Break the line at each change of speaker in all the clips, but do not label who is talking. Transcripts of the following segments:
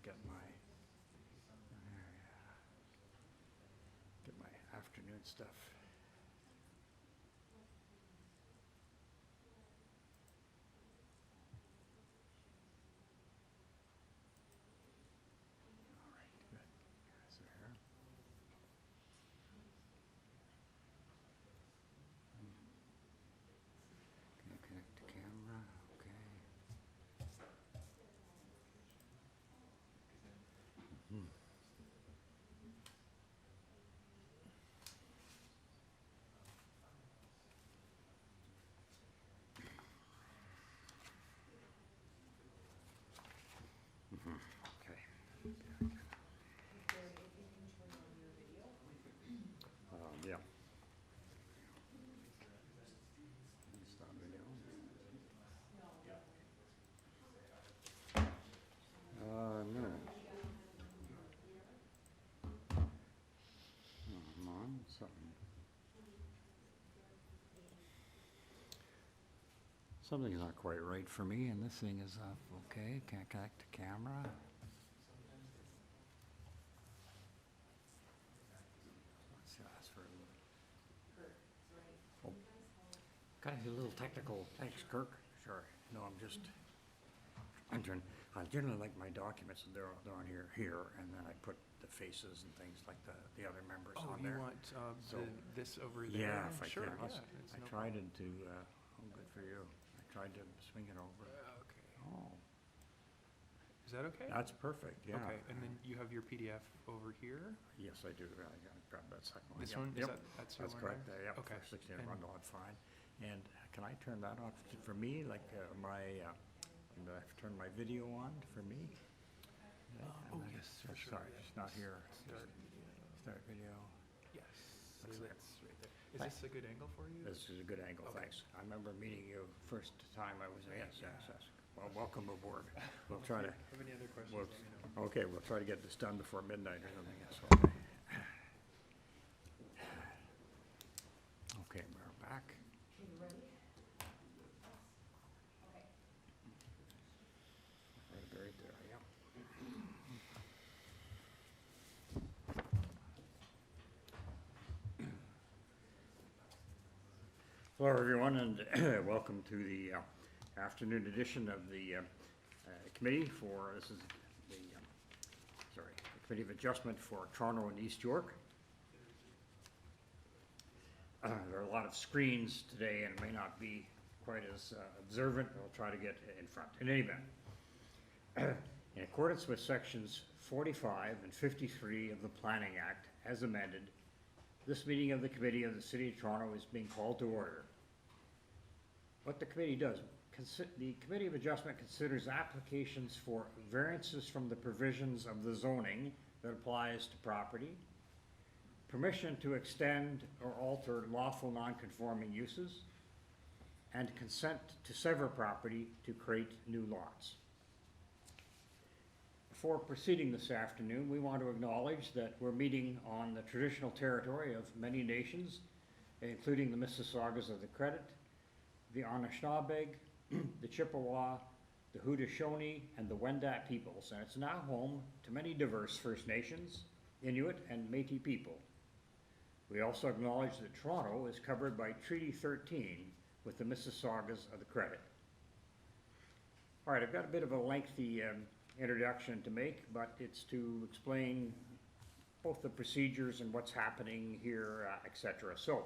get my afternoon stuff. All right, good. Guys are here. Can you connect the camera? Okay. Hmm. Okay. Yeah. Stop video. No. Come on, something. Something's not quite right for me, and this thing is up. Okay, can't connect the camera. Let's ask for a little. Oh, got a little technical. Thanks, Kirk. Sure. No, I'm just. I generally like my documents, and they're on here, and then I put the faces and things like the other members on there.
Oh, you want this over there?
Yeah, if I
sure,
can.
Yeah,
I tried to. Oh, good for you. I tried to swing it over.
Okay.
Oh,
Is that okay?
that's perfect. Yeah.
Okay, and then you have your PDF over here?
Yes, I do. I gotta grab that second one.
This
Yep,
one?
Yep.
That's your
That's
one
correct.
there?
Yep.
Okay.
For 16
And-
Arundel, I'm fine. And can I turn that off for me? Like do I have to turn my video on for me?
Oh, yes, for sure.
Sorry,
yeah.
it's not here.
Start video.
Start video.
Yes.
Looks
So
like-
that's right there. Is this a good angle for you?
This is a good angle,
Okay.
thanks. I remember meeting you first time I was, yes. Well, welcome aboard. We'll try to,
If you have any other questions,
we'll,
let me know.
okay, we'll try to get this done before midnight or something, yes, okay. Okay, we're back.
Are you ready?
Right there, yeah. Hello, everyone, and welcome to the afternoon edition of the committee for, this is the, the Committee of Adjustment for Toronto and East York. There are a lot of screens today and it may not be quite as observant. I'll try to get in front. In any event, in accordance with sections 45 and 53 of the Planning Act as amended, this meeting of the Committee of the City of Toronto is being called to order. What the committee does, the Committee of Adjustment considers applications for variances from the provisions of the zoning that applies to property, permission to extend or alter lawful non-conforming uses, and consent to sever property to create new lots. Before proceeding this afternoon, we want to acknowledge that we're meeting on the traditional territory of many nations, including the Mississaugas of the Credit, the Anishinaabe, the Chippewa, the Haudenosaunee, and the Wendat peoples, and it's now home to many diverse First Nations, Inuit, and Métis people. We also acknowledge that Toronto is covered by Treaty 13 with the Mississaugas of the Credit. All right, I've got a bit of a lengthy introduction to make, but it's to explain both the procedures and what's happening here, etc. So,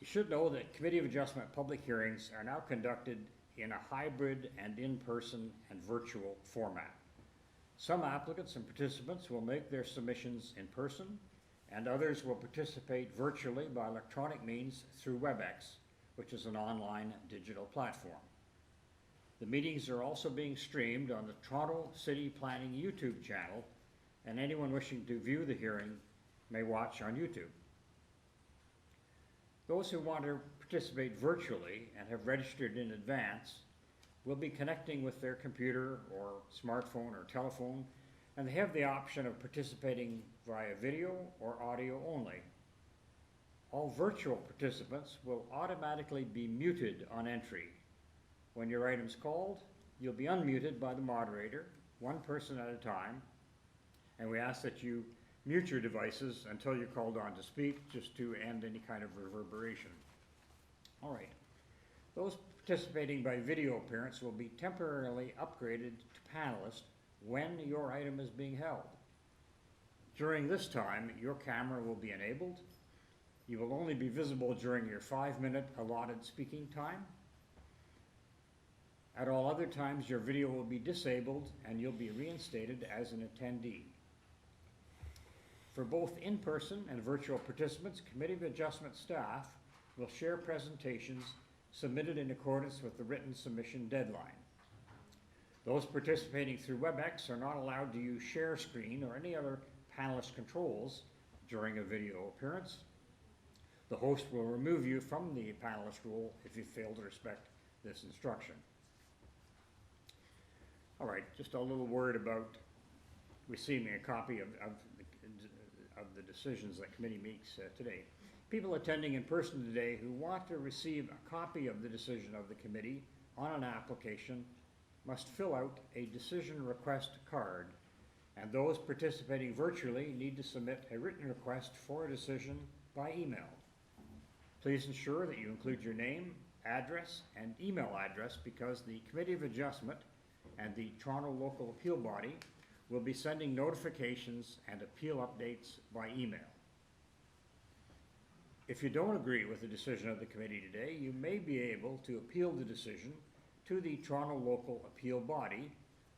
you should know that Committee of Adjustment public hearings are now conducted in a hybrid and in-person and virtual format. Some applicants and participants will make their submissions in person, and others will participate virtually by electronic means through WebEx, which is an online digital platform. The meetings are also being streamed on the Toronto City Planning YouTube channel, and anyone wishing to view the hearing may watch on YouTube. Those who want to participate virtually and have registered in advance will be connecting with their computer or smartphone or telephone, and they have the option of participating via video or audio only. All virtual participants will automatically be muted on entry. When your item's called, you'll be unmuted by the moderator, one person at a time, and we ask that you mute your devices until you're called on to speak, just to end any kind of reverberation. All right. Those participating by video appearance will be temporarily upgraded to panelist when your item is being held. During this time, your camera will be enabled. You will only be visible during your 5-minute allotted speaking time. At all other times, your video will be disabled and you'll be reinstated as an attendee. For both in-person and virtual participants, Committee of Adjustment staff will share presentations submitted in accordance with the written submission deadline. Those participating through WebEx are not allowed to use share screen or any other panelist controls during a video appearance. The host will remove you from the panelist role if you fail to respect this instruction. All right, just a little word about receiving a copy of the decisions that committee makes today. People attending in person today who want to receive a copy of the decision of the committee on an application must fill out a decision request card, and those participating virtually need to submit a written request for a decision by email. Please ensure that you include your name, address, and email address, because the Committee of Adjustment and the Toronto Local Appeal Body will be sending notifications and appeal updates by email. If you don't agree with the decision of the committee today, you may be able to appeal the decision to the Toronto Local Appeal Body,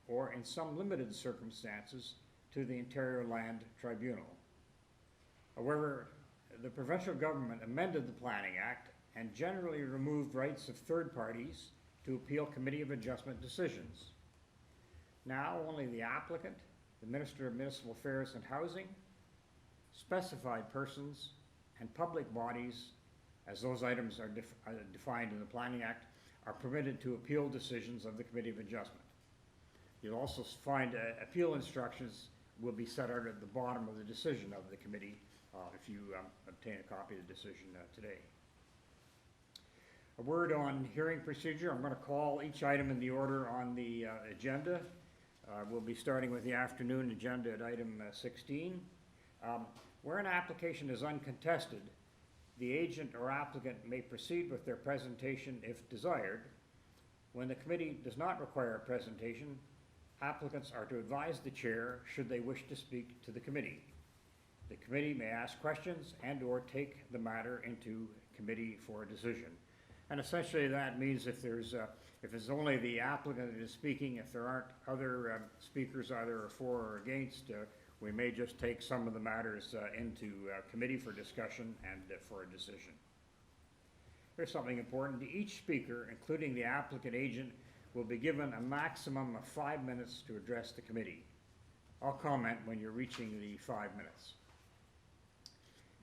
or in some limited circumstances, to the Ontario Land Tribunal. However, the provincial government amended the Planning Act and generally removed rights of third parties to appeal Committee of Adjustment decisions. Now, only the applicant, the Minister of Municipal Affairs and Housing, specified persons, and public bodies, as those items are defined in the Planning Act, are permitted to appeal decisions of the Committee of Adjustment. You'll also find appeal instructions will be set out at the bottom of the decision of the committee if you obtain a copy of the decision today. A word on hearing procedure. I'm going to call each item in the order on the agenda. We'll be starting with the afternoon agenda at item 16. Where an application is uncontested, the agent or applicant may proceed with their presentation if desired. When the committee does not require a presentation, applicants are to advise the chair should they wish to speak to the committee. The committee may ask questions and/or take the matter into committee for a decision. And essentially that means if it's only the applicant that is speaking, if there aren't other speakers either for or against, we may just take some of the matters into committee for discussion and for a decision. Here's something important. Each speaker, including the applicant agent, will be given a maximum of 5 minutes to address the committee. I'll comment when you're reaching the 5 minutes.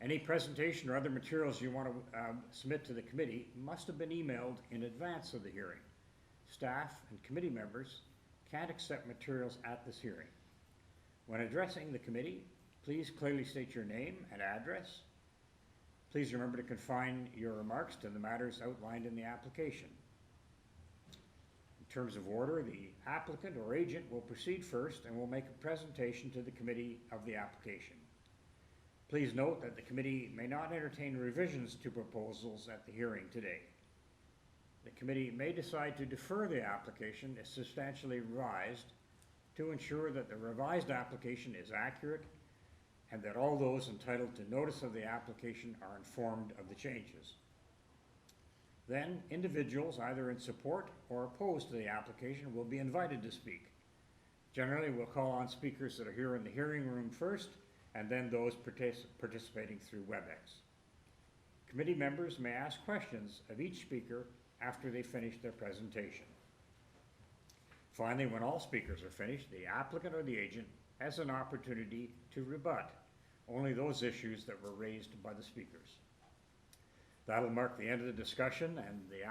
Any presentation or other materials you want to submit to the committee must have been emailed in advance of the hearing. Staff and committee members can't accept materials at this hearing. When addressing the committee, please clearly state your name and address. Please remember to confine your remarks to the matters outlined in the application. In terms of order, the applicant or agent will proceed first and will make a presentation to the committee of the application. Please note that the committee may not entertain revisions to proposals at the hearing today. The committee may decide to defer the application if substantially revised, to ensure that the revised application is accurate and that all those entitled to notice of the application are informed of the changes. Then, individuals either in support or opposed to the application will be invited to speak. Generally, we'll call on speakers that are here in the hearing room first, and then those participating through WebEx. Committee members may ask questions of each speaker after they finish their presentation. Finally, when all speakers are finished, the applicant or the agent has an opportunity to rebut only those issues that were raised by the speakers. That'll mark the end of the discussion, and the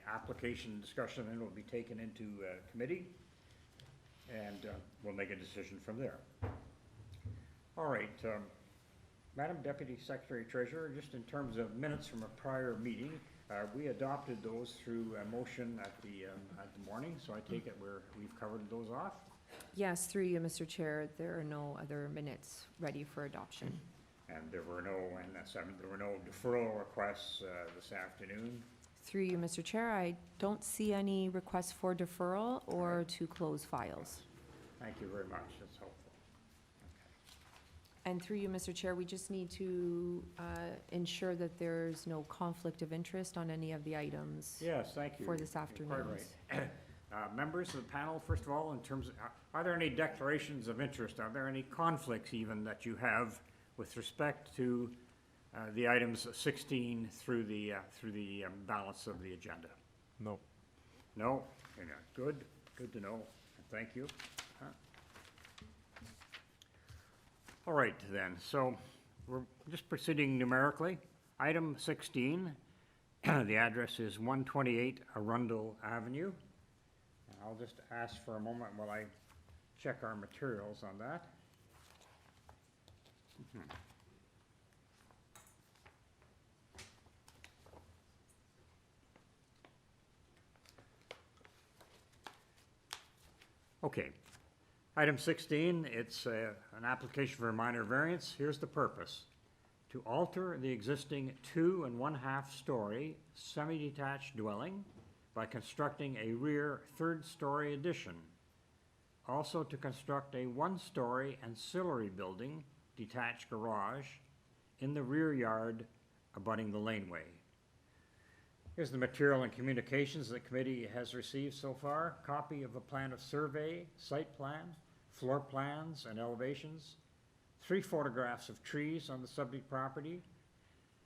application discussion then will be taken into committee, and we'll make a decision from there. All right, Madam Deputy Secretary Treasurer, just in terms of minutes from a prior meeting, we adopted those through a motion at the morning, so I take it we've covered those off.
Yes, through you, Mr. Chair, there are no other minutes ready for adoption.
And there were no deferral requests this afternoon.
Through you, Mr. Chair, I don't see any requests for deferral or to close files.
Thank you very much, that's helpful.
And through you, Mr. Chair, we just need to ensure that there's no conflict of interest on any of the items
Yes, thank you.
for this
You're
afternoon.
quite right. Members of the panel, first of all, in terms of, are there any declarations of interest? Are there any conflicts even that you have with respect to the items 16 through the balance of the agenda?
No.
No? Okay, good to know. Thank you. All right, then, so we're just proceeding numerically. Item 16, the address is 128 Arundel Avenue. And I'll just ask for a moment while I check our materials on that. Okay. Item 16, it's an application for a minor variance. Here's the purpose: to alter the existing 2 1/2 story semi-detached dwelling by constructing a rear 3rd story addition. Also to construct a 1-story ancillary building, detached garage, in the rear yard abutting the laneway. Here's the material and communications the committee has received so far: copy of a plan of survey, site plan, floor plans and elevations, 3 photographs of trees on the subject property,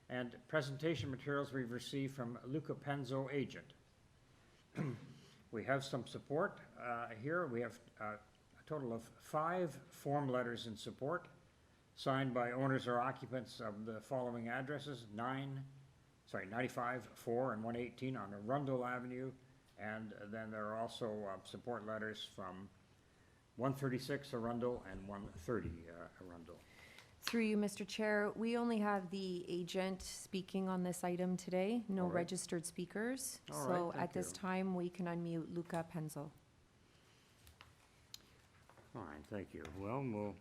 and presentation materials we've received from Luca Penzo, agent. We have some support here. We have a total of 5 form letters in support, signed by owners or occupants of the following addresses: 95, 4, and 118 on Arundel Avenue, and then there are also support letters from 136 Arundel and 130 Arundel.
Through you, Mr. Chair, we only have the agent speaking on this item today, no
All right.
registered speakers.
All
So
right, thank
at this
you.
time, we can unmute Luca Penzo.
Fine, thank you. Well, we'll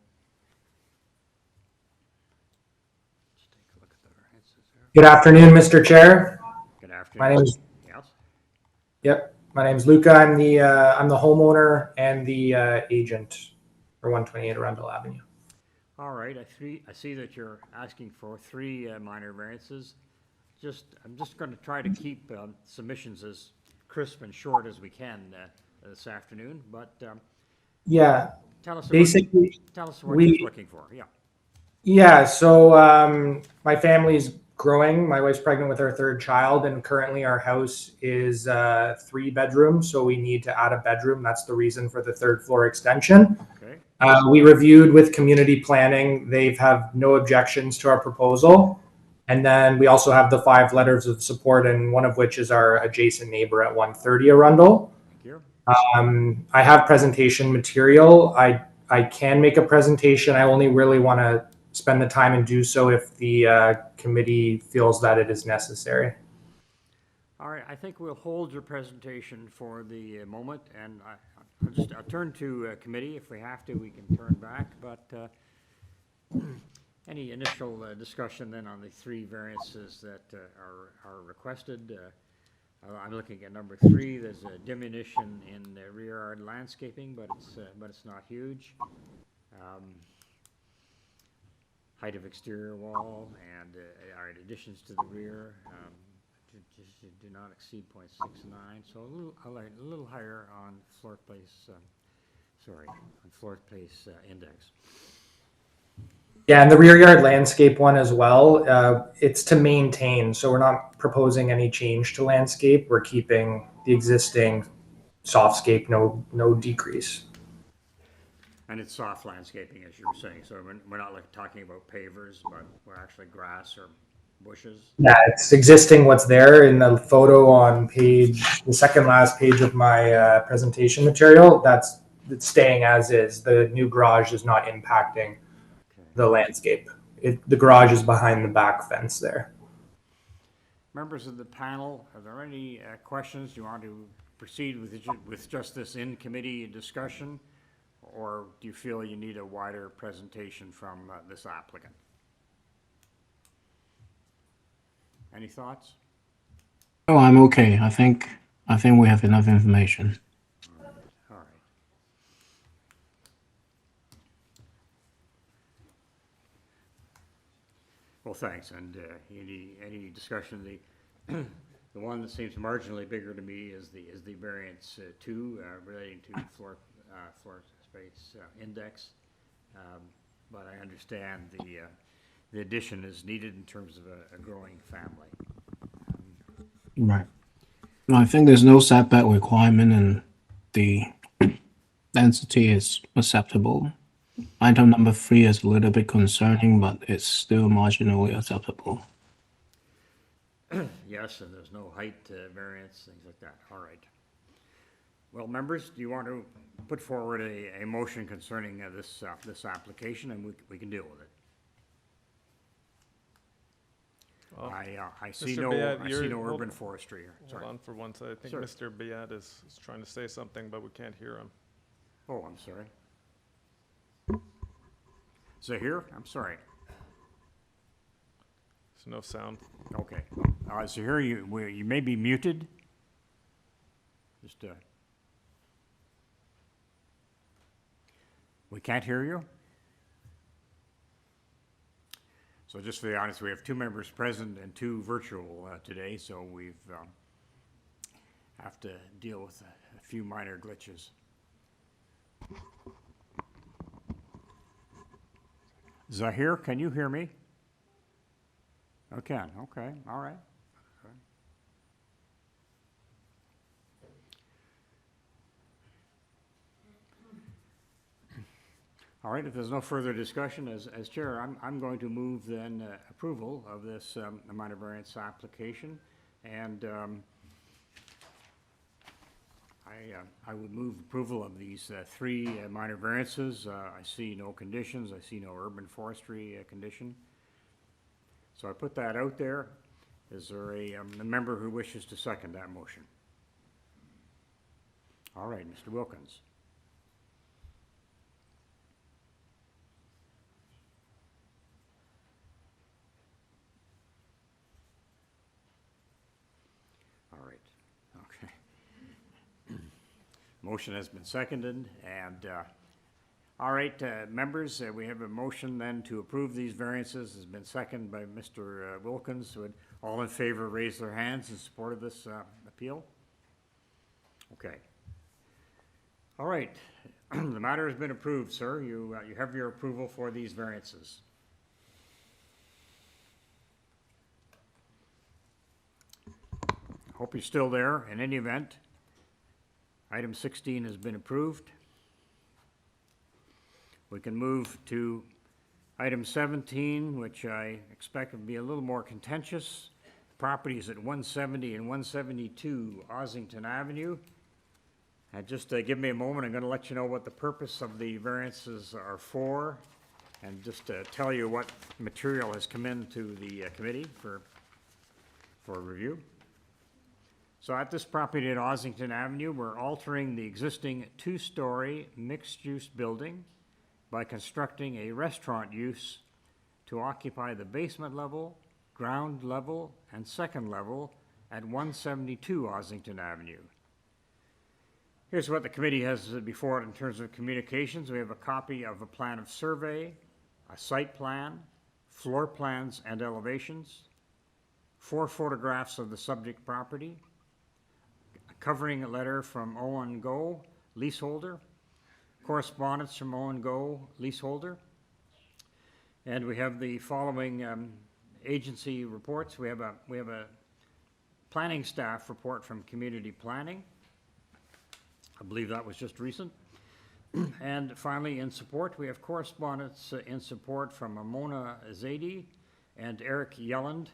just take a look at the variances there.
Good afternoon, Mr. Chair.
Good afternoon.
My name's
Yes?
my name's Luca. I'm the homeowner and the agent for 128 Arundel Avenue.
All right, I see that you're asking for 3 minor variances. I'm just going to try to keep submissions as crisp and short as we can this afternoon, but
Yeah,
tell us
basically,
what you're looking for. Yeah.
yeah. So my family's growing. My wife's pregnant with our 3rd child, and currently our house is 3 bedrooms. So we need to add a bedroom. That's the reason for the 3rd floor extension.
Okay.
We reviewed with community planning. They have no objections to our proposal. And then we also have the 5 letters of support, and one of which is our adjacent neighbor at 130 Arundel.
Thank you.
I have presentation material. I can make a presentation. I only really want to spend the time and do so if the committee feels that it is necessary.
All right, I think we'll hold your presentation for the moment, and I'll turn to committee. If we have to, we can turn back, but any initial discussion then on the 3 variances that are requested? I'm looking at number 3. There's a diminution in the rear yard landscaping, but it's not huge. Height of exterior wall and additions to the rear do not exceed 0.69, so a little higher on floor place. On floor place index.
Yeah, and the rear yard landscape one as well. It's to maintain, so we're not proposing any change to landscape. We're keeping the existing softscape, no decrease.
And it's soft landscaping, as you were saying, so we're not like talking about pavers, but we're actually grass or bushes.
Yeah, it's existing what's there in the photo on the second last page of my presentation material. It's staying as is. The new garage is not impacting the landscape. The garage is behind the back fence there.
Members of the panel, are there any questions? Do you want to proceed with just this in-committee discussion? or do you feel you need a wider presentation from this applicant? Any thoughts?
Oh, I'm okay. I think we have enough information.
All right. Well, thanks, and any discussion, the one that seems marginally bigger to me is the variance two, relating to floor space index. But I understand the addition is needed in terms of a growing family.
Right. No, I think there's no setback requirement and the density is acceptable. Item number 3 is a little bit concerning, but it's still marginally acceptable.
Yes, and there's no height variance, things like that. All right. Well, members, do you want to put forward a motion concerning this application, and we can deal with it?
Well,
I see
Mr.
no
Beat,
I see no urban forestry here.
Hold
Sorry.
on for one second. I think
Sure.
Mr. Beat is trying to say something, but we can't hear him.
Oh, I'm sorry. Zahir, I'm sorry.
There's no sound.
Okay. Zahir, you may be muted. Just we can't hear you. So just for the audience, we have 2 members present and 2 virtual today, so we've have to deal with a few minor glitches. Zahir, can you hear me? I can. Okay. All right. Okay. All right. If there's no further discussion, as chair, I'm going to move then approval of this minor variance application, and I would move approval of these 3 minor variances. I see no conditions. I see no urban forestry condition. So I put that out there. Is there a member who wishes to second that motion? All right, Mr. Wilkins. All right, okay. Motion has been seconded, and all right, members, we have a motion then to approve these variances. Has been seconded by Mr. Wilkins. Would all in favor raise their hands in support of this appeal? Okay. All right, the matter has been approved, sir. You have your approval for these variances. Hope you're still there. In any event, item 16 has been approved. We can move to item 17, which I expect would be a little more contentious. Properties at 170 and 172 Ossington Avenue. Just give me a moment. I'm going to let you know what the purpose of the variances are for, and just tell you what material has come into the committee for review. So at this property at Ossington Avenue, we're altering the existing 2-story mixed-use building by constructing a restaurant use to occupy the basement level, ground level, and second level at 172 Ossington Avenue. Here's what the committee has before it in terms of communications. We have a copy of a plan of survey, a site plan, floor plans and elevations, 4 photographs of the subject property, a covering letter from Owen Go, leaseholder, correspondence from Owen Go, leaseholder, and we have the following agency reports. We have a planning staff report from Community Planning. I believe that was just recent. And finally, in support, we have correspondence in support from Mona Zaidi and Eric Yelland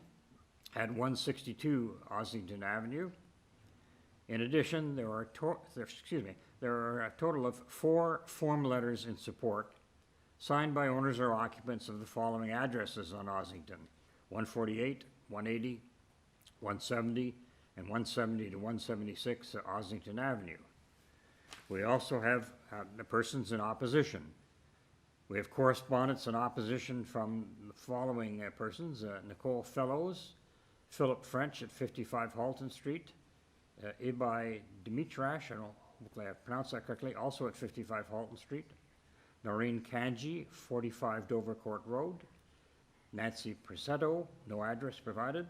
at 162 Ossington Avenue. In addition, there are a total of 4 form letters in support signed by owners or occupants of the following addresses on Ossington: 148, 180, 170, and 170 to 176 Ossington Avenue. We also have the persons in opposition. We have correspondence in opposition from the following persons: Nicole Fellows, Philip French at 55 Halton Street, Ibai Dimitrash, I don't know, hopefully I pronounced that correctly, also at 55 Halton Street, Noreen Kanji, 45 Dovercourt Road, Nancy Presetto, no address provided,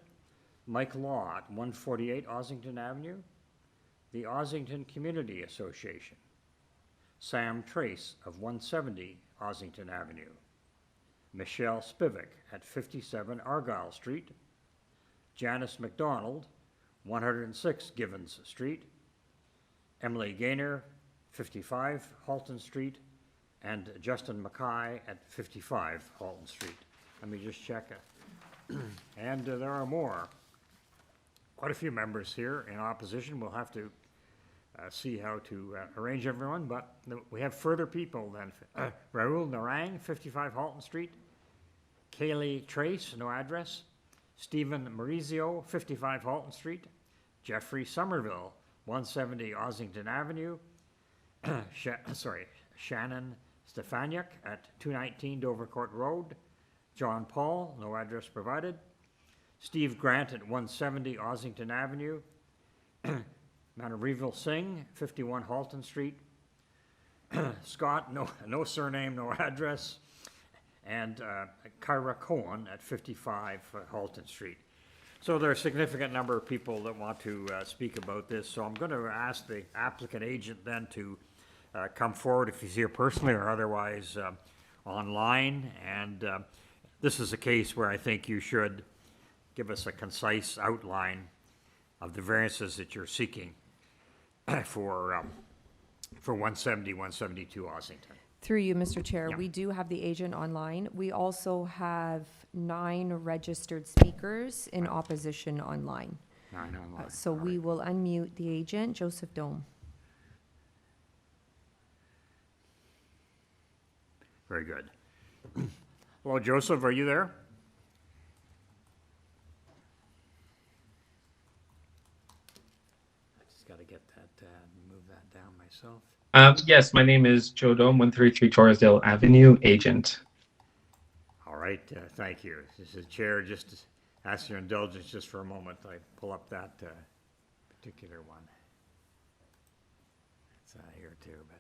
Mike Law at 148 Ossington Avenue, the Ossington Community Association, Sam Trace of 170 Ossington Avenue, Michelle Spivak at 57 Argyle Street, Janice McDonald, 106 Givens Street, Emily Gaynor, 55 Halton Street, and Justin Mackay at 55 Halton Street. Let me just check it. And there are more. Quite a few members here in opposition. We'll have to see how to arrange everyone, but we have further people then. Raoul Narang, 55 Halton Street, Kaylee Trace, no address, Stephen Maurizio, 55 Halton Street, Jeffrey Somerville, 170 Ossington Avenue, Shannon Stefaniak at 219 Dovercourt Road, John Paul, no address provided, Steve Grant at 170 Ossington Avenue, Manavrival Singh, 51 Halton Street, Scott, no surname, no address, and Kyra Cohen at 55 Halton Street. So there are a significant number of people that want to speak about this, so I'm going to ask the applicant agent then to come forward if he's here personally or otherwise online, and this is a case where I think you should give us a concise outline of the variances that you're seeking for 170, 172 Ossington.
Through you, Mr. Chair,
Yeah.
we do have the agent online. We also have 9 registered speakers in opposition online.
9 online.
So
All
we
right.
will unmute the agent, Joseph Dome.
Very good. Hello, Joseph, are you there? I just got to get that, move that down myself.
Yes, my name is Joe Dome, 133 Torresdale Avenue, agent.
All right, thank you. This is Chair, just ask your indulgence just for a moment. I pull up that particular one. It's here too, but.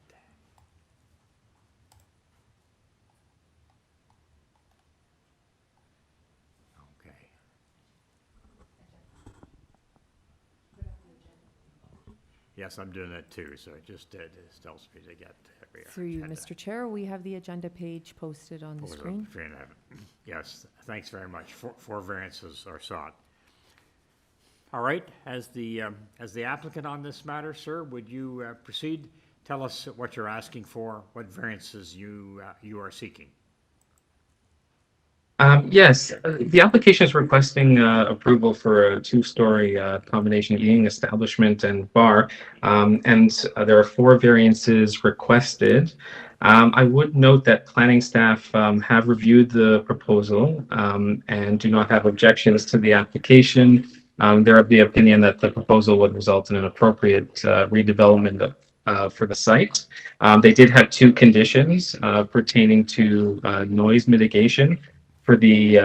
Okay. Yes, I'm doing that too, so it just tells me to get.
Through you, Mr. Chair, we have the agenda page posted on the screen.
Yes, thanks very much. Four variances are sought. All right, as the applicant on this matter, sir, would you proceed? Tell us what you're asking for, what variances you are seeking.
Yes, the application is requesting approval for a 2-story combination eating establishment and bar, and there are 4 variances requested. I would note that planning staff have reviewed the proposal and do not have objections to the application. They're of the opinion that the proposal would result in an appropriate redevelopment for the site. They did have 2 conditions pertaining to noise mitigation for the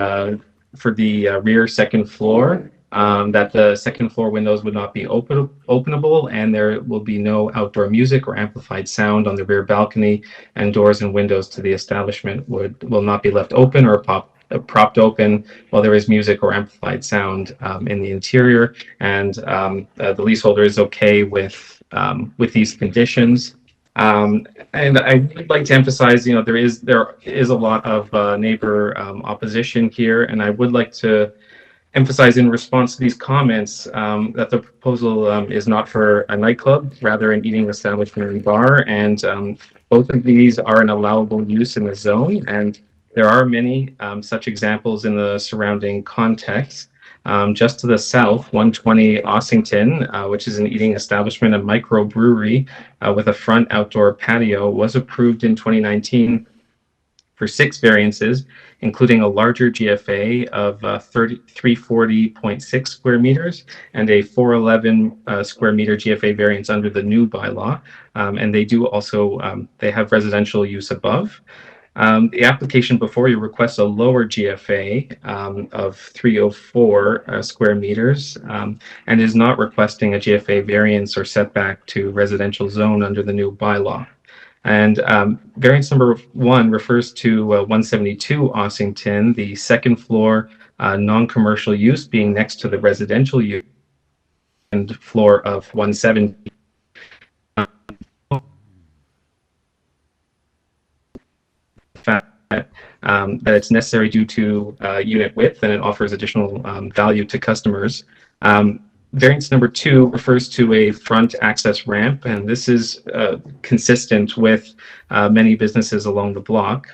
rear second floor, that the second floor windows would not be openable, and there will be no outdoor music or amplified sound on the rear balcony, and doors and windows to the establishment will not be left open or propped open while there is music or amplified sound in the interior. And the leaseholder is okay with these conditions. And I would like to emphasize, there is a lot of neighbor opposition here, and I would like to emphasize in response to these comments that the proposal is not for a nightclub, rather an eating establishment and bar, and both of these are an allowable use in the zone, and there are many such examples in the surrounding context. Just to the south, 120 Ossington, which is an eating establishment and microbrewery with a front outdoor patio, was approved in 2019 for 6 variances, including a larger GFA of 340.6 square meters and a 411 square meter GFA variance under the new bylaw. And they do also, they have residential use above. The application before you requests a lower GFA of 304 square meters and is not requesting a GFA variance or setback to residential zone under the new bylaw. And variance number 1 refers to 172 Ossington, the second floor non-commercial use being next to the residential use and floor of 170. That it's necessary due to unit width and it offers additional value to customers. Variance number 2 refers to a front access ramp, and this is consistent with many businesses along the block.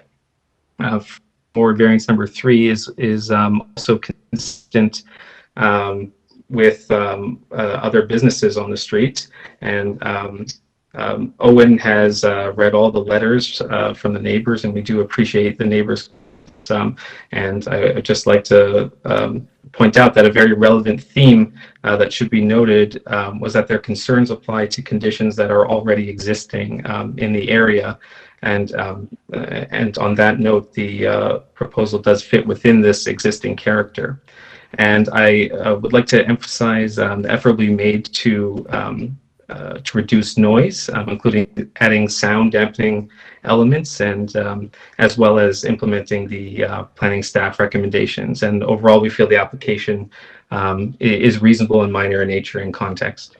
For variance number 3 is also consistent with other businesses on the street, and Owen has read all the letters from the neighbors, and we do appreciate the neighbors. And I'd just like to point out that a very relevant theme that should be noted was that their concerns apply to conditions that are already existing in the area. And on that note, the proposal does fit within this existing character. And I would like to emphasize the effort we made to reduce noise, including adding sound dampening elements, and as well as implementing the planning staff recommendations. And overall, we feel the application is reasonable and minor in nature and context.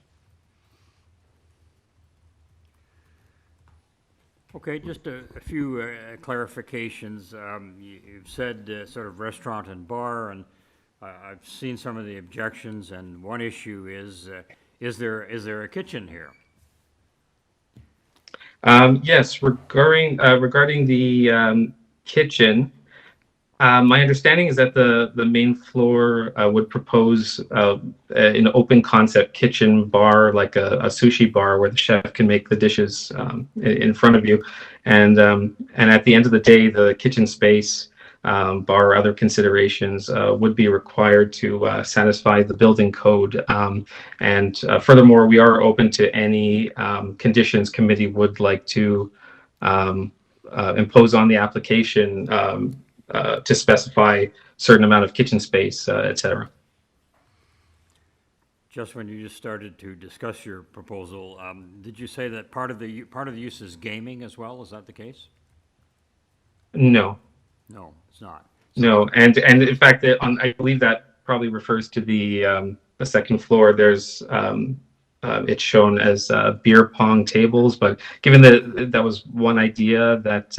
Okay, just a few clarifications. You've said sort of restaurant and bar, and I've seen some of the objections, and one issue is there a kitchen here?
Yes, regarding the kitchen, my understanding is that the main floor would propose an open concept kitchen bar, like a sushi bar where the chef can make the dishes in front of you. And at the end of the day, the kitchen space, bar or other considerations would be required to satisfy the building code. And furthermore, we are open to any conditions committee would like to impose on the application to specify certain amount of kitchen space, etc.
Just when you just started to discuss your proposal, did you say that part of the use is gaming as well? Is that the case?
No.
No, it's not.
No, and in fact, I believe that probably refers to the second floor. There's it's shown as beer pong tables, but given that was one idea that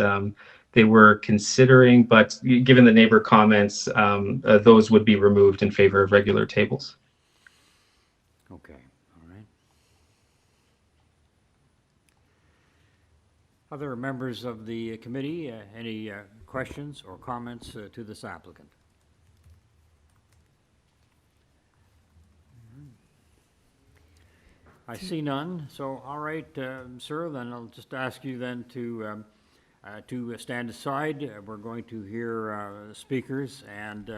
they were considering, but given the neighbor comments, those would be removed in favor of regular tables.
Okay, all right. Other members of the committee, any questions or comments to this applicant? I see none, so all right, sir, then I'll just ask you then to stand aside. We're going to hear speakers, and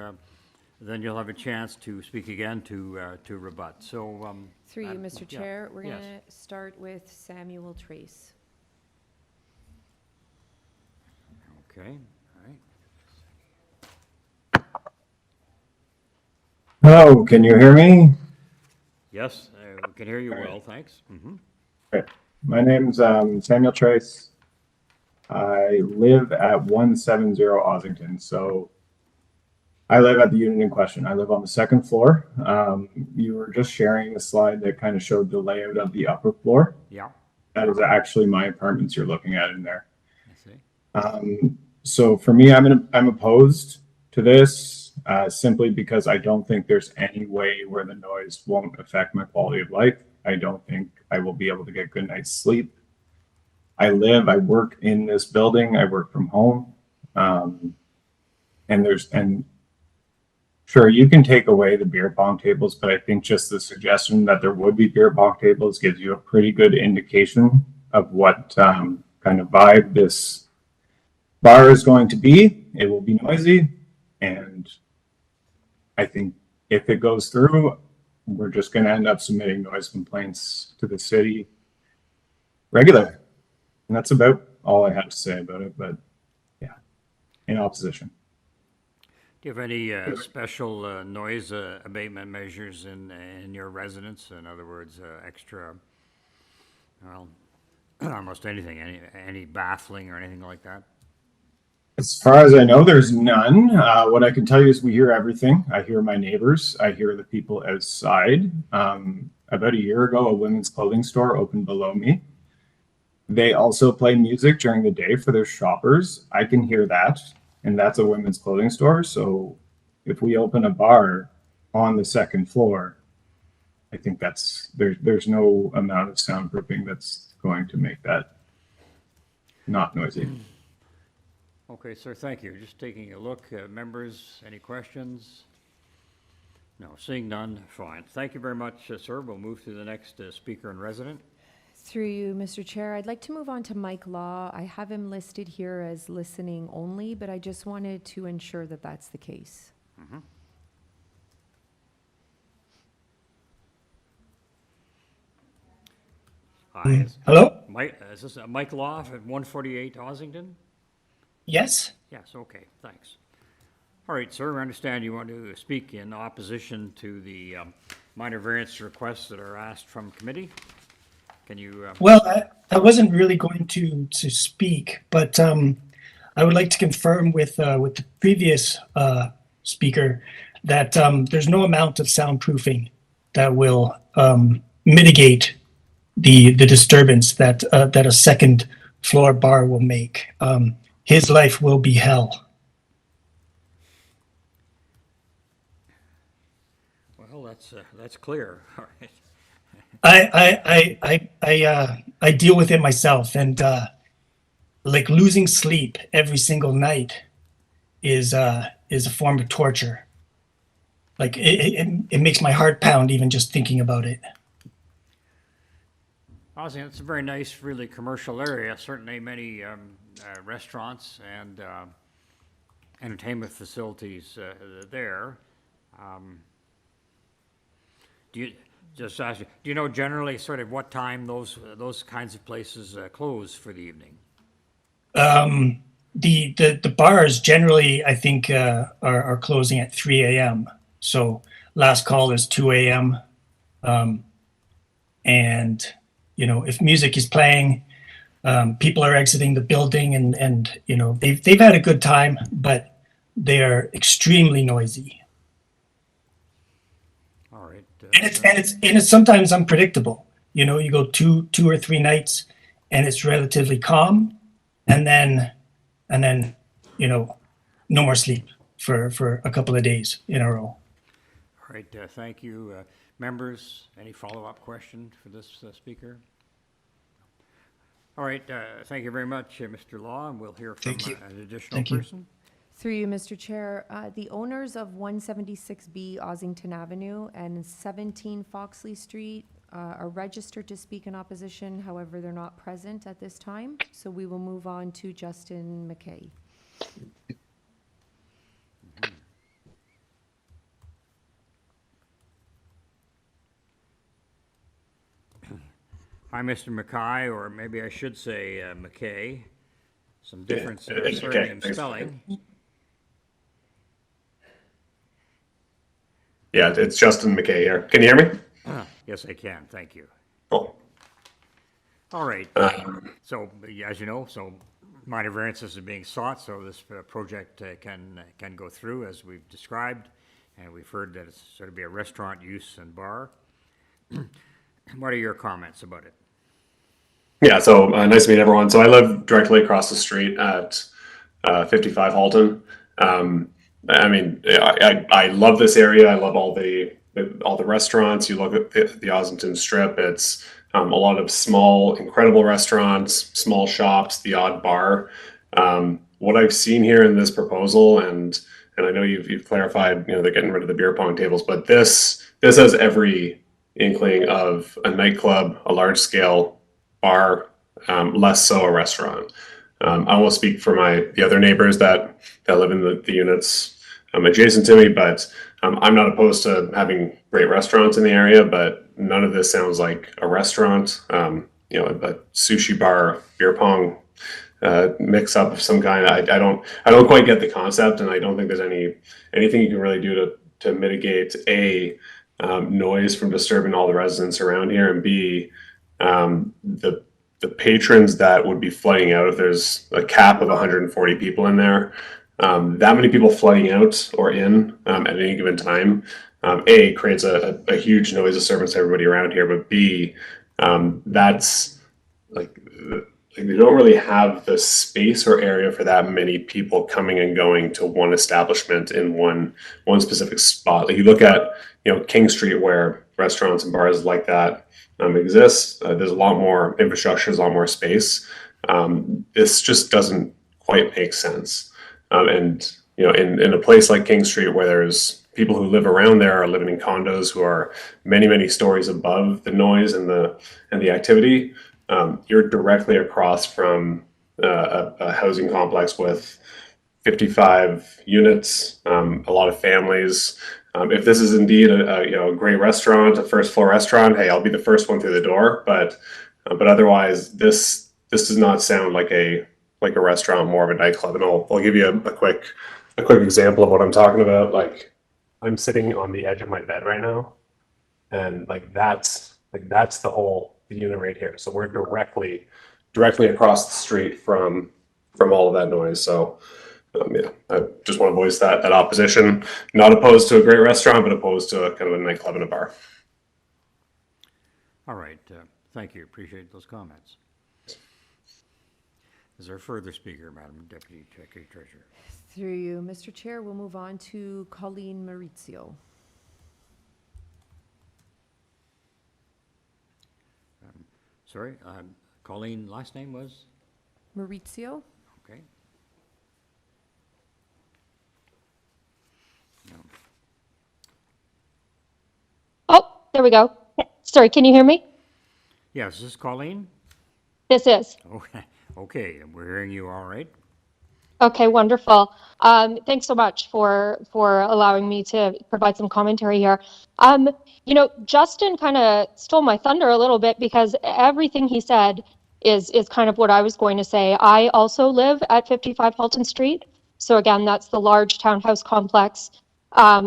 then you'll have a chance to speak again to rebut. So
Through you, Mr.
yeah,
Chair, we're
yes.
going to start with Samuel Trace.
Okay, all right.
Hello, can you hear me?
Yes, we can hear you well, thanks. Mm-hmm.
Great. My name's Samuel Trace. I live at 170 Ossington, so I live at the unit in question. I live on the second floor. You were just sharing a slide that kind of showed the layout of the upper floor.
Yeah,
That is actually my apartments you're looking at in there.
I see.
So for me, I'm opposed to this simply because I don't think there's any way where the noise won't affect my quality of life. I don't think I will be able to get good night's sleep. I work in this building. I work from home. And sure, you can take away the beer pong tables, but I think just the suggestion that there would be beer pong tables gives you a pretty good indication of what kind of vibe this bar is going to be. It will be noisy, and I think if it goes through, we're just going to end up submitting noise complaints to the city regularly. And that's about all I have to say about it, but yeah, in opposition.
Do you have any special noise abatement measures in your residence? In other words, extra, well, almost anything, any baffling or anything like that?
As far as I know, there's none. What I can tell you is we hear everything. I hear my neighbors. I hear the people outside. About a year ago, a women's clothing store opened below me. They also play music during the day for their shoppers. I can hear that, and that's a women's clothing store. So if we open a bar on the second floor, I think there's no amount of soundproofing that's going to make that not noisy.
Okay, sir, thank you. Just taking a look. Members, any questions? No, seeing none, fine. Thank you very much, sir. We'll move to the next speaker and resident.
Through you, Mr. Chair, I'd like to move on to Mike Law. I have him listed here as listening only, but I just wanted to ensure that that's the case.
Mm-hmm. Hi.
Hello?
Mike, is this Mike Law at 148 Ossington?
Yes?
Yes, okay, thanks. All right, sir, I understand you want to speak in opposition to the minor variance requests that are asked from committee. Can you?
Well, I wasn't really going to speak, but I would like to confirm with the previous speaker that there's no amount of soundproofing that will mitigate the disturbance that a second floor bar will make. His life will be hell.
Well, that's clear. All right.
I deal with it myself, and like losing sleep every single night is a form of torture. Like it makes my heart pound even just thinking about it.
Ossington, it's a very nice, really commercial area. Certainly many restaurants and entertainment facilities there. Do you know generally sort of what time those kinds of places close for the evening?
The bars generally, I think, are closing at 3 a.m. So last call is 2 a.m. And you know, if music is playing, people are exiting the building, and you know they've had a good time, but they are extremely noisy.
All right.
And it's sometimes unpredictable. You know, you go two or three nights, and it's relatively calm, and then you know, no more sleep for a couple of days in a row.
All right. Thank you, members. Any follow-up question for this speaker? All right. Thank you very much, Mr. Law, and we'll hear from an additional person.
Through you, Mr. Chair, the owners of 176B Ossington Avenue and 17 Foxley Street are registered to speak in opposition. However, they're not present at this time. So we will move on to Justin McKay.
Hi, Mr. McKay, or maybe I should say McKay. Some difference in surname spelling.
Yeah, it's Justin McKay here. Can you hear me?
Yes, I can. Thank you.
Oh.
All right. So, as you know, minor variances are being sought, so this project can go through as we've described, and we've heard that it's sort of be a restaurant use and bar. What are your comments about it?
Yeah, so nice to meet everyone. So I live directly across the street at 55 Halton. I mean, I love this area. I love all the restaurants. You look at the Ossington Strip. It's a lot of small, incredible restaurants, small shops, the odd bar. What I've seen here in this proposal, and I know you've clarified, you know, they're getting rid of the beer pong tables, but this has every inkling of a nightclub, a large scale bar, less so a restaurant. I won't speak for the other neighbors that live in the units adjacent to me, but I'm not opposed to having great restaurants in the area, but none of this sounds like a restaurant. You know, a sushi bar, beer pong mix up of some kind. I don't quite get the concept, and I don't think there's anything you can really do to mitigate noise from disturbing all the residents around here, and B, the patrons that would be flooding out if there's a cap of 140 people in there. That many people flooding out or in at any given time, A, creates a huge noise disturbance to everybody around here, but B, that's like they don't really have the space or area for that many people coming and going to one establishment in one specific spot. Like you look at, you know, King Street, where restaurants and bars like that exist. There's a lot more infrastructure, there's a lot more space. This just doesn't quite make sense. And you know, in a place like King Street, where there's people who live around there are living in condos who are many stories above the noise and the activity. You're directly across from a housing complex with 55 units, a lot of families. If this is indeed a great restaurant, a first floor restaurant, hey, I'll be the first one through the door. But otherwise, this does not sound like a restaurant, more of a nightclub. And I'll give you a quick example of what I'm talking about. Like, I'm sitting on the edge of my bed right now, and that's the whole unit right here. So we're directly across the street from all of that noise. So yeah, I just want to voice that opposition. Not opposed to a great restaurant, but opposed to a kind of a nightclub and a bar.
All right, thank you, appreciate those comments. Is there a further speaker, Madam Deputy Treasurer?
Through you, Mr. Chair, we'll move on to Colleen Maurizio.
Sorry, Colleen, last name was?
Maurizio?
Okay. No.
Oh, there we go. Sorry, can you hear me?
Yes, is this Colleen?
This is.
Okay, okay, we're hearing you all right.
Okay, wonderful. Thanks so much for allowing me to provide some commentary here. You know, Justin kind of stole my thunder a little bit, because everything he said is kind of what I was going to say. I also live at 55 Halton Street. So again, that's the large townhouse complex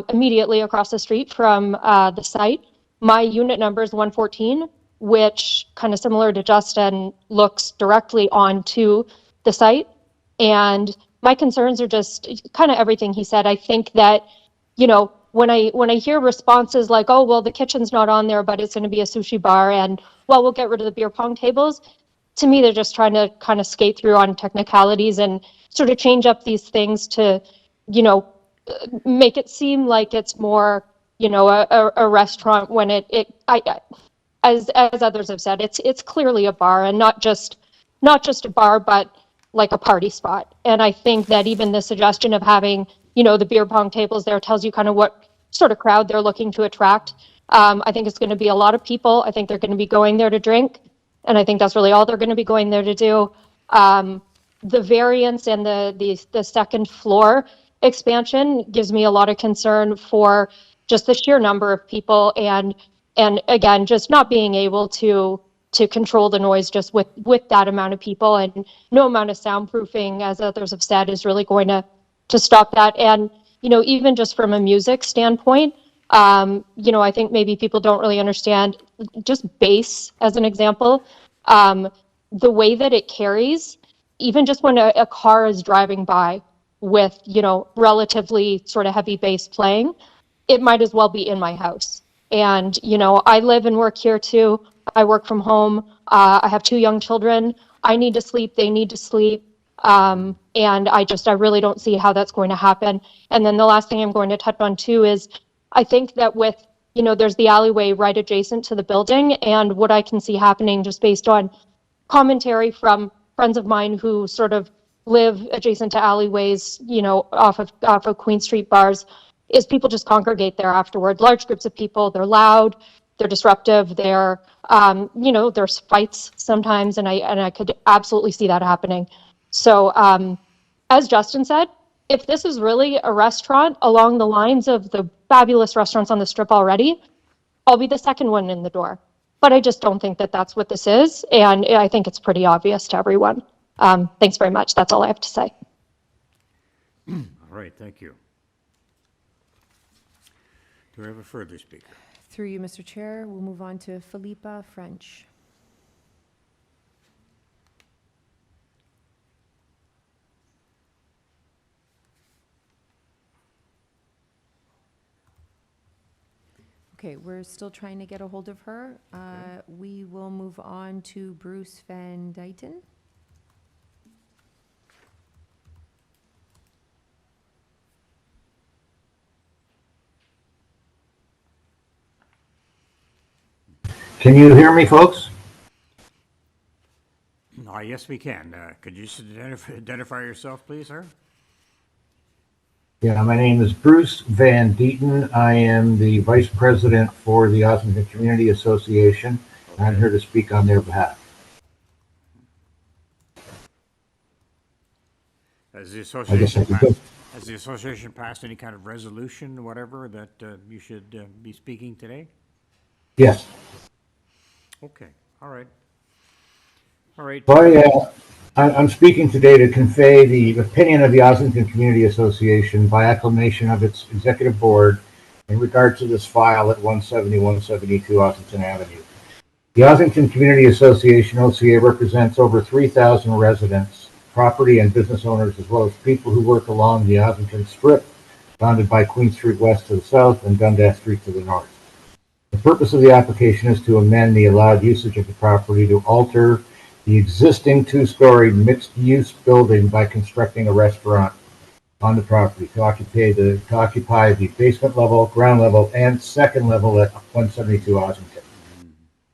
immediately across the street from the site. My unit number is 114, which, kind of similar to Justin, looks directly onto the site. And my concerns are just kind of everything he said. I think that, you know, when I hear responses like, oh, well, the kitchen's not on there, but it's going to be a sushi bar, and, well, we'll get rid of the beer pong tables. To me, they're just trying to kind of skate through on technicalities and sort of change up these things to, you know, make it seem like it's more, you know, a restaurant, when as others have said, it's clearly a bar, and not just a bar, but like a party spot. And I think that even the suggestion of having, you know, the beer pong tables there tells you kind of what sort of crowd they're looking to attract. I think it's going to be a lot of people. I think they're going to be going there to drink, and I think that's really all they're going to be going there to do. The variance and the second floor expansion gives me a lot of concern for just the sheer number of people, and again, just not being able to control the noise just with that amount of people, and no amount of soundproofing, as others have said, is really going to stop that. And, you know, even just from a music standpoint, you know, I think maybe people don't really understand just bass as an example. The way that it carries, even just when a car is driving by with, you know, relatively sort of heavy bass playing, it might as well be in my house. And, you know, I live and work here too. I work from home. I have 2 young children. I need to sleep. They need to sleep. And I really don't see how that's going to happen. And then the last thing I'm going to touch on too is, I think that with, you know, there's the alleyway right adjacent to the building, and what I can see happening, just based on commentary from friends of mine who sort of live adjacent to alleyways, you know, off of Queen Street bars, is people just congregate there afterward. Large groups of people. They're loud. They're disruptive. They're, you know, there's fights sometimes, and I could absolutely see that happening. So, as Justin said, if this is really a restaurant along the lines of the fabulous restaurants on the strip already, I'll be the second one in the door. But I just don't think that that's what this is, and I think it's pretty obvious to everyone. Thanks very much. That's all I have to say.
All right, thank you. Do we have a further speaker?
Through you, Mr. Chair, we'll move on to Philippa French. Okay, we're still trying to get a hold of her. We will move on to Bruce Van Dyten.
Can you hear me, folks?
Yes, we can. Could you just identify yourself, please, sir?
Yeah, my name is Bruce Van Dyten. I am the Vice President for the Ossington Community Association. Okay. I'm here to speak on their behalf.
Has the association passed any kind of resolution or whatever that you should be speaking today?
Yes.
Okay, all right. All right.
So I'm speaking today to convey the opinion of the Ossington Community Association by acclamation of its executive board in regard to this file at 17172 Ossington Avenue. The Ossington Community Association, OCA, represents over 3,000 residents, property and business owners, as well as people who work along the Ossington Strip, bounded by Queen Street West to the south and Dundas Street to the north. The purpose of the application is to amend the allowed usage of the property to alter the existing two-story mixed-use building by constructing a restaurant on the property to occupy the basement level, ground level, and second level at 172 Ossington.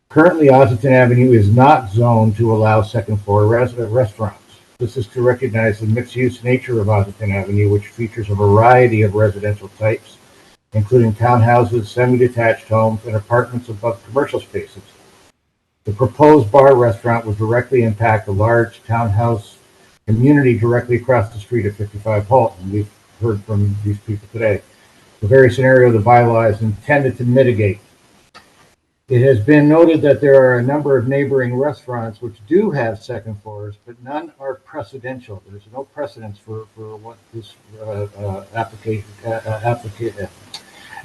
Currently, Ossington Avenue is not zoned to allow second-floor restaurants. This is to recognize the mixed-use nature of Ossington Avenue, which features a variety of residential types, including townhouses, semi-detached homes, and apartments above commercial spaces. The proposed bar restaurant would directly impact a large townhouse community directly across the street at 55 Halton. We've heard from these people today. The very scenario the bylaw is intended to mitigate. It has been noted that there are a number of neighboring restaurants which do have second floors, but none are precedential. There's no precedence for what this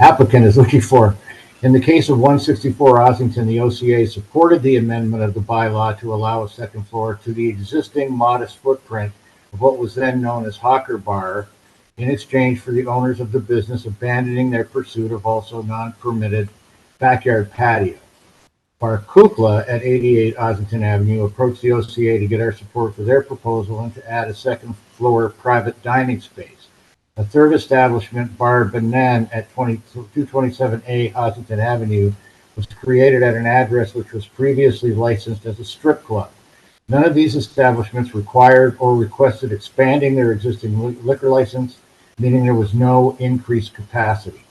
applicant is looking for. In the case of 164 Ossington, the OCA supported the amendment of the bylaw to allow a second floor to the existing modest footprint of what was then known as Hawker Bar, in exchange for the owners of the business abandoning their pursuit of also non-permitted backyard patio. Bar Kukla at 88 Ossington Avenue approached the OCA to get our support for their proposal and to add a second floor private dining space. A third establishment, Bar Banan at 227A Ossington Avenue, was created at an address which was previously licensed as a strip club. None of these establishments required or requested expanding their existing liquor license, meaning there was no increased capacity.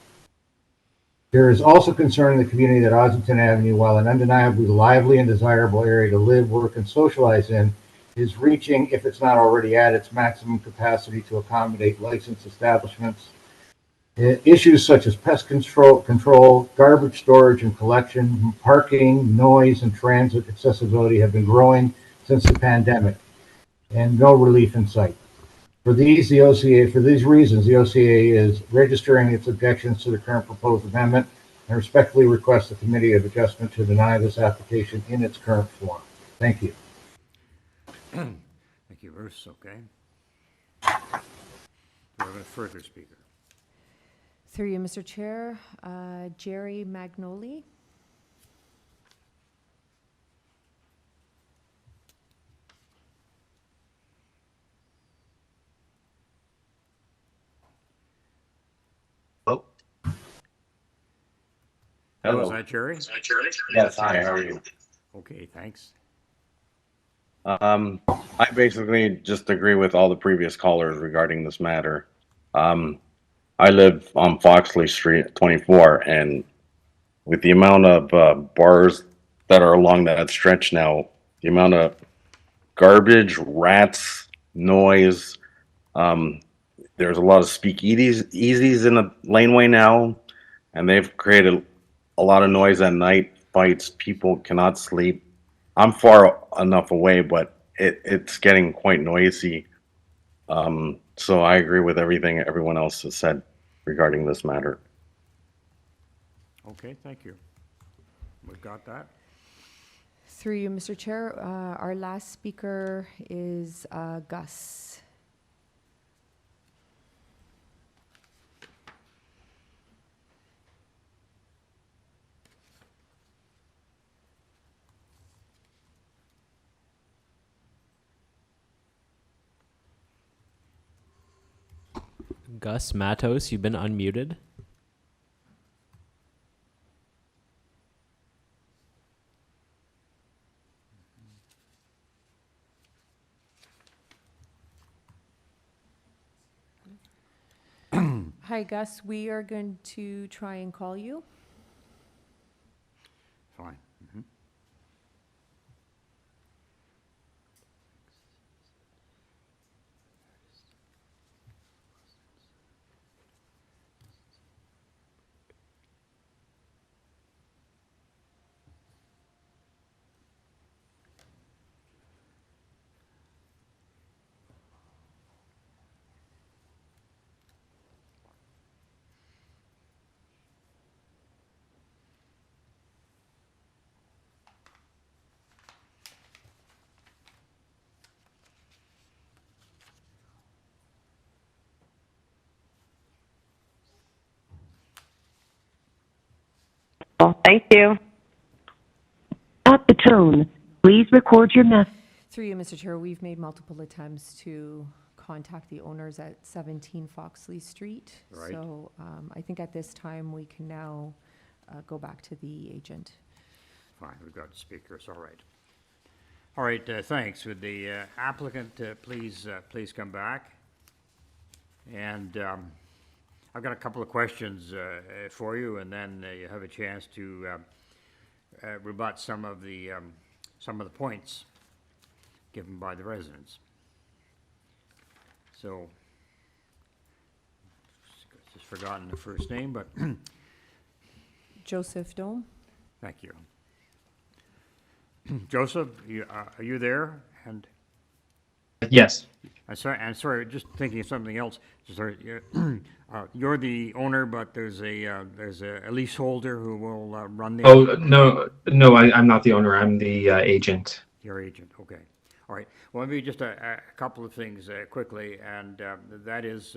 There is also concern in the community that Ossington Avenue, while an undeniably lively and desirable area to live, work, and socialize in, is reaching, if it's not already at, its maximum capacity to accommodate licensed establishments. Issues such as pest control, garbage storage and collection, parking, noise, and transit accessibility have been growing since the pandemic, and no relief in sight. For these reasons, the OCA is registering its objections to the current proposed amendment and respectfully requests the Committee of Adjustment to deny this application in its current form. Thank you.
Thank you, Bruce. Okay. Do we have a further speaker?
Through you, Mr. Chair, Jerry Magnoli.
Hello.
Hello. Is that Jerry?
Yes, hi, how are you?
Okay, thanks.
I basically just agree with all the previous callers regarding this matter. I live on Foxley Street at 24, and with the amount of bars that are along that stretch now, the amount of garbage, rats, noise. There's a lot of speakeasies in the laneway now, and they've created a lot of noise at night. Fights, people cannot sleep. I'm far enough away, but it's getting quite noisy. So I agree with everything everyone else has said regarding this matter.
Okay, thank you. We've got that.
Through you, Mr. Chair, our last speaker is Gus.
Gus Matos, you've been unmuted.
Hi, Gus. We are going to try and call you.
Fine.
Thank you. At the tone, please record your message.
Through you, Mr. Chair, we've made multiple attempts to contact the owners at 17 Foxley Street.
Right.
So I think at this time we can now go back to the agent.
Fine, we've got speakers, all right. All right, thanks. Would the applicant please come back? And I've got a couple of questions for you, and then you have a chance to rebut some of the points given by the residents. So, just forgotten the first name, but
Joseph Dome.
thank you. Joseph, are you there? And
Yes.
I'm sorry, just thinking of something else. Sorry, you're the owner, but there's a leaseholder who will run the.
Oh, no, I'm not the owner. I'm the agent.
Your agent, okay. All right. Well, maybe just a couple of things quickly, and that is,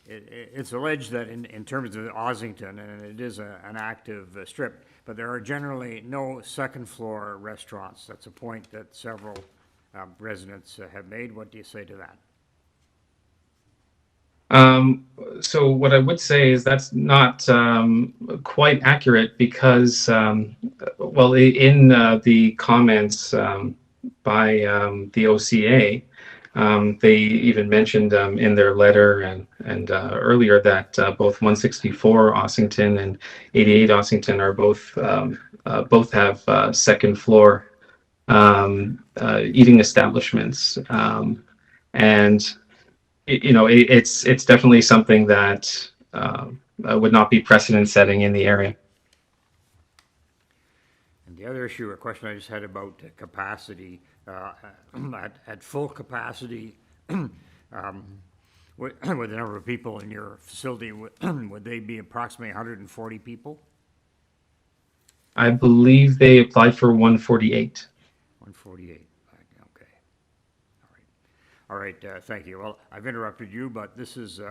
it's alleged that in terms of Ossington, and it is an active strip, but there are generally no second floor restaurants. That's a point that several residents have made. What do you say to that?
So what I would say is that's not quite accurate because, well, in the comments by the OCA, they even mentioned in their letter and earlier that both 164 Ossington and 88 Ossington are both have second floor eating establishments, and it's definitely something that would not be precedent setting in the area.
And the other issue or question I just had about capacity, at full capacity, with the number of people in your facility, would they be approximately 140 people?
I believe they applied for 148.
148, okay. All right, thank you. Well, I've interrupted you, but this is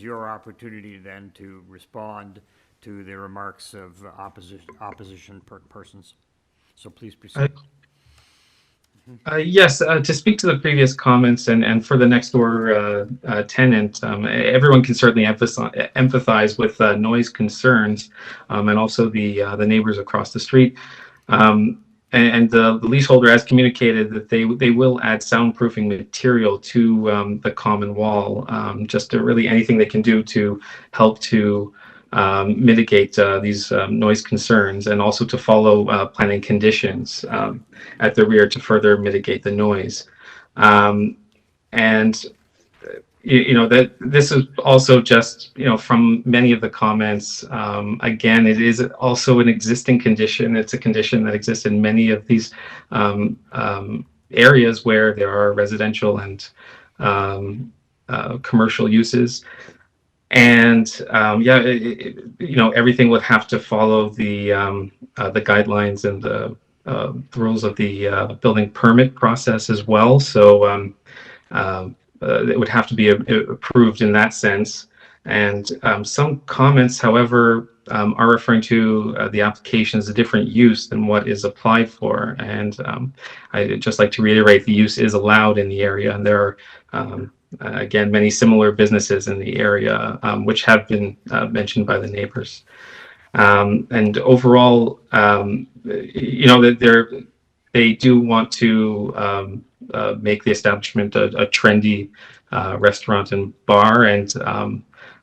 your opportunity then to respond to the remarks of opposition persons. So please proceed.
Yes, to speak to the previous comments and for the next door tenant, everyone can certainly empathize with noise concerns and also the neighbors across the street. And the leaseholder has communicated that they will add soundproofing material to the common wall, just to really anything they can do to help to mitigate these noise concerns, and also to follow planning conditions at the rear to further mitigate the noise. And that this is also just from many of the comments. Again, it is also an existing condition. It's a condition that exists in many of these areas where there are residential and commercial uses. And everything would have to follow the guidelines and the rules of the building permit process as well. So it would have to be approved in that sense. And some comments, however, are referring to the application as a different use than what is applied for. And I'd just like to reiterate the use is allowed in the area, and there are again many similar businesses in the area which have been mentioned by the neighbors. And overall, that they do want to make the establishment a trendy restaurant and bar, and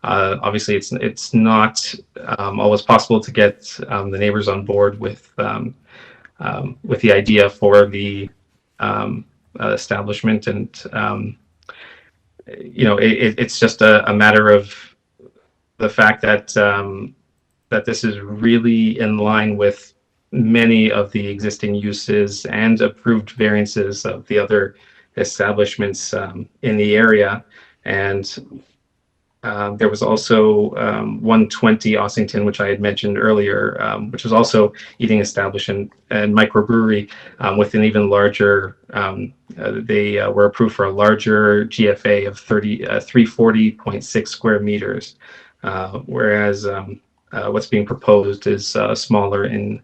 obviously it's not always possible to get the neighbors on board with the idea for the establishment, and it's just a matter of the fact that that this is really in line with many of the existing uses and approved variances of the other establishments in the area. And there was also 120 Ossington, which I had mentioned earlier, which was also eating establishment and microbrewery with an even larger, they were approved for a larger GFA of 340.6 square meters, whereas what's being proposed is smaller in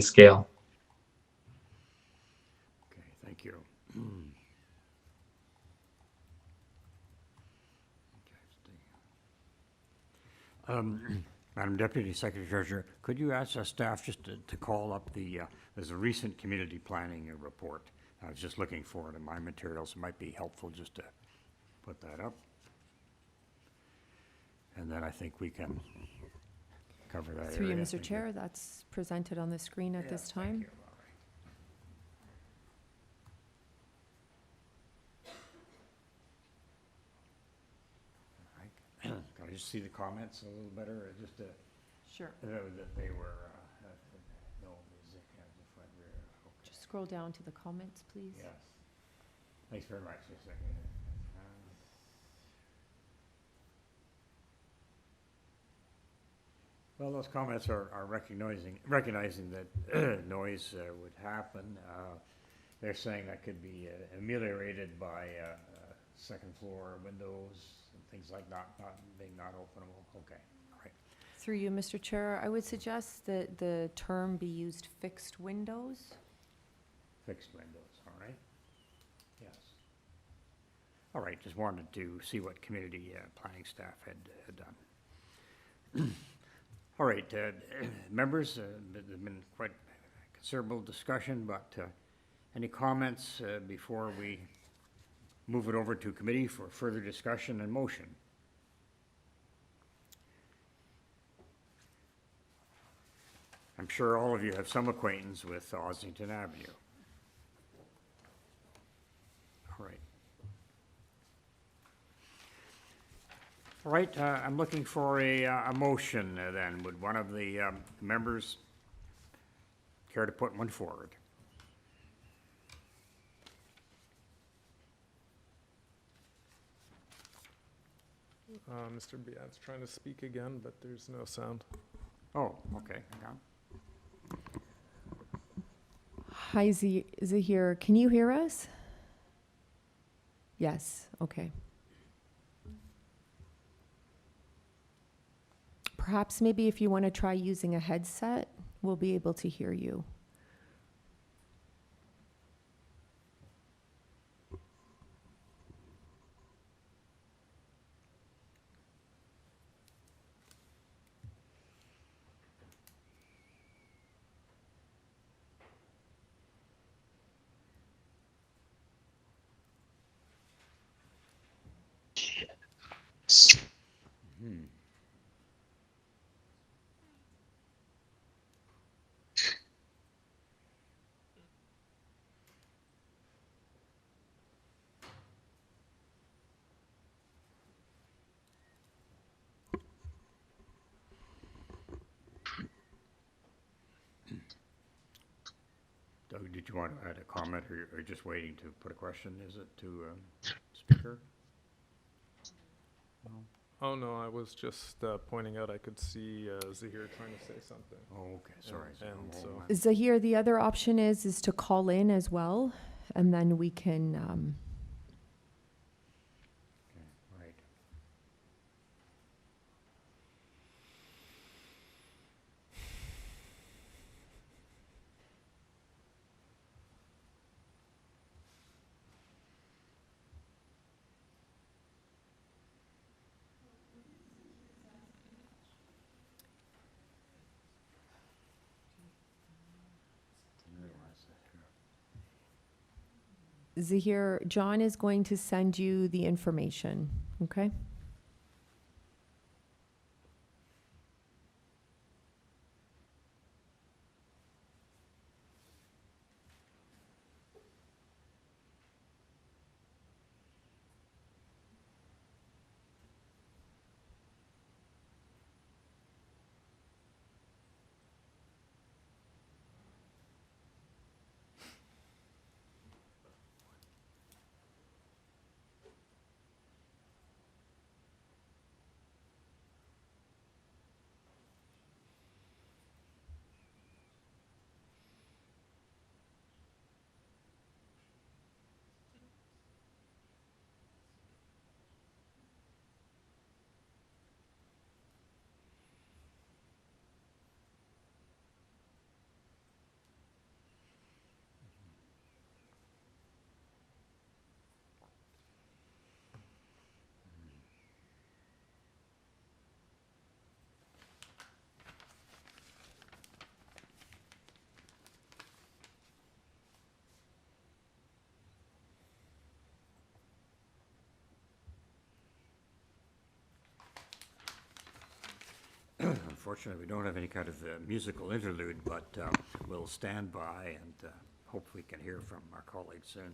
scale.
Okay, thank you. Madam Deputy Secretary Treasurer, could you ask staff just to call up there's a recent community planning report. I was just looking for it in my materials. It might be helpful just to put that up. And then I think we can cover that
Through you,
area.
Mr. Chair, that's presented on the screen at this time.
Thank you. All right. Can I just see the comments a little better, or just to
Sure.
that they were no music at the front rear. Okay.
Just scroll down to the comments, please.
Yes. Thanks very much. Just a second. Well, those comments are recognizing that noise would happen. They're saying that could be ameliorated by second floor windows and things like not being not openable. Okay, all right.
Through you, Mr. Chair, I would suggest that the term be used fixed windows.
Fixed windows, all right. Yes. All right, just wanted to see what community planning staff had done. All right, members, there's been quite considerable discussion, but any comments before we move it over to committee for further discussion and motion? I'm sure all of you have some acquaintance with Ossington Avenue. All right. All right, I'm looking for a motion then. Would one of the members care to put one forward?
Mr. Biat's trying to speak again, but there's no sound.
Oh, okay, hang on.
Hi, Zahir, can you hear us? Yes, okay. Perhaps maybe if you want to try using a headset, we'll be able to hear you.
Doug, did you want to add a comment, or just waiting to put a question, is it, to speaker? No?
Oh, no, I was just pointing out I could see Zahir trying to say something.
Oh, okay, sorry.
And so,
Zahir, the other option is to call in as well, and then we can,
Okay, right.
Zahir, John is going to send you the information, okay?
Unfortunately, we don't have any kind of musical interlude, but we'll stand by and hopefully can hear from our colleagues soon.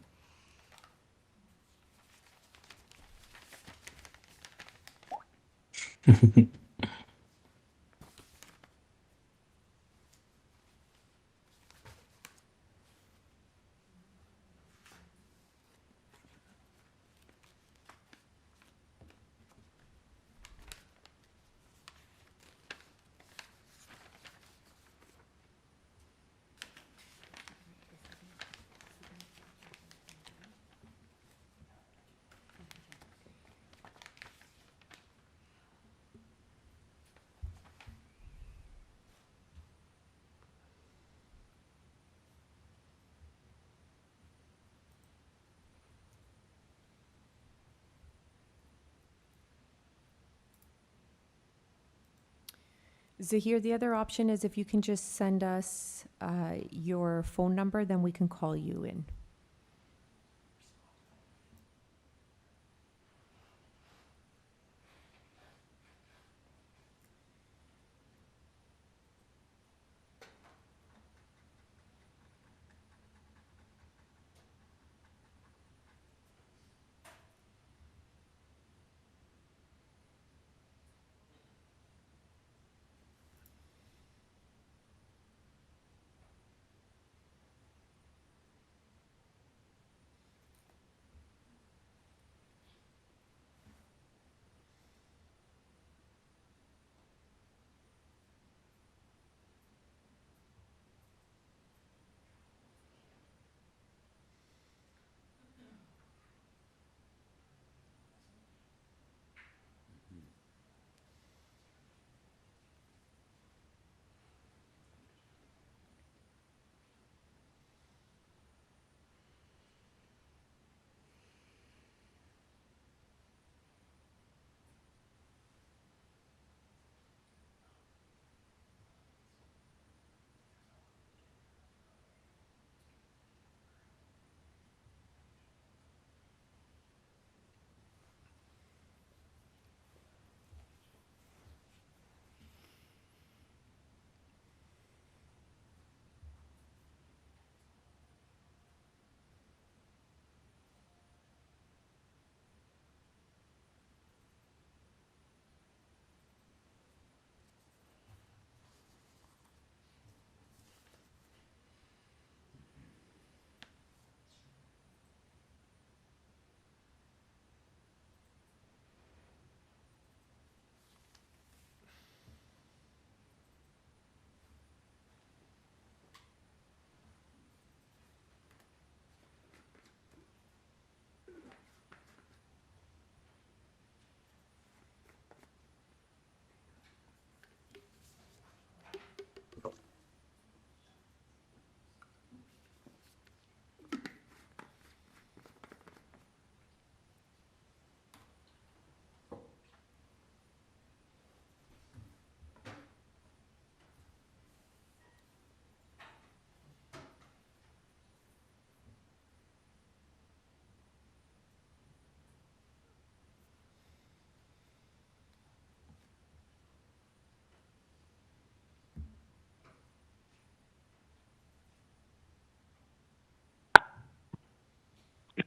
Zahir, the other option is if you can just send us your phone number, then we can call you in.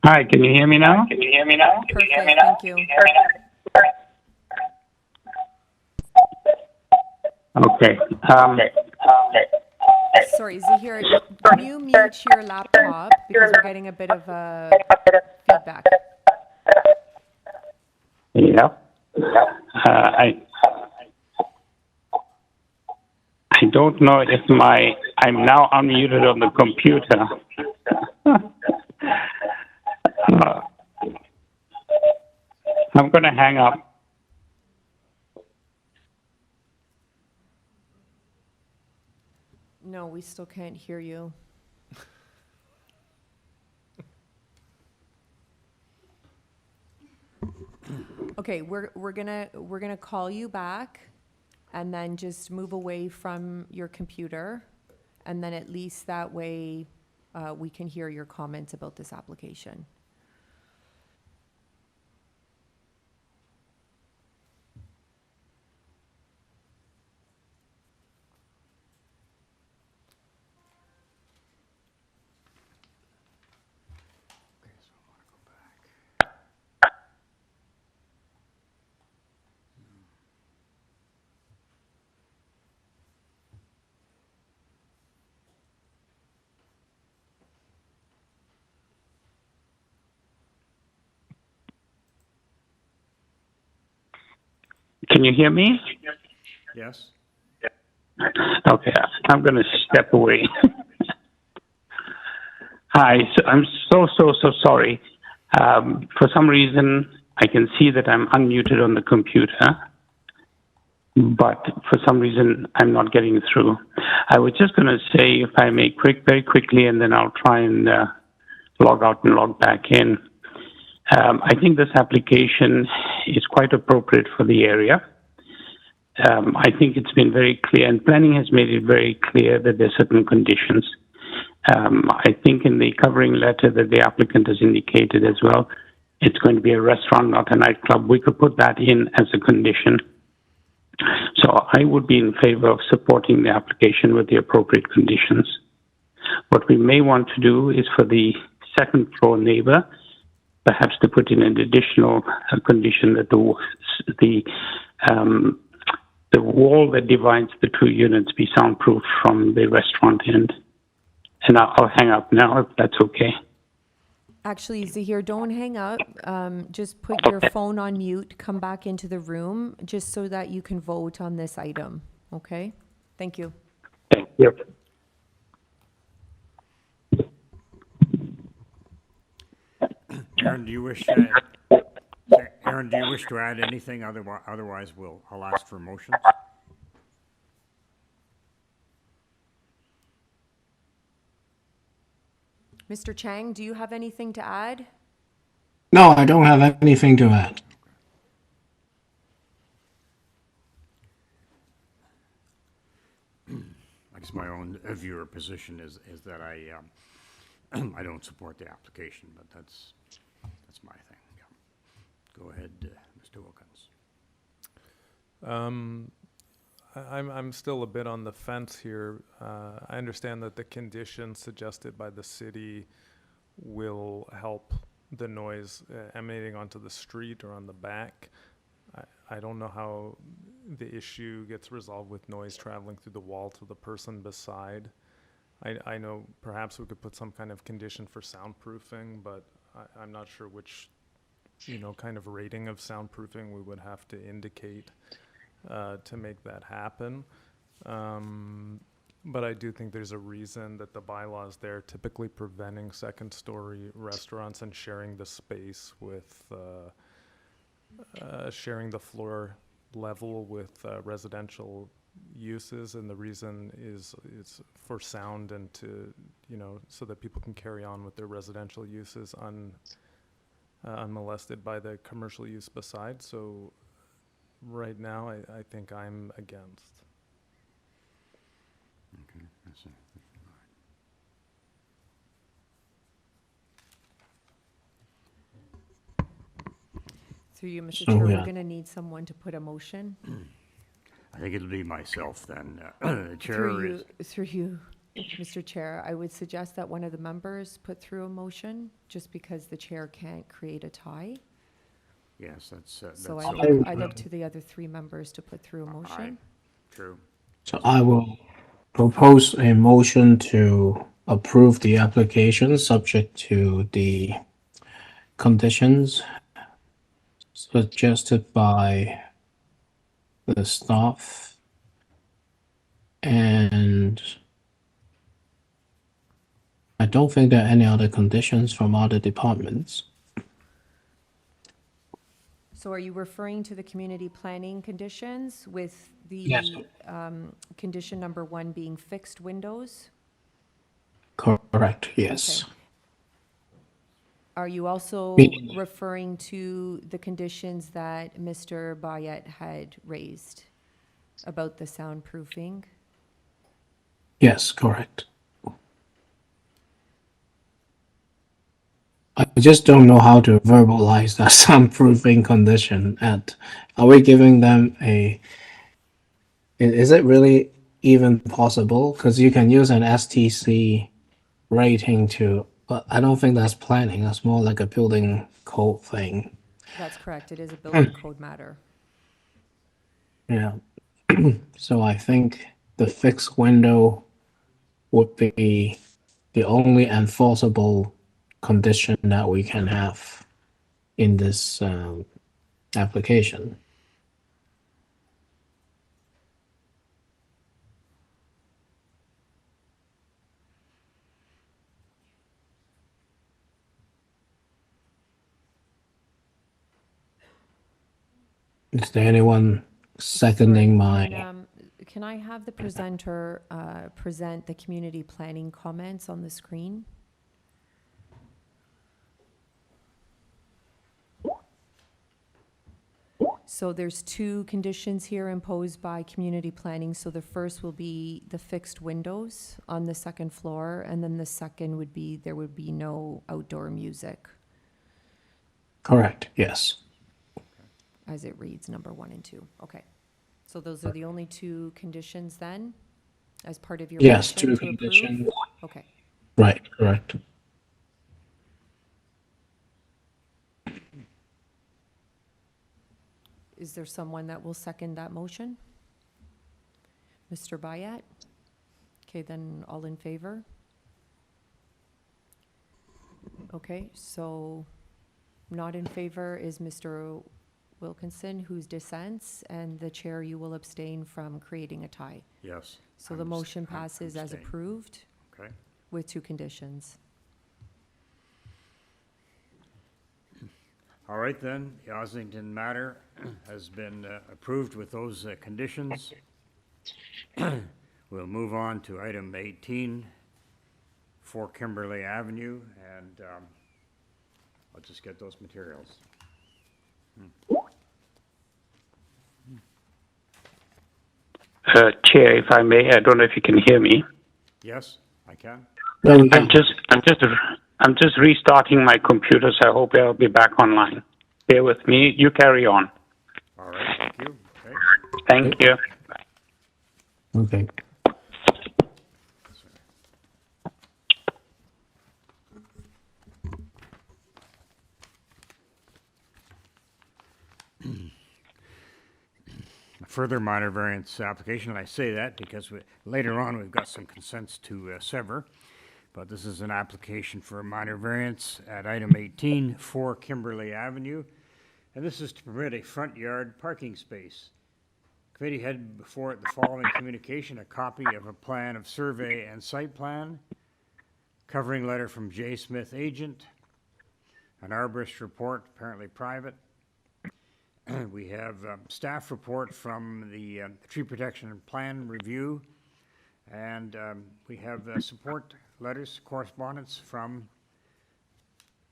Hi, can you hear me now?
Perfect, thank you.
Okay.
Sorry, Zahir, can you mute your laptop because we're getting a bit of feedback?
Yeah. I don't know if I'm now unmuted on the computer. I'm going to hang up.
No, we still can't hear you. Okay, we're gonna call you back, and then just move away from your computer, and then at least that way we can hear your comments about this application.
Can you hear me?
Yes.
Okay, I'm going to step away. Hi, so I'm so sorry. For some reason, I can see that I'm unmuted on the computer, but for some reason, I'm not getting through. I was just going to say, if I may very quickly, and then I'll try and log out and log back in. I think this application is quite appropriate for the area. I think it's been very clear, and planning has made it very clear that there are certain conditions. I think in the covering letter that the applicant has indicated as well, it's going to be a restaurant, not a nightclub. We could put that in as a condition. So I would be in favor of supporting the application with the appropriate conditions. What we may want to do is for the second floor neighbor, perhaps to put in an additional condition that the wall that divides the two units be soundproof from the restaurant end. And I'll hang up now if that's okay.
Actually, Zahir, don't hang up. Just put your phone on mute, come back into the room, just so that you can vote on this item, okay? Thank you.
Thank you.
Aaron, do you wish to add anything? Otherwise, I'll ask for motions.
Mr. Chang, do you have anything to add?
No, I don't have anything to add.
I guess my own viewer position is that I don't support the application, but that's my thing. Yeah. Go ahead, Mr. Wilkins.
I'm still a bit on the fence here. I understand that the conditions suggested by the city will help the noise emanating onto the street or on the back. I don't know how the issue gets resolved with noise traveling through the wall to the person beside. I know perhaps we could put some kind of condition for soundproofing, but I'm not sure which, kind of rating of soundproofing we would have to indicate to make that happen. But I do think there's a reason that the bylaw is there, typically preventing second-story restaurants and sharing the space with, sharing the floor level with residential uses, and the reason is for sound and to, so that people can carry on with their residential uses unmolested by the commercial use beside. So right now, I think I'm against.
Okay, I see.
Through you, Mr.
So,
Chair,
yeah.
we're going to need someone to put a motion.
I think it'll be myself then. The chair is.
Through you. Mr. Chair, I would suggest that one of the members put through a motion, just because the chair can't create a tie.
Yes, that's
So
so-
I look to the other three members to put through a motion.
True.
So I will propose a motion to approve the application subject to the conditions suggested by the staff. And I don't think there are any other conditions from other departments.
So are you referring to the community planning conditions with the
Yes.
Condition number 1 being fixed windows?
Correct, yes.
Okay. Are you also
Me-
referring to the conditions that Mr. Bayet had raised about the soundproofing?
Yes, correct. I just don't know how to verbalize that soundproofing condition. And are we giving them is it really even possible? Because you can use an STC rating to, but I don't think that's planning. That's more like a building code thing.
That's correct, it is a building code matter.
Yeah. So I think the fixed window would be the only enforceable condition that we can have in this application. Is there anyone seconding my?
Can I have the presenter present the community planning comments on the screen? So there's 2 conditions here imposed by community planning. So the first will be the fixed windows on the 2nd floor, and then the second would be there would be no outdoor music,
Correct, yes.
as it reads, number 1 and 2. Okay. So those are the only 2 conditions then, as part of your
Yes,
motion
2
to approve?
conditions.
Okay.
Right, correct.
Is there someone that will second that motion? Mr. Bayat? Okay, then all in favor? Okay, so not in favor is Mr. Wilkinson, who's dissents, and the chair, you will abstain from creating a tie.
Yes.
So the motion passes as
abstain.
approved
Okay.
with 2 conditions.
All right, then, the Ossington matter has been approved with those conditions. We'll move on to item 18, 4 Kimberley Avenue, and I'll just get those materials.
Chair, if I may, I don't know if you can hear me.
Yes, I can.
I'm just restarting my computer, so I hope I'll be back online. Bear with me. You carry on.
All right, thank you. Okay.
Thank you.
Okay.
A further minor variance application, and I say that because later on we've got some consents to sever, but this is an application for a minor variance at item 18, 4 Kimberley Avenue, and this is to permit a front yard parking space. Committee had before it the following communication: a copy of a plan of survey and site plan, covering letter from J. Smith agent, an arborist report, apparently private. We have staff report from the tree protection and plan review, and we have support letters, correspondence from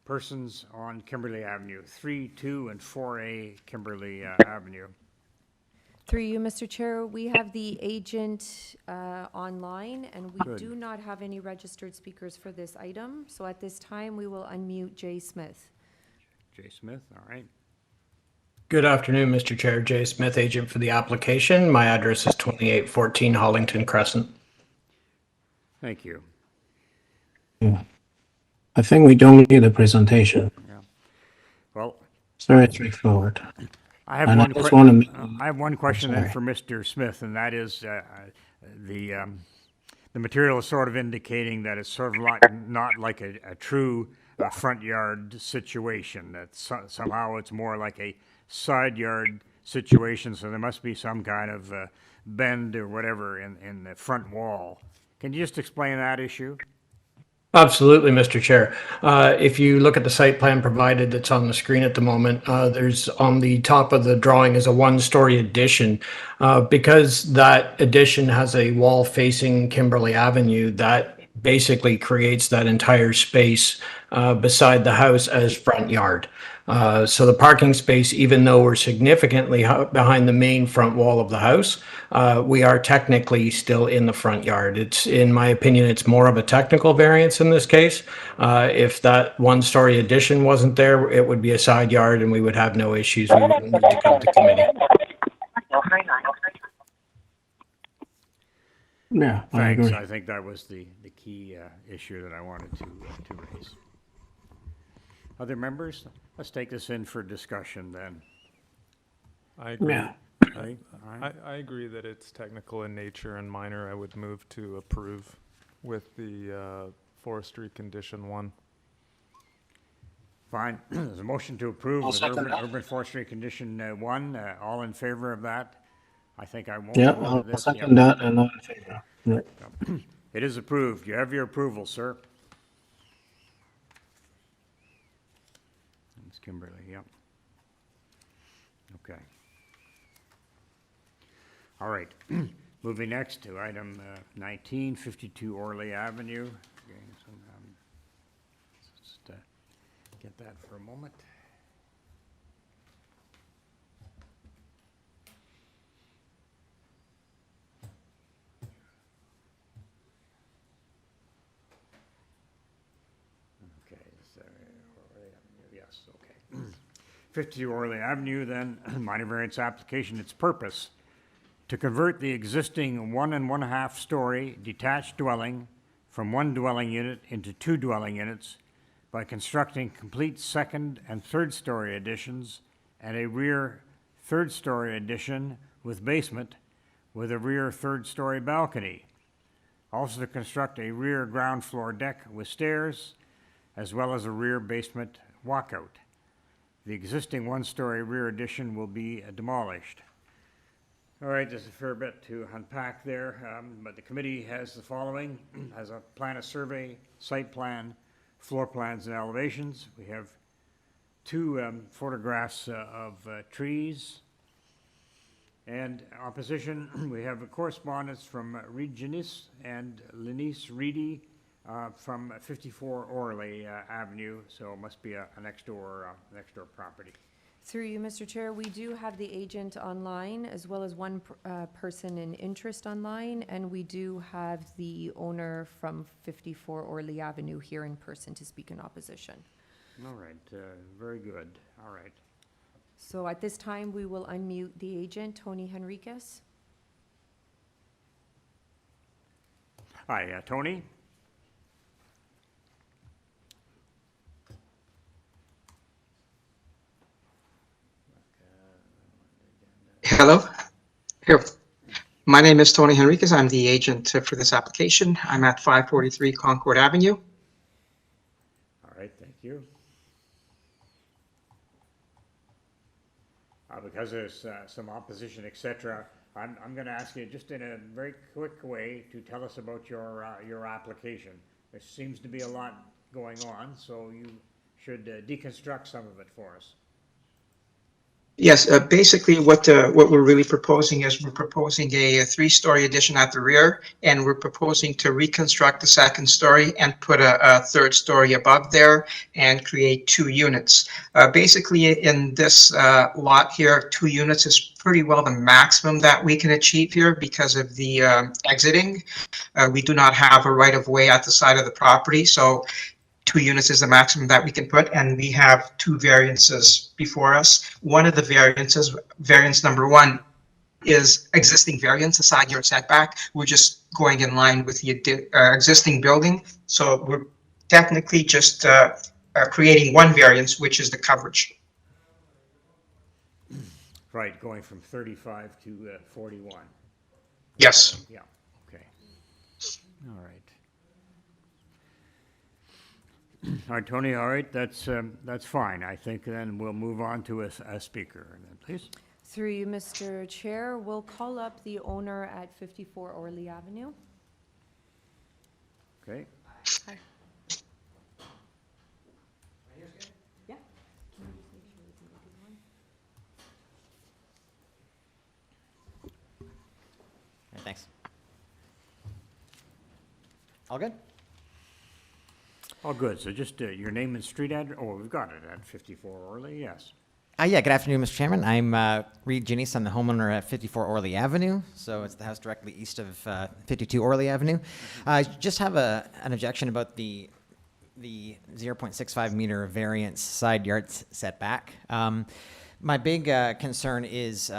persons on Kimberley Avenue, 3, 2, and 4A Kimberley Avenue.
Through you, Mr. Chair, we have the agent online, and we
Good.
do not have any registered speakers for this item. So at this time, we will unmute Jay Smith.
J. Smith, all right.
Good afternoon, Mr. Chair. Jay Smith, agent for the application. My address is 2814 Hollington Crescent.
Thank you.
Yeah. I think we don't need a presentation.
Yeah. Well,
It's very straightforward.
I have
And
one.
I just want to make,
I have one question then
sorry.
for Mr. Smith, and that is the material is sort of indicating that it's sort of not like a true front yard situation. That somehow it's more like a side yard situation. So there must be some kind of bend or whatever in the front wall. Can you just explain that issue?
Absolutely, Mr. Chair. If you look at the site plan provided that's on the screen at the moment, there's on the top of the drawing is a one-story addition. Because that addition has a wall facing Kimberley Avenue, that basically creates that entire space beside the house as front yard. So the parking space, even though we're significantly behind the main front wall of the house, we are technically still in the front yard. It's, in my opinion, it's more of a technical variance in this case. If that one-story addition wasn't there, it would be a side yard and we would have no issues. We wouldn't need to come to committee.
Yeah, I
Thanks.
agree.
I think that was the key issue that I wanted to raise. Other members? Let's take this in for discussion then.
I agree.
Yeah.
Right? All right.
I agree that it's technical in nature and minor. I would move to approve with the forestry condition 1.
Fine. There's a motion to approve
I'll
with
second that.
urban forestry condition 1. All in favor of that? I think I won't.
Yeah,
vote
I'll
this.
second that and all in favor. Yeah.
It is approved. You have your approval, sir. Ms. Kimberley, yep. Okay. All right. Moving next to item 19, 52 Orley Avenue. Okay, so, just get that for a moment. Okay, so, yes, okay. 52 Orley Avenue, then, minor variance application. Its purpose: to convert the existing 1 1/2 story detached dwelling from one dwelling unit into 2 dwelling units by constructing complete second and third story additions and a rear third story addition with basement with a rear third story balcony. Also to construct a rear ground floor deck with stairs, as well as a rear basement walkout. The existing 1-story rear addition will be demolished. All right, there's a fair bit to unpack there, but the committee has the following: has a plan of survey, site plan, floor plans and elevations. We have 2 photographs of trees. And opposition, we have a correspondence from Reginis and Lenice Reedy from 54 Orley Avenue, so it must be a next door property.
Through you, Mr. Chair, we do have the agent online, as well as one person in interest online, and we do have the owner from 54 Orley Avenue here in person to speak in opposition.
All right, very good. All right.
So at this time, we will unmute the agent, Tony Henriquez.
Hi, Tony?
Hello. Here. My name is Tony Henriquez. I'm the agent for this application. I'm at 543 Concord Avenue.
All right, thank you. Because there's some opposition, et cetera, I'm going to ask you just in a very quick way to tell us about your application. There seems to be a lot going on, so you should deconstruct some of it for us.
Yes, basically what we're really proposing is we're proposing a 3-story addition at the rear, and we're proposing to reconstruct the 2nd story and put a 3rd story above there and create 2 units. Basically, in this lot here, 2 units is pretty well the maximum that we can achieve here because of the exiting. We do not have a right-of-way at the side of the property, so 2 units is the maximum that we can put, and we have 2 variances before us. One of the variances, variance number 1, is existing variance, a side yard setback. We're just going in line with the existing building. So we're technically just creating one variance, which is the coverage.
Right, going from 35 to 41.
Yes.
Yeah, okay. All right. All right, Tony, all right, that's fine. I think then we'll move on to a speaker, and then please.
Through you, Mr. Chair, we'll call up the owner at 54 Orley Avenue.
Okay.
Hi. Yeah.
Thanks. All good?
All good. So just your name and street address. Oh, we've got it at 54 Orley, yes.
Yeah, good afternoon, Mr. Chairman. I'm Reed Ginnis. I'm the homeowner at 54 Orley Avenue. So it's the house directly east of 52 Orley Avenue. I just have an objection about the 0.65 meter variance side yard setback. My big concern is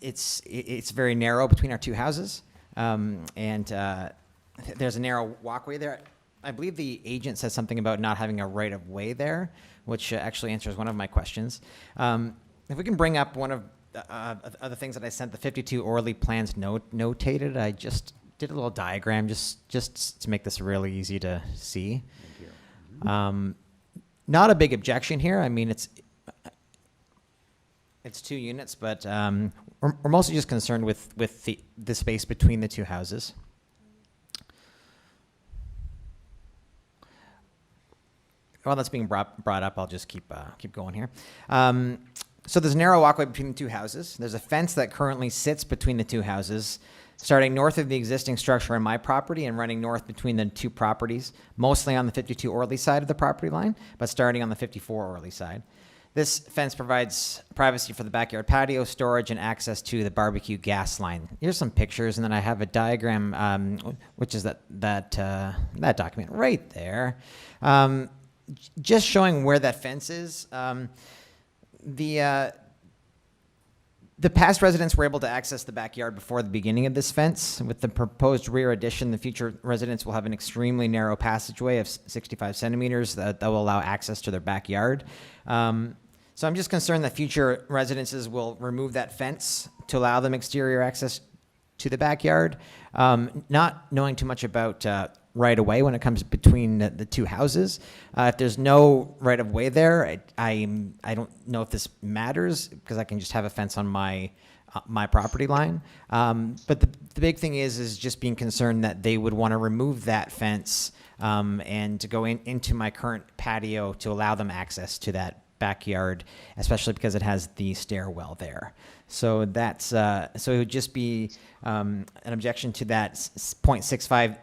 it's very narrow between our two houses, and there's a narrow walkway there. I believe the agent said something about not having a right of way there, which actually answers one of my questions. If we can bring up one of other things that I sent, the 52 Orley plans notated. I just did a little diagram just to make this really easy to see. Not a big objection here. I mean, it's 2 units, but we're mostly just concerned with the space between the two houses. While that's being brought up, I'll just keep going here. So there's a narrow walkway between the two houses. There's a fence that currently sits between the two houses, starting north of the existing structure on my property and running north between the two properties, mostly on the 52 Orley side of the property line, but starting on the 54 Orley side. This fence provides privacy for the backyard patio, storage, and access to the barbecue gas line. Here's some pictures, and then I have a diagram, which is that document right there. Just showing where that fence is. The past residents were able to access the backyard before the beginning of this fence. With the proposed rear addition, the future residents will have an extremely narrow passageway of 65 centimeters that will allow access to their backyard. So I'm just concerned that future residences will remove that fence to allow them exterior access to the backyard. Not knowing too much about right of way when it comes between the two houses. If there's no right of way there, I don't know if this matters because I can just have a fence on my property line. But the big thing is just being concerned that they would want to remove that fence and to go into my current patio to allow them access to that backyard, especially because it has the stairwell there. So that's so it would just be an objection to that 0.65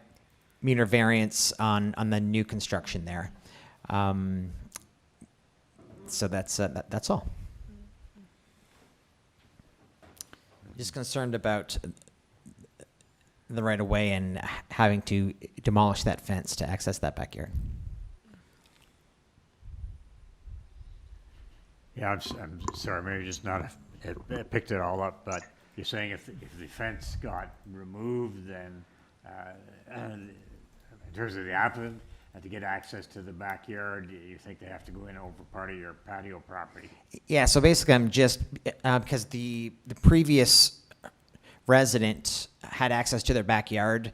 meter variance on the new construction there. So that's all. Just concerned about the right of way and having to demolish that fence to access that backyard.
Yeah, I'm sorry, maybe just not picked it all up, but you're saying if the fence got removed, then in terms of the applicant, and to get access to the backyard, you think they have to go in over part of your patio property?
Yeah, so basically I'm just, because the previous resident had access to their backyard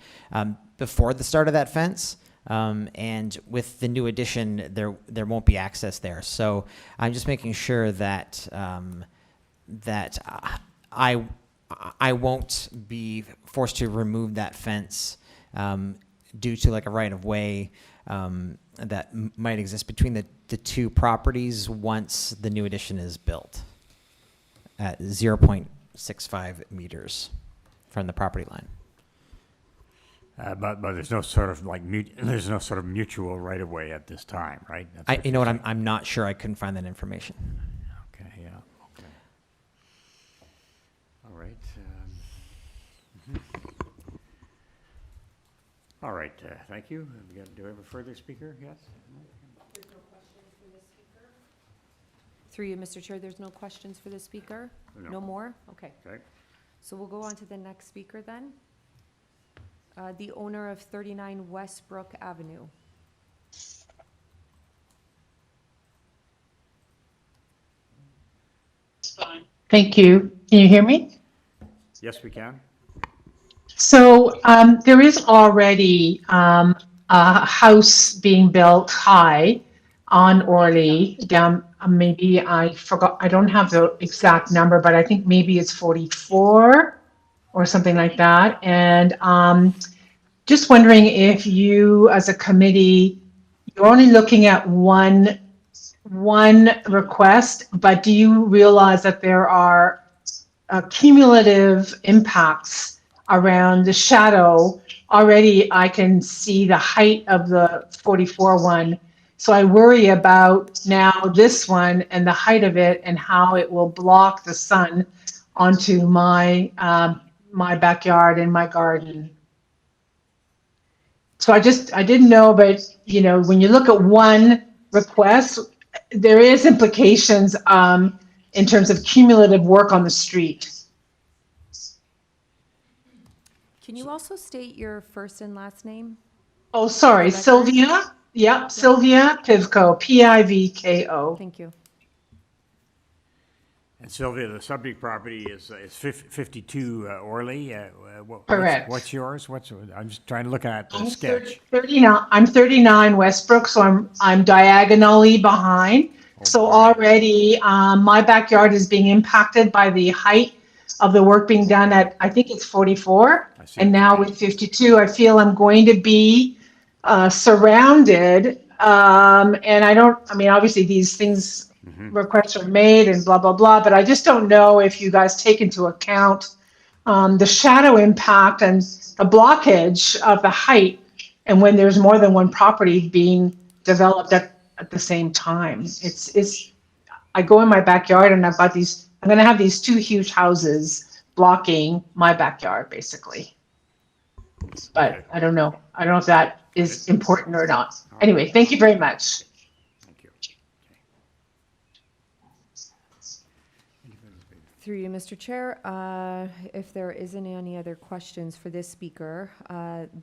before the start of that fence. And with the new addition, there won't be access there. So I'm just making sure that that I won't be forced to remove that fence due to like a right of way that might exist between the two properties once the new addition is built at 0.65 meters from the property line.
But there's no sort of like there's no sort of mutual right of way at this time, right?
You know what? I'm not sure. I couldn't find that information.
Okay. Yeah. Okay. All right. All right. Thank you. Do we have a further speaker? Yes.
There's no questions for the speaker. Through you, Mr. Chair. There's no questions for the speaker.
No.
No more. Okay.
Okay.
So we'll go on to the next speaker then. The owner of 39 Westbrook Avenue.
Thank you. Can you hear me?
Yes, we can.
So there is already a house being built high on Orley down. Maybe I forgot. I don't have the exact number, but I think maybe it's 44 or something like that. And just wondering if you, as a committee, you're only looking at one request, but do you realize that there are cumulative impacts around the shadow? Already I can see the height of the 44 one. So I worry about now this one and the height of it and how it will block the sun onto my my backyard and my garden. So I didn't know, but you know, when you look at one request, there is implications in terms of cumulative work on the street.
Can you also state your first and last name?
Oh, sorry, Sylvia. Yep, Sylvia Pivko, Pivko.
Thank you.
And Sylvia, the subject property is 52 Orley.
Correct.
What's yours? I'm just trying to look at the
I'm
sketch.
39. I'm 39 Westbrook, so I'm diagonally behind. So already my backyard is being impacted by the height of the work being done at, I think it's 44. And now with 52, I feel I'm going to be surrounded. And I mean, obviously these things, requests are made and blah, blah, blah, but I just don't know if you guys take into account the shadow impact and the blockage of the height, and when there's more than one property being developed at the same time. I go in my backyard and I'm going to have these two huge houses blocking my backyard basically. But I don't know. I don't know if that is important or not. Anyway, thank you very much.
Through you, Mr. Chair, if there isn't any other questions for this speaker,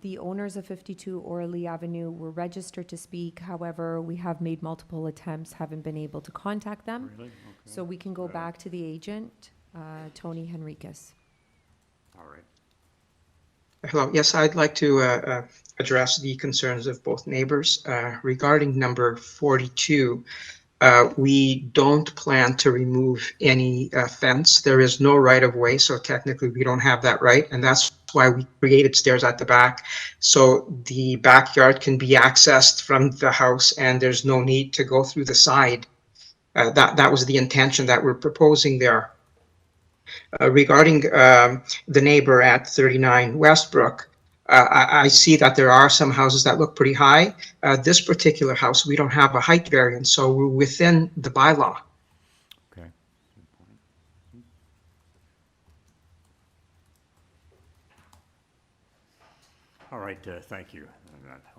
the owners of 52 Orley Avenue were registered to speak. However, we have made multiple attempts, haven't been able to contact them.
Really? Okay.
So we can go back to the agent, Tony Henriquez.
All right.
Hello. Yes, I'd like to address the concerns of both neighbors regarding number 42. We don't plan to remove any fence. There is no right of way, so technically we don't have that right, and that's why we created stairs at the back, so the backyard can be accessed from the house and there's no need to go through the side. That was the intention that we're proposing there. Regarding the neighbor at 39 Westbrook, I see that there are some houses that look pretty high. This particular house, we don't have a height variance, so we're within the bylaw.
Okay. All right, thank you.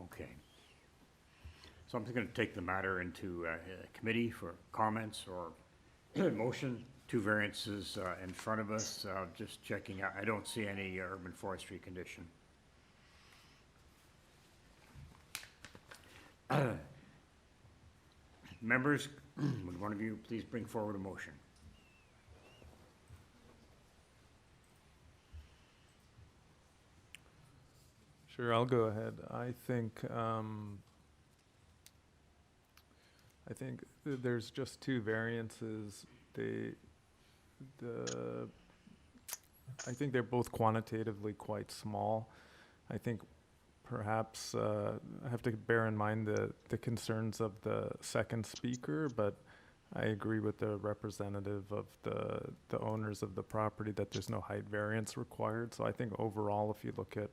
Okay. So I'm going to take the matter into committee for comments or motion. Two variances in front of us. Just checking out. I don't see any urban forestry condition. Members, would one of you please bring forward a motion?
Sure, I'll go ahead. I think there's just two variances. I think they're both quantitatively quite small. I think perhaps I have to bear in mind the concerns of the second speaker, but I agree with the representative of the owners of the property that there's no height variance required. So I think overall, if you look at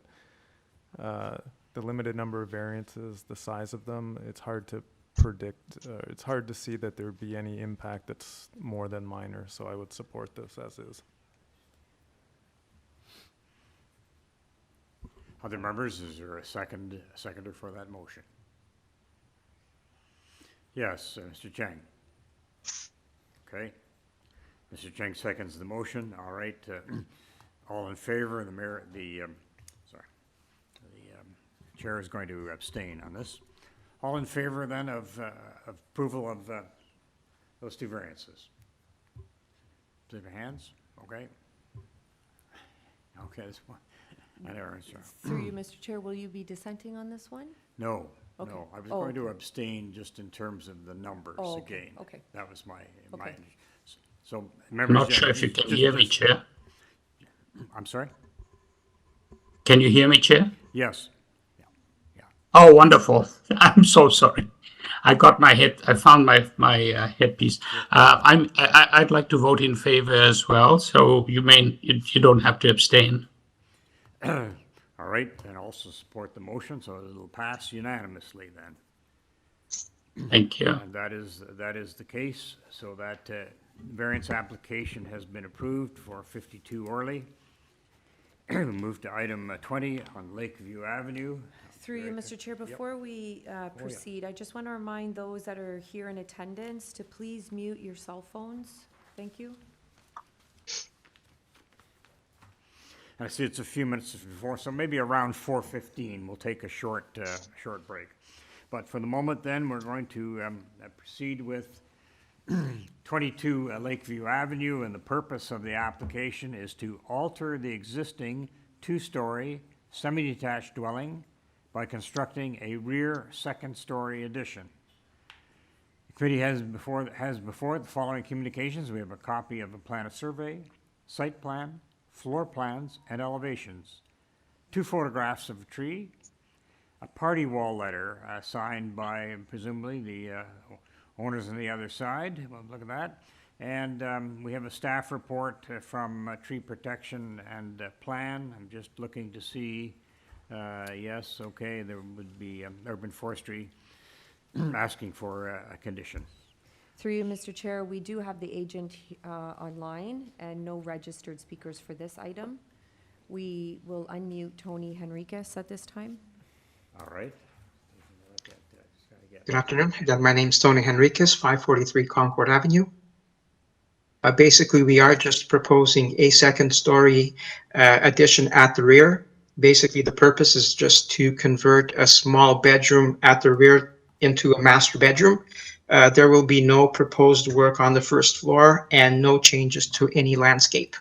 the limited number of variances, the size of them, it's hard to predict, it's hard to see that there would be any impact that's more than minor. So I would support this as is.
Other members, is there a seconder for that motion? Yes, Mr. Chang. Okay. Mr. Chang seconds the motion. All right. All in favor, the mayor, the chair is going to abstain on this. All in favor then of approval of those two variances? Raise your hands, okay? Okay, this one, I never, sure.
Through you, Mr. Chair, will you be dissenting on this one?
No,
Okay.
no, I was
Oh,
going to
okay.
abstain just in terms of the numbers
Oh, okay,
again.
okay.
That was my,
Okay.
so
I'm
members.
not sure if you can hear me, Chair.
I'm sorry?
Can you hear me, Chair?
Yes.
Oh, wonderful. I'm so sorry. I found my headpiece. I'd like to vote in favor as well, so you don't have to abstain.
All right, and also support the motion, so it'll pass unanimously then.
Thank you.
And that is the case, so that variance application has been approved for 52 Orley. We move to item 20 on Lakeview Avenue.
Through you, Mr. Chair, before we proceed, I just want to remind those that are here in attendance to please mute your cell phones. Thank you.
I see it's a few minutes before, so maybe around 4:15, we'll take a short break. But for the moment then, we're going to proceed with 22 Lakeview Avenue, and the purpose of the application is to alter the existing two-story semi-detached dwelling by constructing a rear second-story addition. The committee has before the following communications. We have a copy of a plan of survey, site plan, floor plans, and elevations, 2 photographs of a tree, a party wall letter signed by presumably the owners on the other side. Well, look at that. And we have a staff report from Tree Protection and Plan. I'm just looking to see, yes, okay, there would be Urban Forestry asking for a condition.
Through you, Mr. Chair, we do have the agent online and no registered speakers for this item. We will unmute Tony Henriquez at this time.
All right.
Good afternoon. Again, my name's Tony Henriquez, 543 Concord Avenue. Basically, we are just proposing a second-story addition at the rear. Basically, the purpose is just to convert a small bedroom at the rear into a master bedroom. There will be no proposed work on the first floor and no changes to any landscape.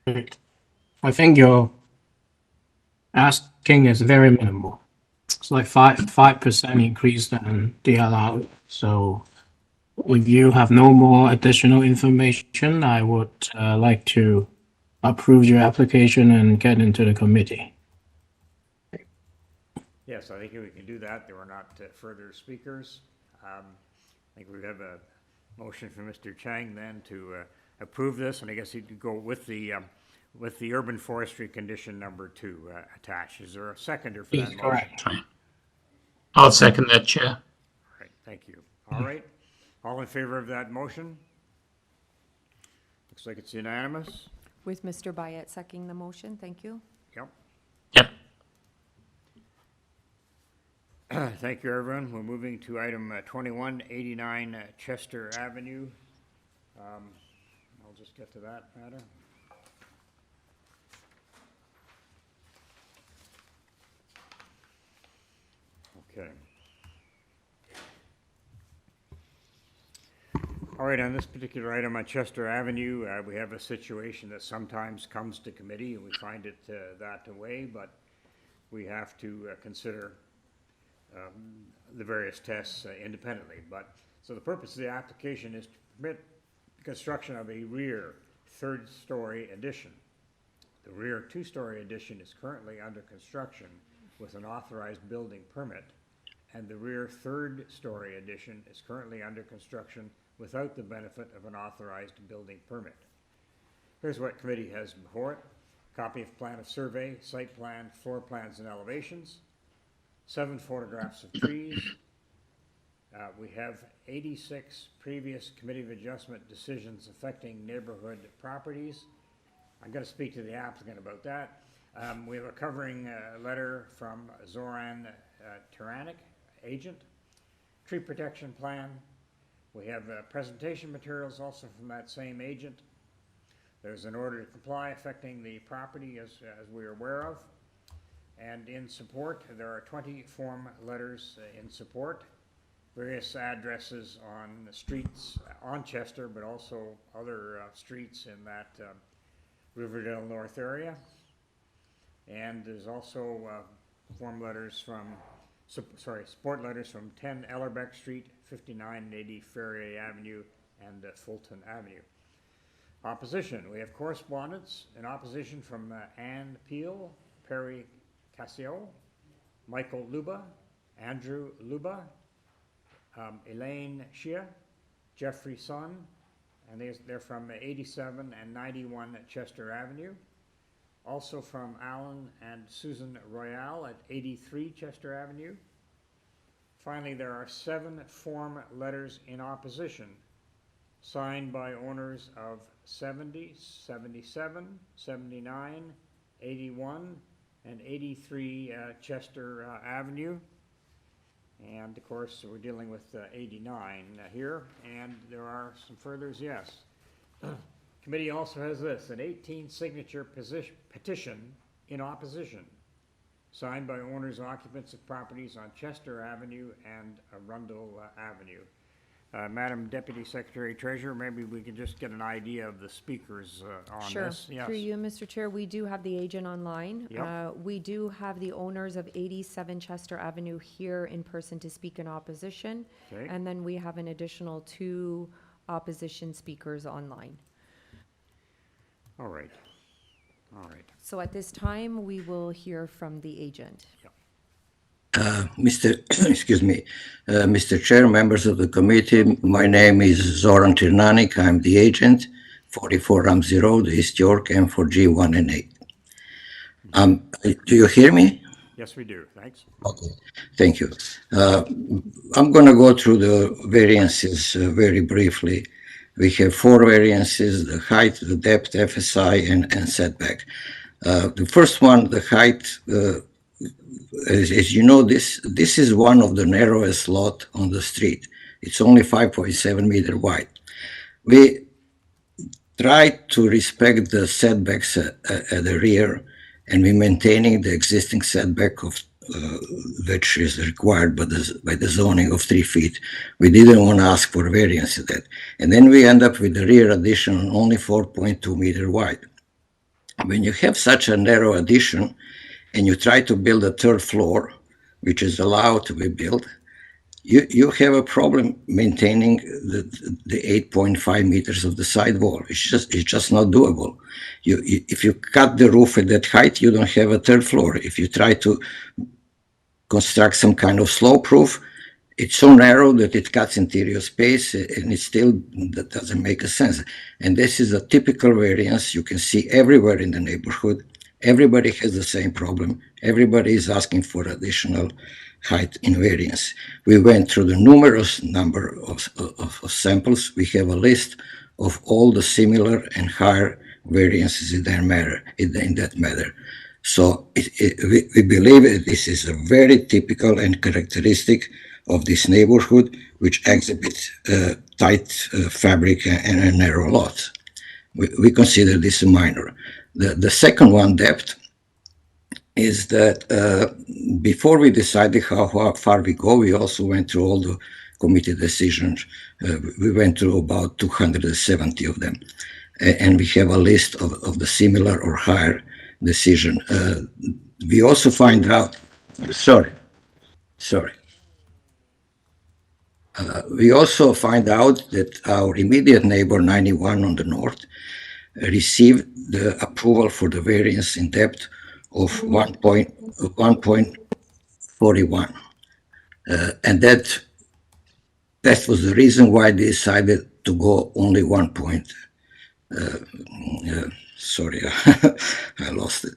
I think your asking is very minimal. It's like 5% increase than the allowed. So if you have no more additional information, I would like to approve your application and get into the committee.
Yes, I think we can do that. There are not further speakers. I think we have a motion from Mr. Chang then to approve this, and I guess he'd go with the urban forestry condition number 2 attached. Is there a seconder for that motion?
Correct. I'll second that, Chair.
All right, thank you. All right, all in favor of that motion? Looks like it's unanimous.
With Mr. Bayet seconding the motion, thank you.
Yep.
Yep.
Thank you, everyone. We're moving to item 2189 Chester Avenue. I'll just get to that matter. Okay. All right, on this particular item on Chester Avenue, we have a situation that sometimes comes to committee, and we find it that way, but we have to consider the various tests independently. So the purpose of the application is to permit construction of a rear third-story addition. The rear two-story addition is currently under construction with an authorized building permit, and the rear third-story addition is currently under construction without the benefit of an authorized building permit. Here's what committee has before it: copy of plan of survey, site plan, floor plans, and elevations, 7 photographs of trees. We have 86 previous committee of adjustment decisions affecting neighborhood properties. I'm going to speak to the applicant about that. We have a covering letter from Zoran Tyrannic, agent, tree protection plan. We have presentation materials also from that same agent, There's an order to comply affecting the property as we are aware of. And in support, there are 20 form letters in support, various addresses on the streets on Chester, but also other streets in that Riverdale North area. And there's also form letters from, support letters from 10 Ellerbeck Street, 5980 Ferrier Avenue, and Fulton Avenue. Opposition, we have correspondence in opposition from Ann Peel, Perry Cassio, Michael Luba, Andrew Luba, Elaine Shia, Jeffrey Sun, and they're from 87 and 91 Chester Avenue. Also from Alan and Susan Royale at 83 Chester Avenue. Finally, there are 7 form letters in opposition signed by owners of 70, 77, 79, 81, and 83 Chester Avenue. And of course, we're dealing with 89 here, and there are some furthers, yes. Committee also has this, an 18-signature petition in opposition, signed by owners and occupants of properties on Chester Avenue and Arundel Avenue. Madam Deputy Secretary Treasurer, maybe we can just get an idea of the speakers on this.
Sure. Through you, Mr. Chair, we do have the agent online.
Yep.
We do have the owners of 87 Chester Avenue here in person to speak in opposition.
Okay.
And then we have an additional 2 opposition speakers online.
All right. All right.
So at this time, we will hear from the agent.
Yep.
Mr. Chair, members of the committee, my name is Zoran Tirnanik. I'm the agent, 44 Ramsey Road, East York, M4G1N8. Do you hear me?
Yes, we do. Thanks.
Okay, thank you. I'm going to go through the variances very briefly. We have 4 variances: the height, the depth, FSI, and setback. The first one, the height, as you know, this is one of the narrowest lot on the street. It's only 5.7 meter wide. We tried to respect the setbacks at the rear, and we're maintaining the existing setback of which is required by the zoning of 3 feet. We didn't want to ask for variance of that. And then we end up with the rear addition on only 4.2 meter wide. When you have such a narrow addition and you try to build a 3rd floor, which is allowed to be built, you have a problem maintaining the 8.5 meters of the side wall. It's just not doable. If you cut the roof at that height, you don't have a 3rd floor. If you try to construct some kind of slope roof, it's so narrow that it cuts interior space, and that doesn't make a sense. And this is a typical variance you can see everywhere in the neighborhood. Everybody has the same problem. Everybody is asking for additional height in variance. We went through the numerous number of samples. We have a list of all the similar and higher variances in that matter. So we believe this is a very typical and characteristic of this neighborhood, which exhibits tight fabric and narrow lots. We consider this a minor. The second one, depth, is that before we decided how far we go, we also went through all the committee decisions. We went through about 270 of them. And we have a list of the similar or higher decision. We also find out, we also find out that our immediate neighbor, 91 on the north, received the approval for the variance in depth of 1.41. And that was the reason why they decided to go only 1 point. Sorry, I lost it.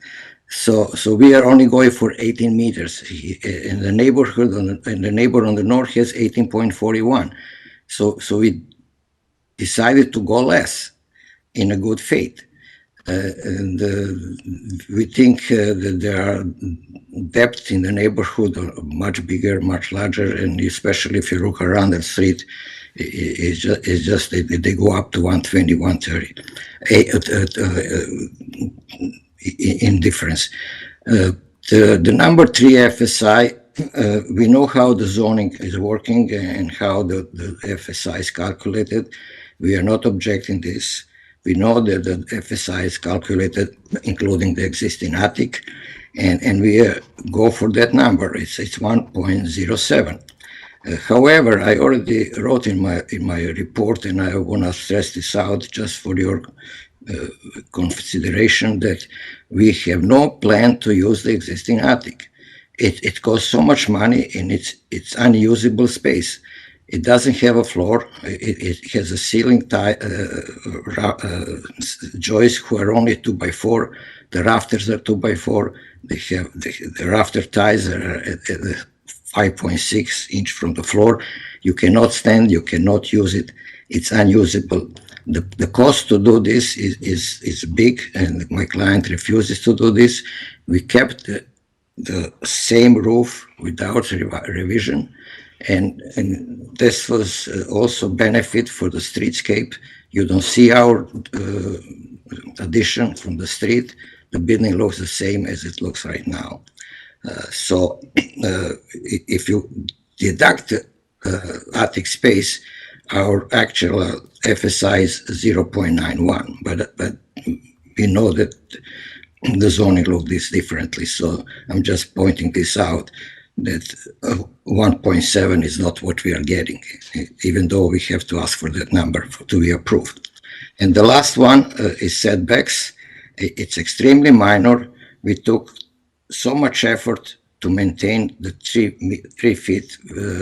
So we are only going for 18 meters. In the neighborhood, and the neighbor on the north has 18.41. So we decided to go less in a good faith. And we think that there are depth in the neighborhood much bigger, much larger, and especially if you look around the street, It's just they go up to 120, 130 in difference. The number 3 FSI, we know how the zoning is working and how the FSI is calculated. We are not objecting this. We know that the FSI is calculated including the existing attic, and we go for that number. It's 1.07. However, I already wrote in my report, and I want to stress this out just for your consideration, that we have no plan to use the existing attic. It costs so much money, and it's unusable space. It doesn't have a floor. It has a ceiling joists who are only 2x4. The rafters are 2x4. They have the rafter ties are at 5.6 inch from the floor. You cannot stand. You cannot use it. It's unusable. The cost to do this is big, and my client refuses to do this. We kept the same roof without revision, and this was also benefit for the streetscape. You don't see our addition from the street. The building looks the same as it looks right now. So if you deduct attic space, our actual FSI is 0.91, but we know that the zoning looks this differently. So I'm just pointing this out, that 1.7 is not what we are getting, even though we have to ask for that number to be approved. And the last one is setbacks. It's extremely minor. We took so much effort to maintain the 3 feet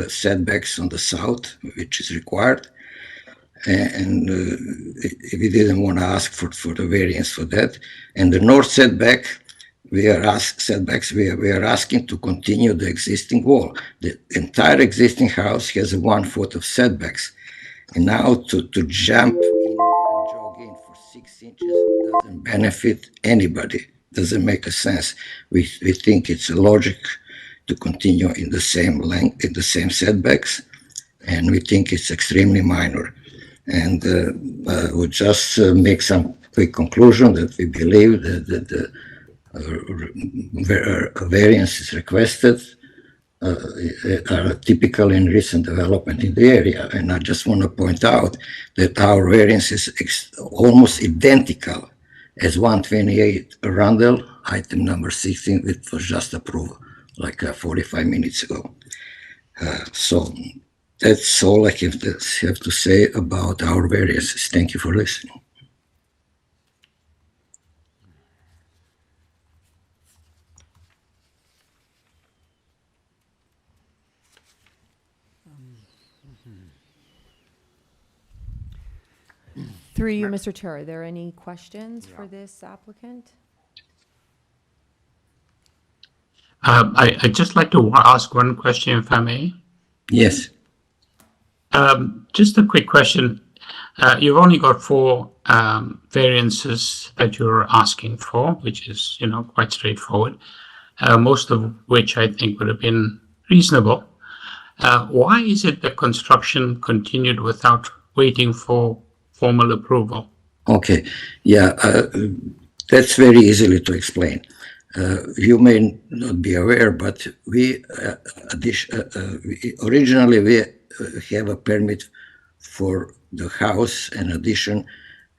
setbacks on the south, which is required. And we didn't want to ask for the variance for that. And the north setback, we are asking to continue the existing wall. The entire existing house has 1 foot of setbacks. And now to jump in and jog in for 6 inches doesn't benefit anybody. Doesn't make a sense. We think it's logic to continue in the same length, in the same setbacks, and we think it's extremely minor. And we'll just make some quick conclusion that we believe that the variances requested are typical in recent development in the area. And I just want to point out that our variance is almost identical as 128 Arundel, item number 16, which was just approved like 45 minutes ago. So that's all I have to say about our variances. Thank you for listening.
Through you, Mr. Chair, are there any questions for this applicant?
I'd just like to ask one question, if I may.
Yes.
Just a quick question. You've only got 4 variances that you're asking for, which is, quite straightforward, most of which I think would have been reasonable. Why is it that construction continued without waiting for formal approval?
Okay, yeah, that's very easily to explain. You may not be aware, but we originally we have a permit for the house and addition,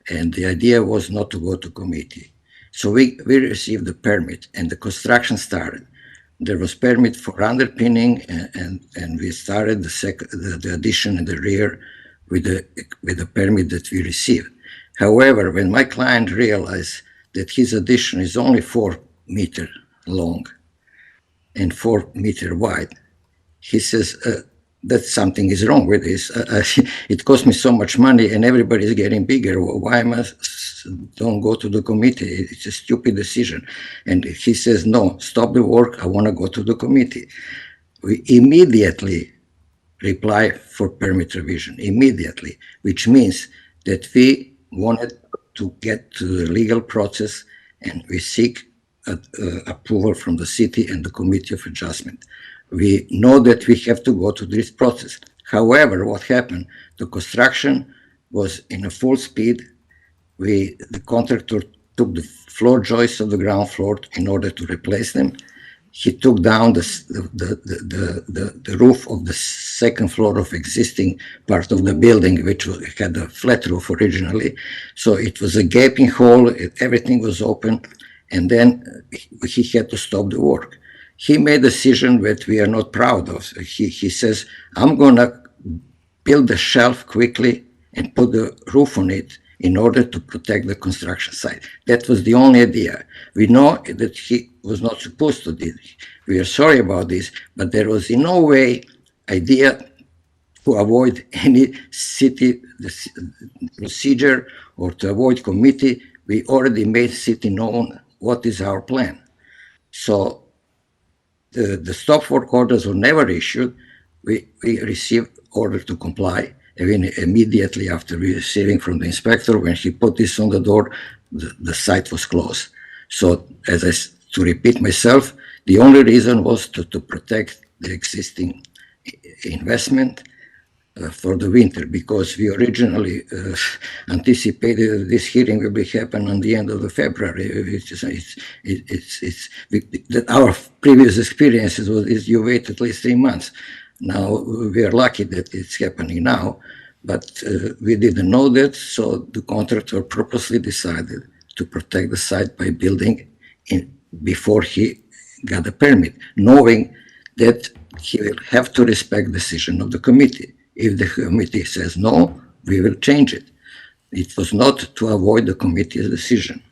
and the idea was not to go to committee. So we received the permit, and the construction started. There was permit for underpinning, and we started the addition in the rear with the permit that we received. However, when my client realized that his addition is only 4 meters long and 4 meters wide, he says that something is wrong with this. It cost me so much money, and everybody is getting bigger. Why don't go to the committee? It's a stupid decision. And he says, no, stop the work. I want to go to the committee. We immediately reply for permit revision, immediately, which means that we wanted to get to the legal process, and we seek approval from the city and the Committee of Adjustment. We know that we have to go to this process. However, what happened? The construction was in a full speed. The contractor took the floor joists of the ground floor in order to replace them. He took down the roof of the second floor of existing part of the building, which had a flat roof originally. So it was a gaping hole, everything was open, and then he had to stop the work. He made a decision that we are not proud of. He says, I'm going to build the shelf quickly and put the roof on it in order to protect the construction site. That was the only idea. We know that he was not supposed to do it. We are sorry about this, but there was in no way idea to avoid any city procedure or to avoid committee. We already made city known what is our plan. So the stop work orders were never issued. We received order to comply. Immediately after receiving from the inspector, when he put this on the door, the site was closed. So, to repeat myself, the only reason was to protect the existing investment for the winter, because we originally anticipated that this hearing will be happen on the end of the February. Our previous experiences is you wait at least 3 months. Now we are lucky that it's happening now, but we didn't know that, so the contractor purposely decided to protect the site by building before he got a permit, knowing that he will have to respect decision of the committee. If the committee says no, we will change it. It was not to avoid the committee's decision.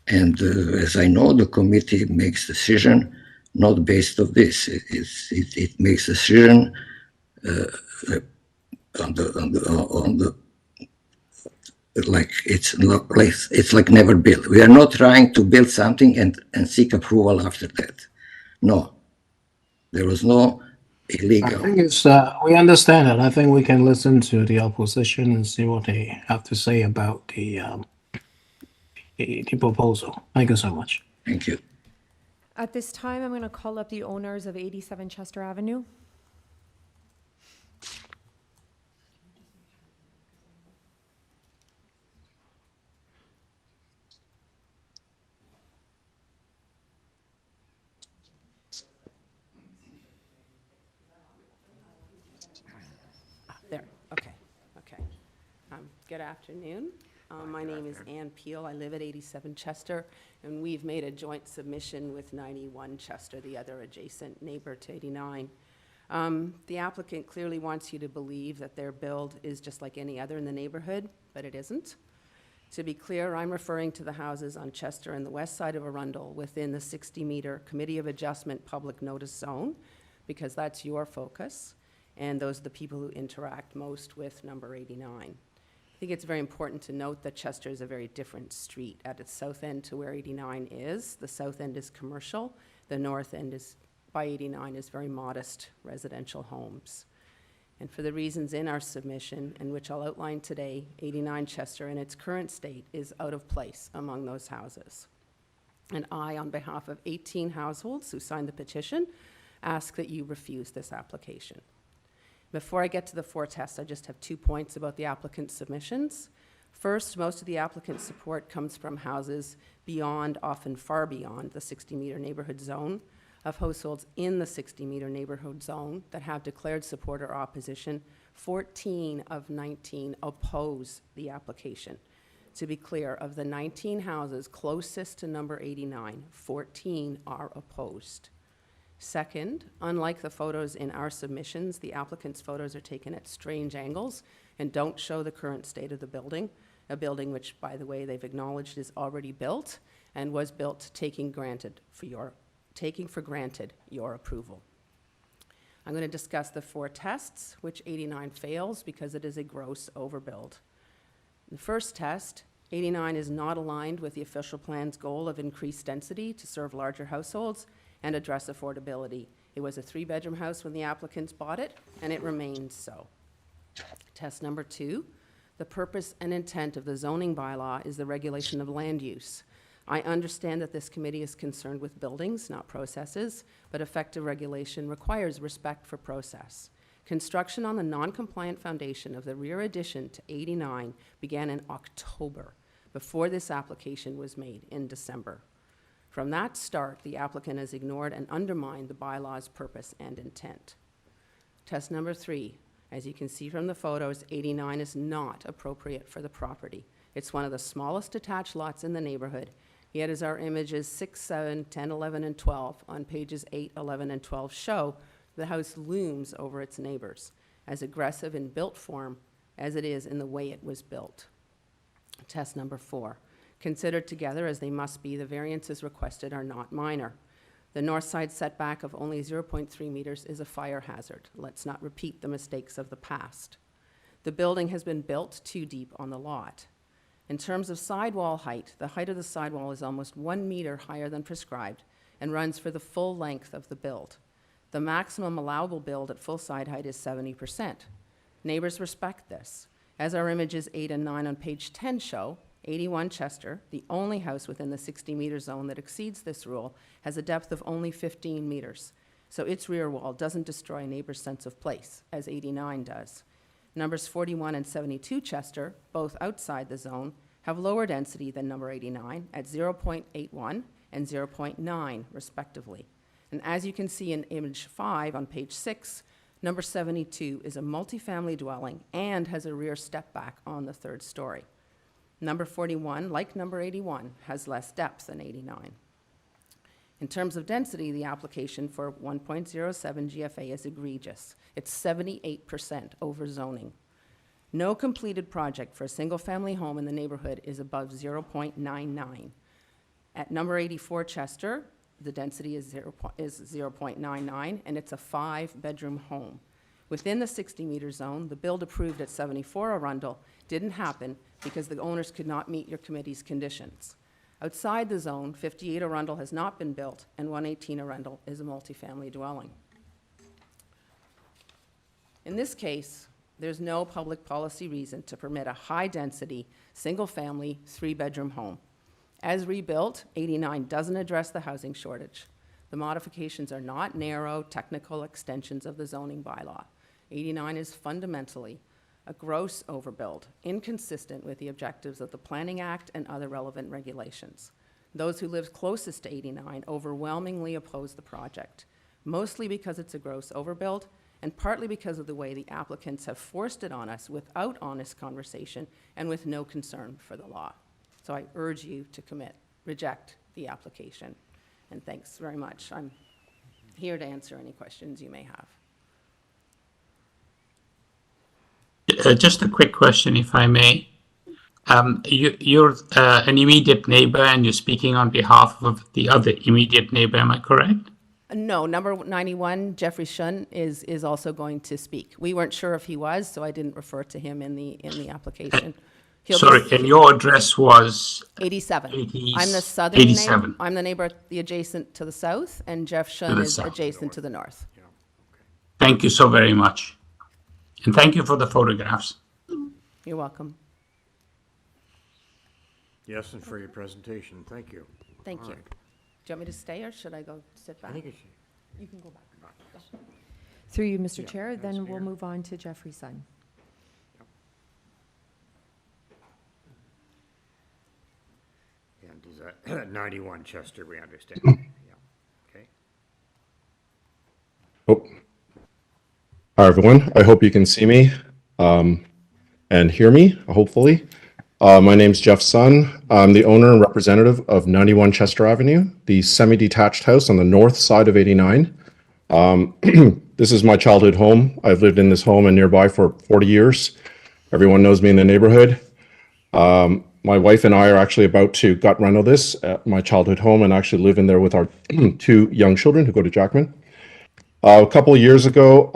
And as I know, the committee makes decision not based on this. It makes decision on the like it's like never built. We are not trying to build something and seek approval after that. No, there was no illegal.
I think it's we understand it. I think we can listen to the opposition and see what they have to say about the proposal. Thank you so much.
Thank you.
At this time, I'm going to call up the owners of 87 Chester Avenue.
There, okay. Good afternoon. My name is Ann Peel. I live at 87 Chester, and we've made a joint submission with 91 Chester, the other adjacent neighbor to 89. The applicant clearly wants you to believe that their build is just like any other in the neighborhood, but it isn't. To be clear, I'm referring to the houses on Chester and the west side of Arundel within the 60-meter Committee of Adjustment public notice zone, because that's your focus, and those are the people who interact most with number 89. I think it's very important to note that Chester is a very different street. At its south end to where 89 is, the south end is commercial, the north end is, by 89, is very modest residential homes. And for the reasons in our submission, and which I'll outline today, 89 Chester in its current state is out of place among those houses. And I, on behalf of 18 households who signed the petition, ask that you refuse this application. Before I get to the 4 tests, I just have 2 points about the applicant's submissions. First, most of the applicant's support comes from houses beyond, often far beyond, the 60-meter neighborhood zone, of households in the 60-meter neighborhood zone that have declared support or opposition. 14 of 19 oppose the application. To be clear, of the 19 houses closest to number 89, 14 are opposed. Second, unlike the photos in our submissions, the applicant's photos are taken at strange angles and don't show the current state of the building, a building which, by the way, they've acknowledged is already built and was built taking for granted your approval. I'm going to discuss the 4 tests, which 89 fails because it is a gross overbuild. The first test, 89 is not aligned with the official plan's goal of increased density to serve larger households and address affordability. It was a 3-bedroom house when the applicants bought it, and it remains so. Test number 2, the purpose and intent of the zoning bylaw is the regulation of land use. I understand that this committee is concerned with buildings, not processes, but effective regulation requires respect for process. Construction on the non-compliant foundation of the rear addition to 89 began in October, before this application was made in December. From that start, the applicant has ignored and undermined the bylaw's purpose and intent. Test number 3. As you can see from the photos, 89 is not appropriate for the property. It's one of the smallest detached lots in the neighborhood, yet as our images 6, 7, 10, 11, and 12 on pages 8, 11, and 12 show, the house looms over its neighbors, as aggressive in built form as it is in the way it was built. Test number 4. Considered together as they must be, the variances requested are not minor. The north side setback of only 0.3 meters is a fire hazard. Let's not repeat the mistakes of the past. The building has been built too deep on the lot. In terms of sidewall height, the height of the sidewall is almost 1 meter higher than prescribed and runs for the full length of the build. The maximum allowable build at full side height is 70%. Neighbors respect this. As our images 8 and 9 on page 10 show, 81 Chester, the only house within the 60-meter zone that exceeds this rule, has a depth of only 15 meters. So its rear wall doesn't destroy a neighbor's sense of place, as 89 does. Numbers 41 and 72 Chester, both outside the zone, have lower density than number 89 at 0.81 and 0.9, respectively. And as you can see in image 5 on page 6, number 72 is a multifamily dwelling and has a rear step back on the 3rd story. Number 41, like number 81, has less depth than 89. In terms of density, the application for 1.07 GFA is egregious. It's 78% over zoning. No completed project for a single-family home in the neighborhood is above 0.99. At number 84 Chester, the density is 0.99, and it's a 5-bedroom home. Within the 60-meter zone, the build approved at 74 Arundel didn't happen because the owners could not meet your committee's conditions. Outside the zone, 58 Arundel has not been built, and 118 Arundel is a multifamily dwelling. In this case, there's no public policy reason to permit a high-density, single-family, 3-bedroom home. As rebuilt, 89 doesn't address the housing shortage. The modifications are not narrow, technical extensions of the zoning bylaw. 89 is fundamentally a gross overbuild, inconsistent with the objectives of the Planning Act and other relevant regulations. Those who live closest to 89 overwhelmingly oppose the project, mostly because it's a gross overbuild and partly because of the way the applicants have forced it on us without honest conversation and with no concern for the law. So I urge you to reject the application. And thanks very much. I'm here to answer any questions you may have.
Just a quick question, if I may. You're an immediate neighbor and you're speaking on behalf of the other immediate neighbor, am I correct?
No, number 91, Jeffrey Shun, is also going to speak. We weren't sure if he was, so I didn't refer to him in the application.
Sorry, and your address was?
87.
80,
I'm the southern
87.
neighbor. I'm the neighbor adjacent to the south, and Jeff Shun is adjacent to the north.
Thank you so very much. And thank you for the photographs.
You're welcome.
Yes, and for your presentation. Thank you.
Thank
All
you.
right.
Do you want me to stay or should I go sit back?
I think you should.
You can go back.
Through you, Mr.
Yeah,
Chair,
as
then we'll
mayor.
move on to Jeffrey Sun.
And is that 91 Chester, we understand? Yeah. Okay.
Oh. Hi, everyone. I hope you can see me and hear me, hopefully. My name's Jeff Sun. I'm the owner and representative of 91 Chester Avenue, the semi-detached house on the north side of 89. This is my childhood home. I've lived in this home and nearby for 40 years. Everyone knows me in the neighborhood. My wife and I are actually about to gut reno this at my childhood home and actually live in there with our 2 young children who go to Jackman. A couple of years ago,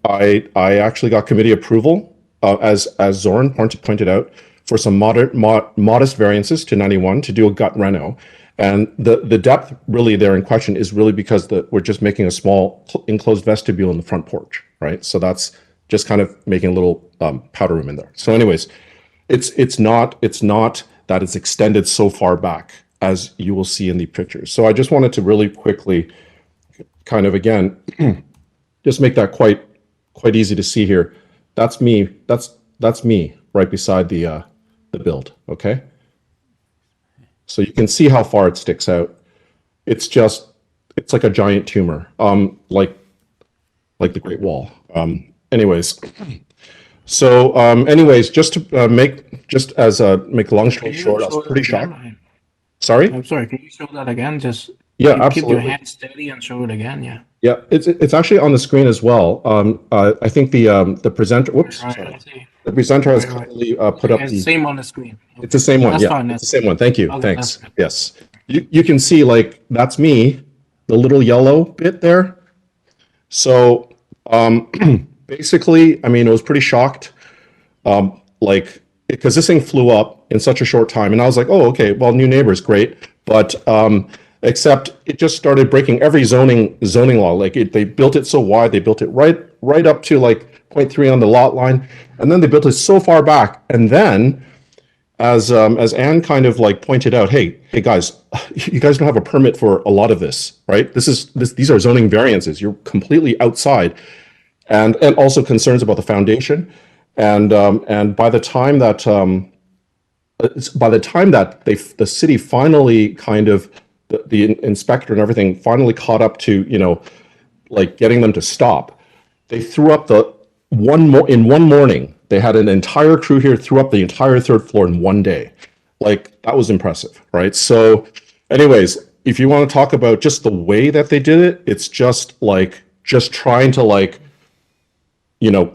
I actually got committee approval, as Zoran pointed out, for some modest variances to 91 to do a gut reno. And the depth really there in question is really because we're just making a small enclosed vestibule in the front porch, right? So that's just kind of making a little powder room in there. So anyways, it's not that it's extended so far back as you will see in the pictures. So I just wanted to really quickly kind of, again, just make that quite quite easy to see here. That's me. That's me right beside the build. Okay. So you can see how far it sticks out. It's like a giant tumor, like the Great Wall. Anyways, so anyways, just to make a long story short, I was pretty shocked. Sorry?
I'm sorry, can you show that again? Just
Yeah,
keep your
absolutely.
hand steady and show it again, yeah.
Yeah, it's actually on the screen as well. I think the presenter. Whoops,
Right,
sorry.
I see.
The presenter has
Right.
kindly put up
It's
the.
the same on the screen.
It's the same one.
That's
Yeah,
fine,
it's the same one. Thank you.
Okay,
Thanks.
that's good.
Yes, you can see like that's me, the little yellow bit there. So basically, I mean, I was pretty shocked, like because this thing flew up in such a short time, and I was like, oh, okay, well, new neighbors, great, but except it just started breaking every zoning law. Like they built it so wide, they built it right up to like 0.3 on the lot line, and then they built it so far back, and then as Anne kind of like pointed out, hey guys, you guys don't have a permit for a lot of this, right? These are zoning variances. You're completely outside, and also concerns about the foundation, and by the time that the city finally kind of the inspector and everything finally caught up to like getting them to stop, they threw up in one morning. They had an entire crew here, threw up the entire third floor in one day. Like, that was impressive, right? So anyways, if you want to talk about just the way that they did it, it's just trying to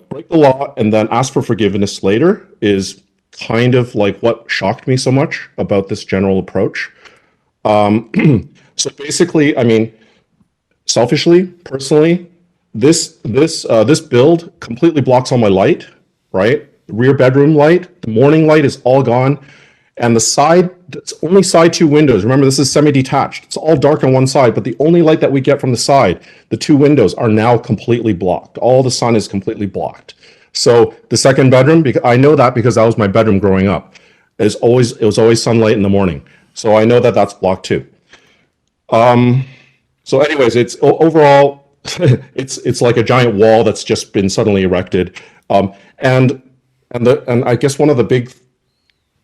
break the law and then ask for forgiveness later is kind of like what shocked me so much about this general approach. So basically, I mean, selfishly, personally, this build completely blocks all my light, right? The rear bedroom light, the morning light is all gone. And it's only side two windows. Remember, this is semi-detached. It's all dark on one side, but the only light that we get from the side, the two windows are now completely blocked. All the sun is completely blocked. So the second bedroom, because I know that because that was my bedroom growing up, it was always sunlight in the morning. So I know that that's blocked too. So anyways, it's overall, it's like a giant wall that's just been suddenly erected. And I guess one of the big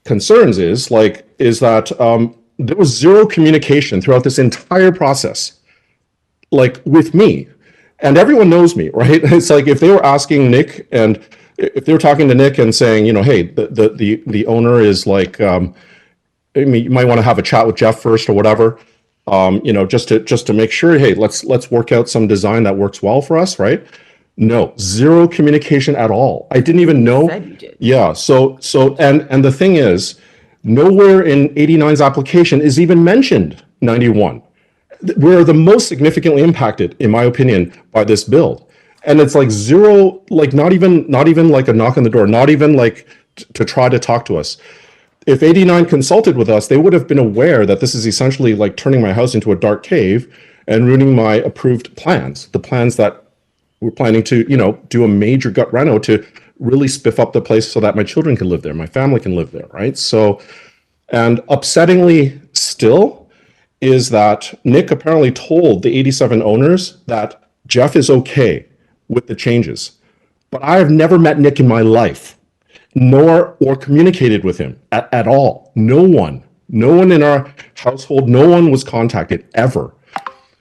concerns is that there was zero communication throughout this entire process, like with me, and everyone knows me, right? It's like if they were asking Nick, and if they were talking to Nick and saying, hey, the owner is like, I mean, you might want to have a chat with Jeff first or whatever, just to make sure, hey, let's work out some design that works well for us, right? No, zero communication at all. I didn't even know.
Said you did.
Yeah. So and the thing is, nowhere in 89's application is even mentioned 91. We're the most significantly impacted, in my opinion, by this build. And it's like zero, like not even like a knock on the door, not even like to try to talk to us. If 89 consulted with us, they would have been aware that this is essentially like turning my house into a dark cave and ruining my approved plans, the plans that we're planning to, do a major gut reno to really spiff up the place so that my children can live there, my family can live there, right? So, and upsettingly still is that Nick apparently told the 87 owners that Jeff is okay with the changes. But I have never met Nick in my life, or communicated with him at all. No one in our household, no one was contacted ever.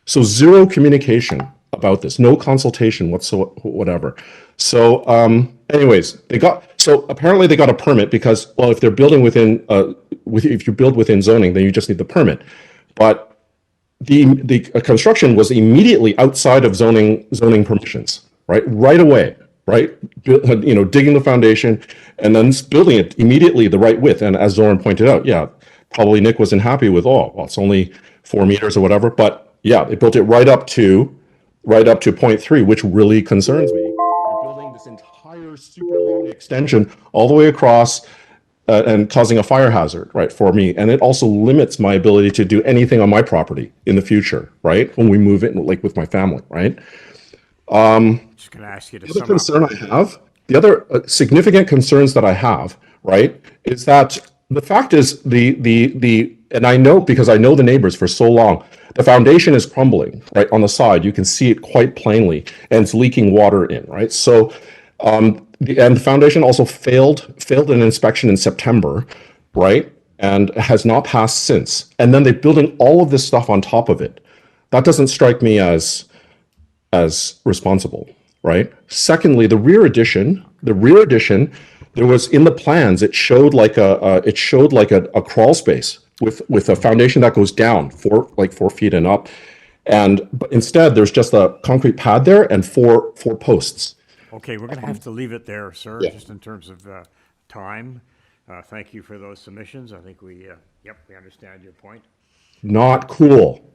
So zero communication about this, no consultation whatsoever. So anyways, apparently they got a permit because, well, if they're building if you build within zoning, then you just need the permit. But the construction was immediately outside of zoning permissions, right away, right? Digging the foundation and then building it immediately the right width. And as Zoran pointed out, yeah, probably Nick wasn't happy with, it's only 4 meters or whatever, but yeah, they built it right up to 0.3, which really concerns me. You're building this entire super long extension all the way across and causing a fire hazard, right, for me. And it also limits my ability to do anything on my property in the future, right, when we move in, like with my family, right?
Just going to ask you to
The other
sum
concern
up.
I have, the other significant concerns that I have, right, is that the fact is the And I know, because I know the neighbors for so long, the foundation is crumbling, right? On the side, you can see it quite plainly, and it's leaking water in, right? So, the foundation also failed an inspection in September, right? And has not passed since. And then they're building all of this stuff on top of it. That doesn't strike me as responsible, right? Secondly, the rear addition, there was in the plans, it showed like a crawl space with a foundation that goes down 4 feet and up. But instead, there's just a concrete pad there and four posts.
Okay, we're going to have to leave it there, sir,
Yeah.
just in terms of time. Thank you for those submissions. I think we understand your point.
Not cool.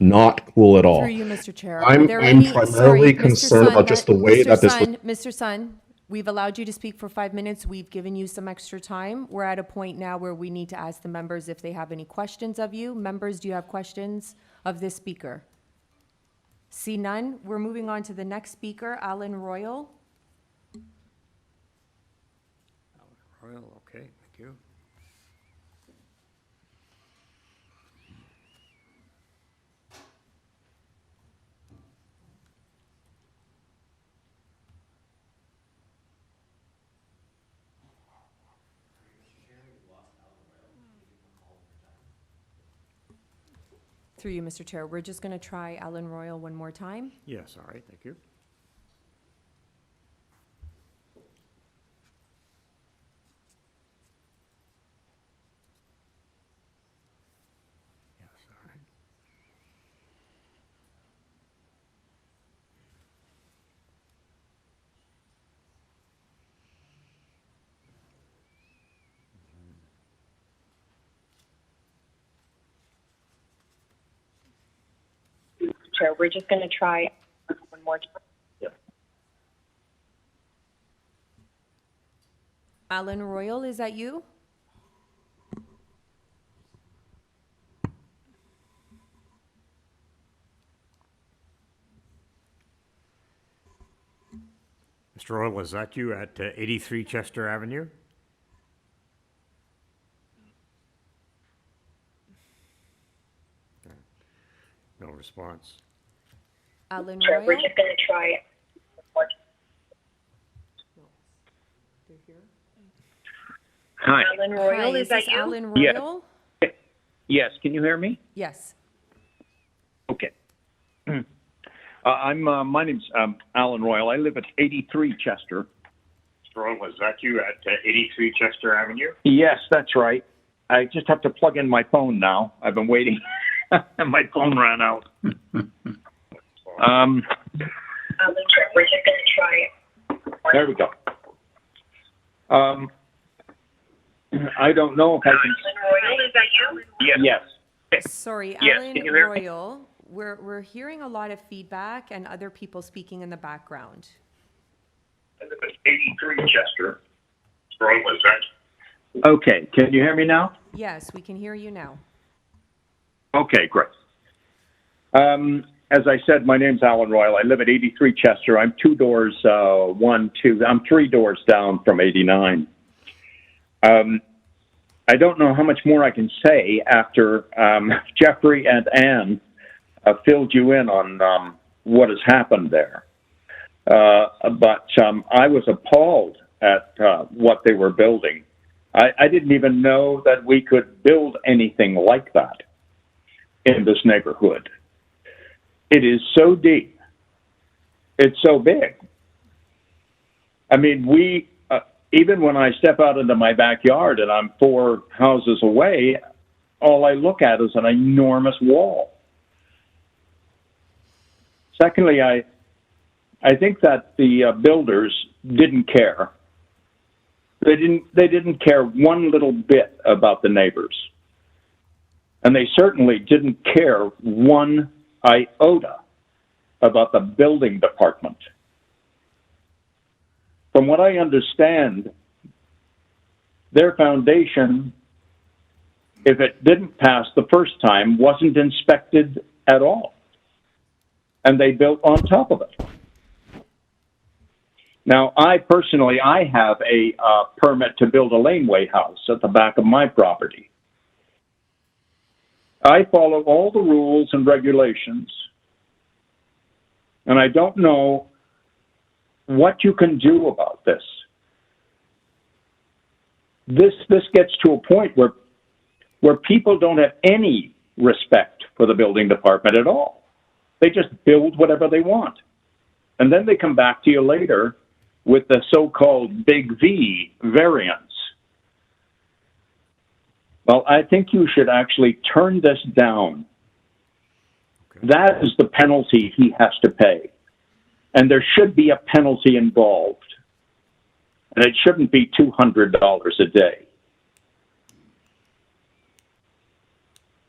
Not cool at all.
Through you, Mr. Chair.
I'm
Are there any-
primarily
sorry,
concerned
Mr.
about just the way that this was.
Mr. Sun, we've allowed you to speak for 5 minutes. We've given you some extra time. We're at a point now where we need to ask the members if they have any questions of you. Members, do you have questions of this speaker? See none. We're moving on to the next speaker, Alan Royal.
Royal, okay, thank you.
Through you, Mr. Chair. We're just going to try Alan Royal one more time.
Yes, all right, thank you. Yes, all right.
Chair, we're just going to try one more time.
Alan Royal, is that you?
Mr. Royal, was that you at 83 Chester Avenue? No response.
Alan
Chair,
Royal?
we're just going to try one more time.
Hi.
Alan Royal,
Hi,
is that
this
you?
Alan
Yeah.
Royal?
Yes, can you hear me?
Yes.
Okay. My name's Alan Royal. I live at 83 Chester.
Mr. Royal, was that you at 83 Chester Avenue?
Yes, that's right. I just have to plug in my phone now. I've been waiting. And my phone ran out.
Alan, Chair, we're just going to try.
There we go. I don't know if I can.
Alan Royal, is that you?
Yes.
Sorry,
Yes,
Alan
can you hear me?
Royal. We're hearing a lot of feedback and other people speaking in the background.
I live at 83 Chester. Royal, was that? Okay. Can you hear me now?
Yes, we can hear you now.
Okay, great. As I said, my name's Alan Royal. I live at 83 Chester. I'm 2 doors, I'm 3 doors down from 89. I don't know how much more I can say after Jeffrey and Anne filled you in on what has happened there. But I was appalled at what they were building. I didn't even know that we could build anything like that in this neighborhood. It is so deep. It's so big. I mean, even when I step out into my backyard and I'm 4 houses away, all I look at is an enormous wall. Secondly, I think that the builders didn't care. They didn't care one little bit about the neighbors. And they certainly didn't care one iota about the building department. From what I understand, their foundation, if it didn't pass the first time, wasn't inspected at all. And they built on top of it. Now, I have a permit to build a laneway house at the back of my property. I follow all the rules and regulations, and I don't know what you can do about this. This gets to a point where people don't have any respect for the building department at all. They just build whatever they want. And then they come back to you later with the so-called big V variance. Well, I think you should actually turn this down. That is the penalty he has to pay. And there should be a penalty involved. And it shouldn't be $200 a day.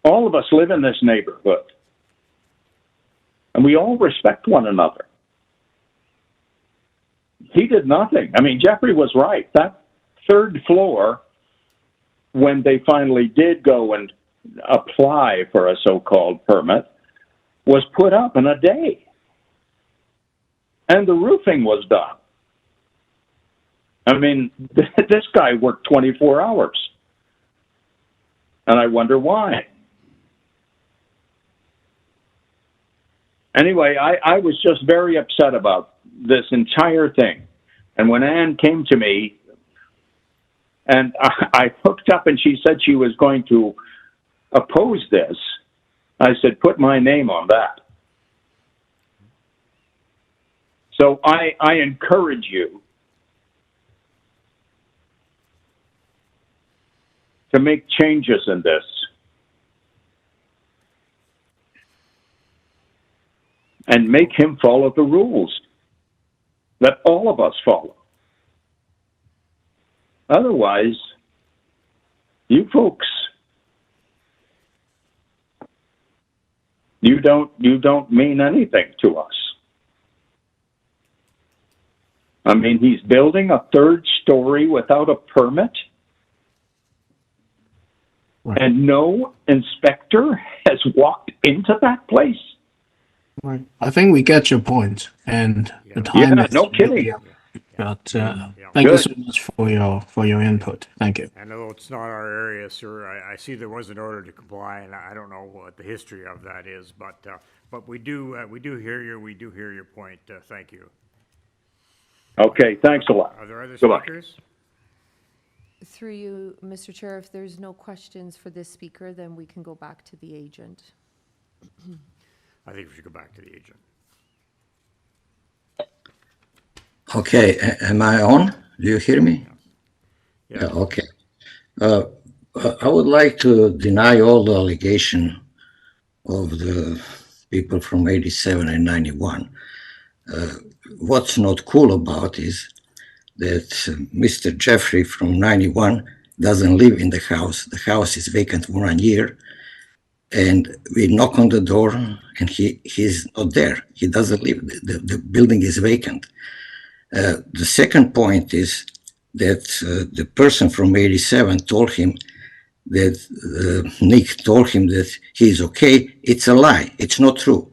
All of us live in this neighborhood. And we all respect one another. He did nothing. I mean, Jeffrey was right. That third floor, when they finally did go and apply for a so-called permit, was put up in a day. And the roofing was done. I mean, this guy worked 24 hours. And I wonder why. Anyway, I was just very upset about this entire thing. And when Anne came to me, and I hooked up and she said she was going to oppose this, I said, put my name on that. So I encourage you to make changes in this. And make him follow the rules that all of us follow. Otherwise, you folks, you don't mean anything to us. I mean, he's building a third story without a permit. Right. And no inspector has walked into that place.
Right. I think we get your point, and the time is
no kidding.
But thank you so much for your input. Thank you.
I know it's not our area, sir. I see there was an order to comply, and I don't know what the history of that is, but we do hear you. We do hear your point. Thank you.
Okay. Thanks a lot.
Are there other
Goodbye.
speakers?
Through you, Mr. Chair, if there's no questions for this speaker, then we can go back to the agent.
I think we should go back to the agent.
Okay, am I on? Do you hear me?
Yeah.
Okay. I would like to deny all the allegation of the people from 87 and 91. What's not cool about is that Mr. Jeffrey from 91 doesn't live in the house. The house is vacant for 1 year. And we knock on the door and he's not there. He doesn't live. The building is vacant. The second point is that the person from 87 told him that Nick told him that he's okay. It's a lie. It's not true.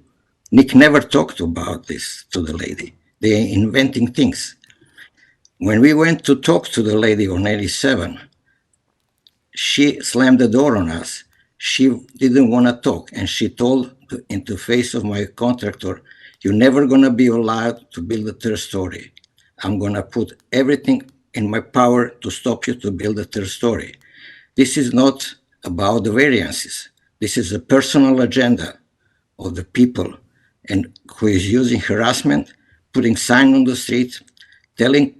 Nick never talked about this to the lady. They're inventing things. When we went to talk to the lady on 87, she slammed the door on us. She didn't want to talk, and she told in the face of my contractor, "You're never going to be allowed to build a third story. I'm going to put everything in my power to stop you to build a third story." This is not about the variances. This is a personal agenda of the people, and who is using harassment, putting signs on the street, telling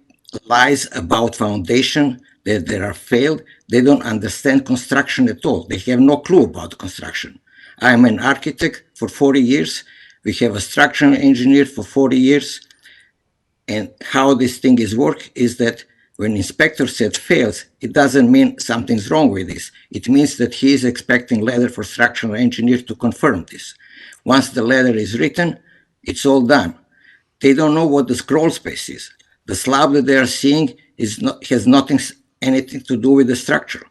lies about foundation that they are failed. They don't understand construction at all. They have no clue about construction. I am an architect for 40 years. We have a structural engineer for 40 years. And how this thing is work is that when inspector said fails, it doesn't mean something's wrong with this. It means that he is expecting letter for structural engineer to confirm this. Once the letter is written, it's all done. They don't know what the scroll space is. The slab that they are seeing has anything to do with the structure.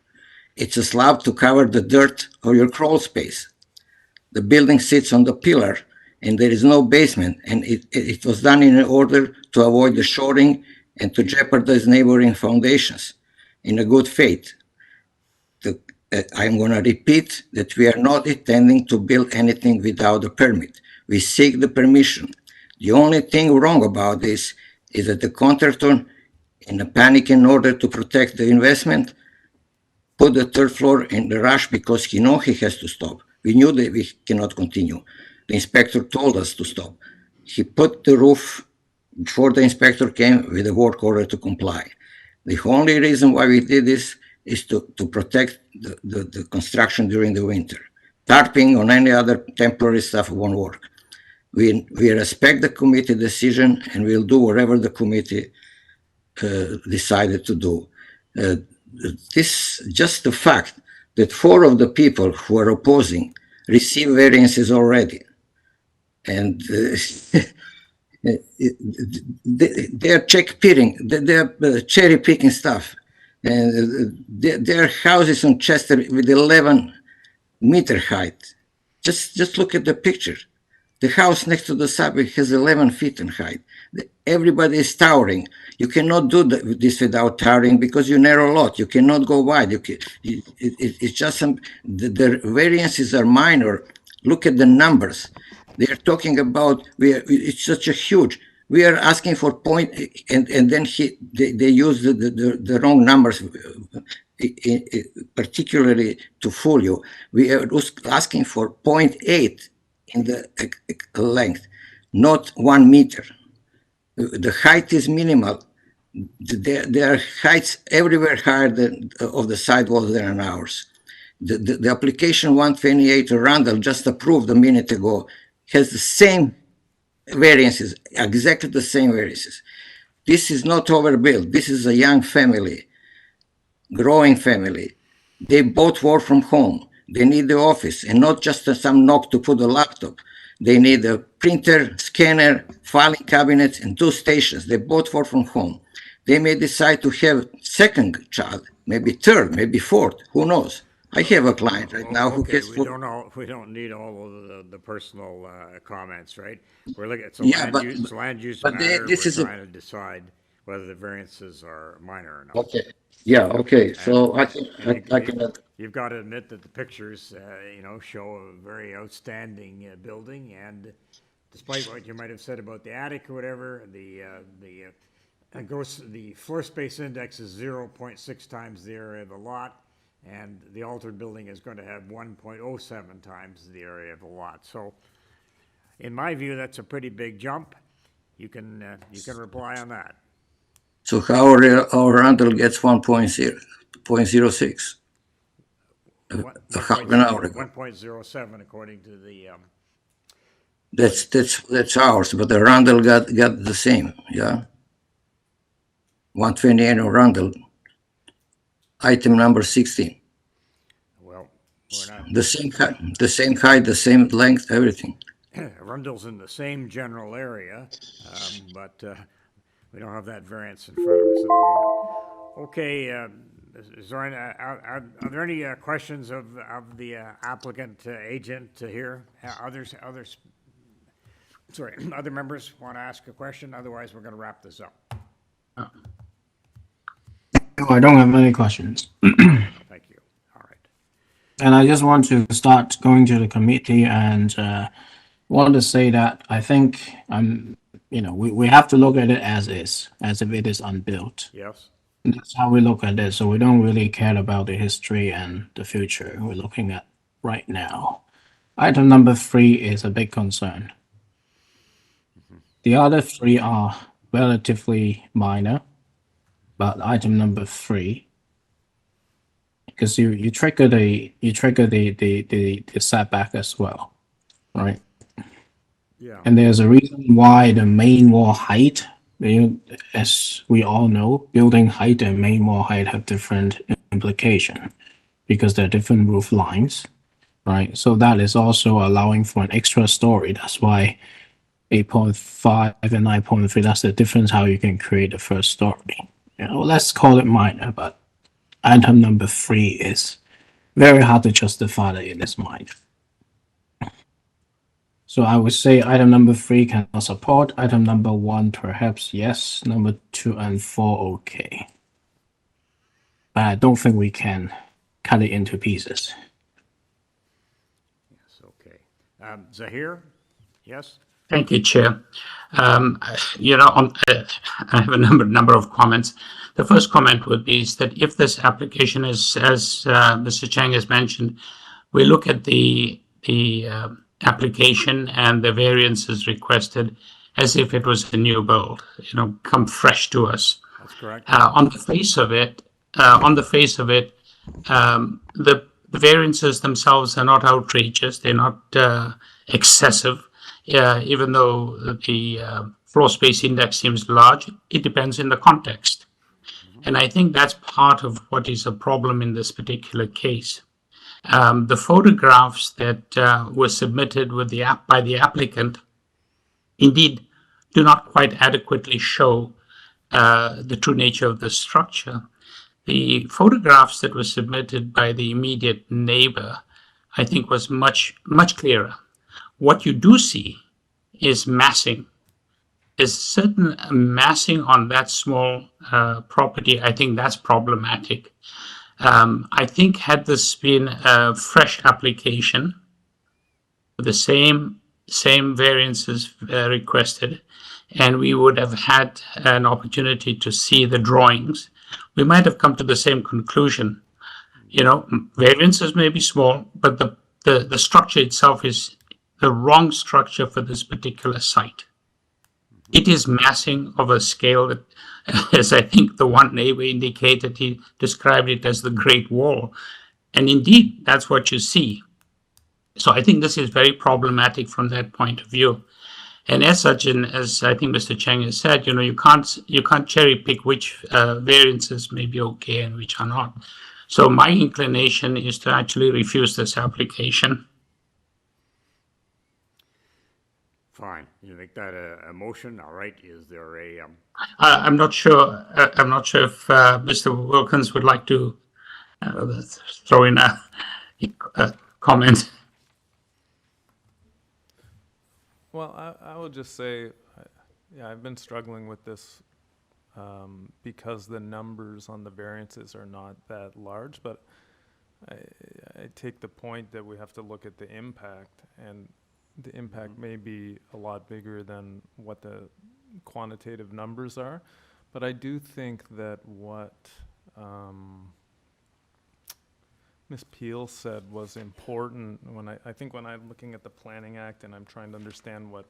It's a slab to cover the dirt or your crawl space. The building sits on the pillar and there is no basement, and it was done in order to avoid the shoring and to jeopardize neighboring foundations in a good faith. The I'm going to repeat that we are not intending to build anything without a permit. We seek the permission. The only thing wrong about this is that the contractor, in a panic in order to protect the investment, put the third floor in the rush because he knew he has to stop. We knew that we cannot continue. The inspector told us to stop. He put the roof before the inspector came with a work order to comply. The only reason why we did this is to protect the construction during the winter. Tarping on any other temporary stuff won't work. We respect the committee decision and we'll do whatever the committee decided to do. This just the fact that 4 of the people who are opposing receive variances already. And they're they're cherry picking stuff. And their houses on Chester with 11-meter height. Just look at the picture. The house next to the subway has 11 feet in height. Everybody is towering. You cannot do this without towering because you narrow a lot. You cannot go wide. It's just the variances are minor. Look at the numbers. They are talking about it's such a huge. We are asking for point, and then they use the wrong numbers, particularly to fool you. We are asking for 0.8 in the length, not 1 meter. The height is minimal. There are heights everywhere higher than of the sidewalls than ours. The application 128 Arundel just approved a minute ago has the same variances, exactly the same variances. This is not overbuilt. This is a young family, growing family. They both work from home. They need the office and not just some knob to put a laptop. They need a printer, scanner, filing cabinets, and 2 stations. They both work from home. They may decide to have second child, maybe third, maybe fourth. Who knows? I have a client right now who has.
We don't need all of the personal comments, right? We're looking at land use matter. We're trying to decide whether the variances are minor or not.
Okay. Yeah. Okay. So I think I can.
You've got to admit that the pictures, show a very outstanding building, and despite what you might have said about the attic or whatever, the floor space index is 0.6 times the area of the lot, and the altered building is going to have 1.07 times the area of the lot. So, in my view, that's a pretty big jump. You can reply on that.
So how our rental gets 1.06? Half an hour ago.
1.07 according to the.
That's ours, but the Arundel got the same, yeah. 128 Arundel, item number 16.
Well, we're not.
The same height, the same length, everything.
Arundel's in the same general area, but we don't have that variance in front of us at the moment. Okay, is there any, are there any questions of the applicant agent here? Other members want to ask a question? Otherwise, we're going to wrap this up.
No, I don't have any questions.
Thank you. All right.
And I just want to start going to the committee and want to say that I think we have to look at it as is, as if it is unbuilt.
Yes.
That's how we look at it. So we don't really care about the history and the future. We're looking at right now. Item number 3 is a big concern. The other 3 are relatively minor, but item number 3, because you trigger the setback as well, right?
Yeah.
And there's a reason why the main wall height, as we all know, building height and main wall height have different implication because they're different roof lines, right? So that is also allowing for an extra story. That's why 8.5 and 9.3, that's the difference how you can create the first story. Let's call it minor, but item number 3 is very hard to justify that it is minor. So I would say item number 3 cannot support. Item number 1, perhaps yes. Number 2 and 4, okay. But I don't think we can cut it into pieces.
Yes, okay. Zahir? Yes?
Thank you, Chair. I have a number of comments. The first comment would be is that if this application is, as Mr. Chang has mentioned, we look at the application and the variances requested as if it was a new build, come fresh to us.
That's correct.
On the face of it, the variances themselves are not outrageous. They're not excessive. Even though the floor space index seems large, it depends in the context. And I think that's part of what is a problem in this particular case. The photographs that were submitted by the applicant indeed do not quite adequately show the true nature of the structure. The photographs that were submitted by the immediate neighbor, I think, was much clearer. What you do see is massing. There's certain massing on that small property. I think that's problematic. I think had this been a fresh application with the same variances requested, and we would have had an opportunity to see the drawings, we might have come to the same conclusion. Variances may be small, but the structure itself is the wrong structure for this particular site. It is massing of a scale that, as I think the one neighbor indicated, he described it as the Great Wall. And indeed, that's what you see. So I think this is very problematic from that point of view. And as such, and as I think Mr. Chang has said, you can't cherry pick which variances may be okay and which are not. So my inclination is to actually refuse this application.
Fine. You make that a motion, all right? Is there a...
I'm not sure. I'm not sure if Mr. Wilkins would like to throw in a comment.
Well, I will just say, I've been struggling with this because the numbers on the variances are not that large, but I take the point that we have to look at the impact, and the impact may be a lot bigger than what the quantitative numbers are. But I do think that what Ms. Peel said was important when I think when I'm looking at the Planning Act and I'm trying to understand what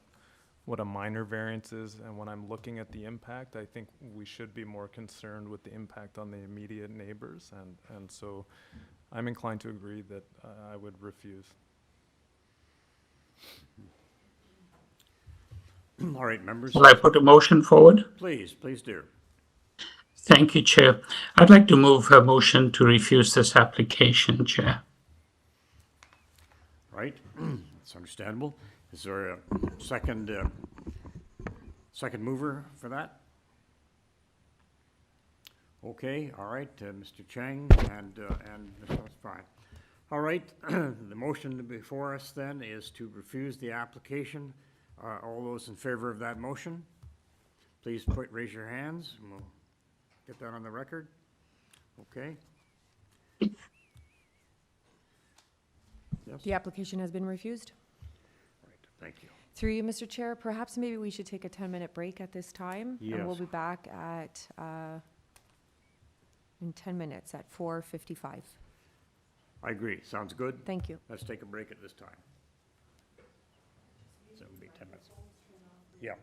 a minor variance is, and when I'm looking at the impact, I think we should be more concerned with the impact on the immediate neighbors, and so I'm inclined to agree that I would refuse.
All right, members.
Will I put a motion forward?
Please do.
Thank you, Chair. I'd like to move a motion to refuse this application, Chair.
Right, that's understandable. Is there a second mover for that? Okay, all right, Mr. Chang and Mr. Fine. All right, the motion before us then is to refuse the application. All those in favor of that motion, please raise your hands, and we'll get that on the record. Okay. Yes.
The application has been refused.
Right, thank you.
Through you, Mr. Chair, perhaps maybe we should take a 10-minute break at this time.
Yes.
And we'll be back at, in 10 minutes at 4:55.
I agree, sounds good.
Thank you.
Let's take a break at this time. So it'll be 10 minutes. Yeah.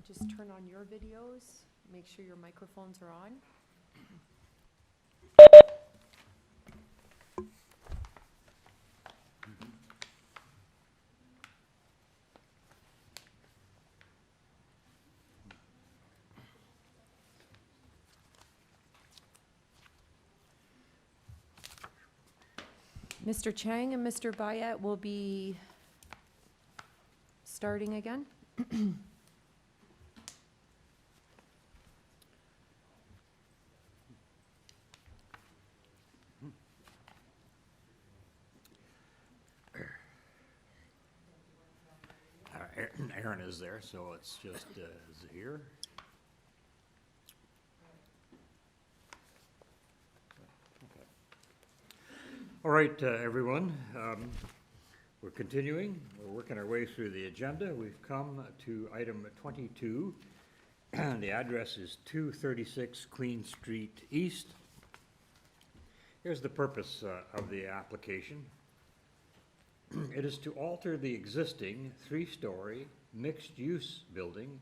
just turn on your videos, make sure your microphones are on. Mr. Chang and Mr. Bayat will be starting again.
Aaron is there, so it's just Zahir. All right, everyone, we're continuing. We're working our way through the agenda. We've come to item 22. The address is 236 Queen Street East. Here's the purpose of the application. It is to alter the existing three-story mixed-use building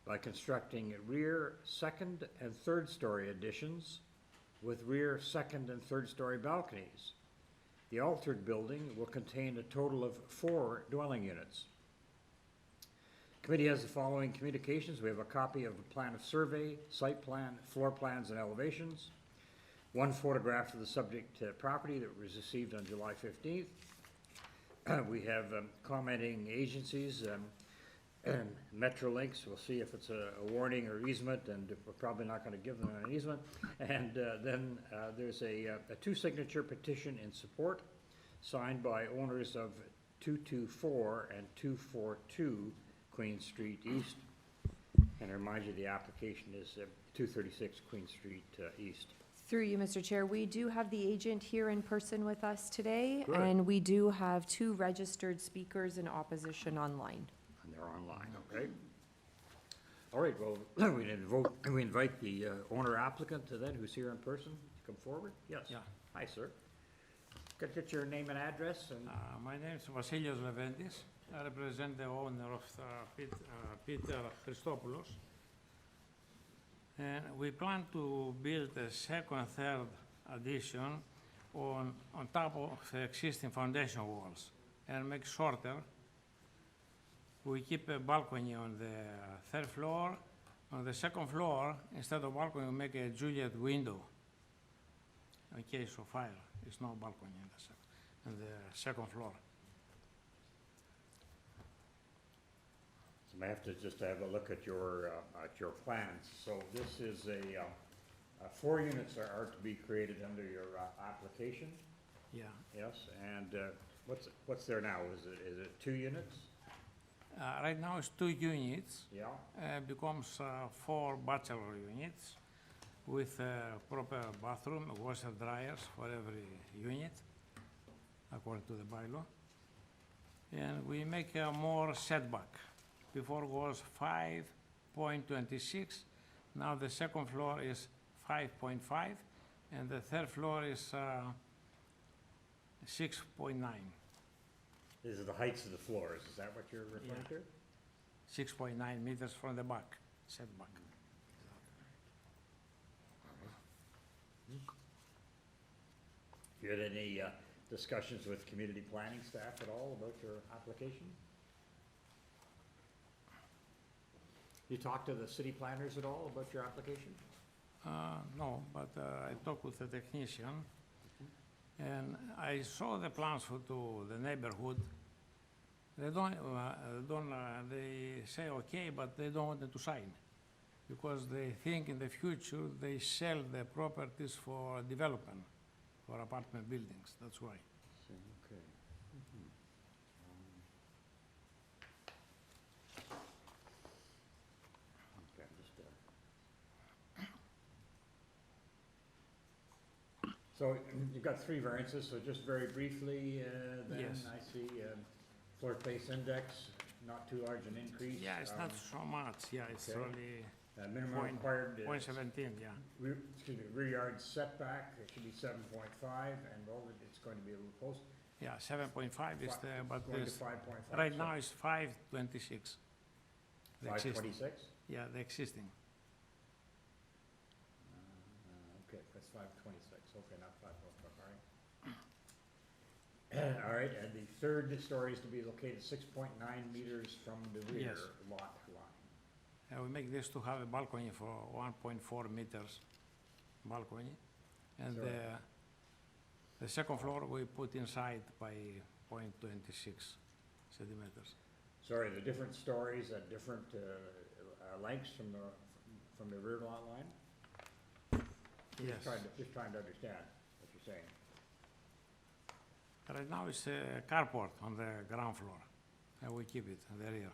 by constructing rear second and third-story additions with rear second and third-story balconies. The altered building will contain a total of 4 dwelling units. Committee has the following communications. We have a copy of the plan of survey, site plan, floor plans, and elevations. 1 photograph of the subject property that was received on July 15th. We have commenting agencies, Metrolinx. We'll see if it's a warning or easement, and we're probably not going to give them an easement. And then there's a 2-signature petition in support signed by owners of 224 and 242 Queen Street East. And I remind you, the application is 236 Queen Street East.
Through you, Mr. Chair, we do have the agent here in person with us today,
Good.
and we do have 2 registered speakers in opposition online.
And they're online, okay? All right, well, we invite the owner applicant then, who's here in person, to come forward. Yes.
Yeah.
Hi, sir. Could I get your name and address? And
My name is Vasilios Leventis. I represent the owner of Peter Christopoulos. And we plan to build a second, third addition on top of the existing foundation walls and make shorter. We keep a balcony on the 3rd floor. On the 2nd floor, instead of balcony, we make a Juliet window in case of fire. There's no balcony in the 2nd floor.
I have to just have a look at your plans. So this is 4 units are to be created under your application.
Yeah.
Yes, and what's there now? Is it 2 units?
Right now it's 2 units.
Yeah.
Becomes 4 bachelor units with proper bathroom, washer dryers for every unit, according to the bylaw. And we make more setback. Before it was 5.26. Now the 2nd floor is 5.5, and the 3rd floor is 6.9.
These are the heights of the floors. Is that what you're referring to?
6.9 meters from the back, setback.
You had any discussions with community planning staff at all about your application? You talked to the city planners at all about your application?
No, but I talked with the technician, and I saw the plans for the neighborhood. They they say okay, but they don't want them to sign, because they think in the future they sell the properties for development, for apartment buildings, that's why.
Okay. So you've got 3 variances, so just very briefly, then
Yes.
I see floor space index, not too large an increase.
Yeah, it's not so much, yeah, it's
okay.
only
Minimum required is
0.17, yeah.
Rear yard setback, it should be 7.5, and it's going to be a little close.
Yeah, 7.5 is the, but
Going to
this,
5.5.
right now it's 5.26.
5.26?
Yeah, the existing.
Okay, that's 526, okay, not 545, all right. All right, and the third story is to be located 6.9 meters from the rear
Yes.
lot line.
And we make this to have a balcony for 1.4 meters balcony. And
Sorry.
the second floor we put inside by 0.26 centimeters.
Sorry, the different stories at different lengths from the rear lot line?
Yes.
Just trying to understand what you're saying.
Right now it's a carport on the ground floor, and we keep it in the rear.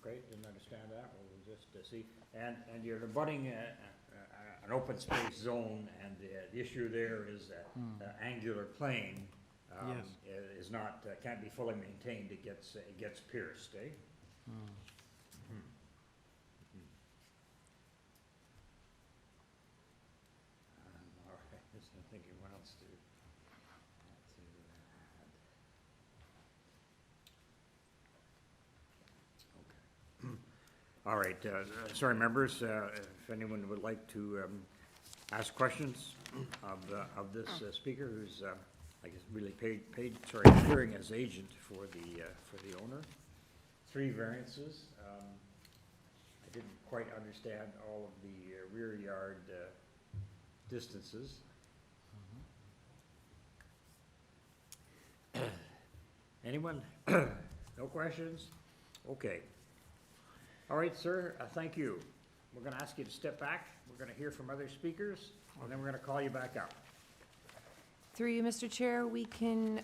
Great, didn't understand that, we'll just see. And you're abutting an open space zone, and the issue there is that angular plane
Yes.
is not, can't be fully maintained, it gets pierced, eh? All right, just thinking what else to add. All right, sorry, members, if anyone would like to ask questions of this speaker, who's, I guess, really appearing as agent for the owner. 3 variances. I didn't quite understand all of the rear yard distances. Anyone? No questions? Okay. All right, sir, thank you. We're going to ask you to step back. We're going to hear from other speakers, and then we're going to call you back up.
Through you, Mr. Chair, we can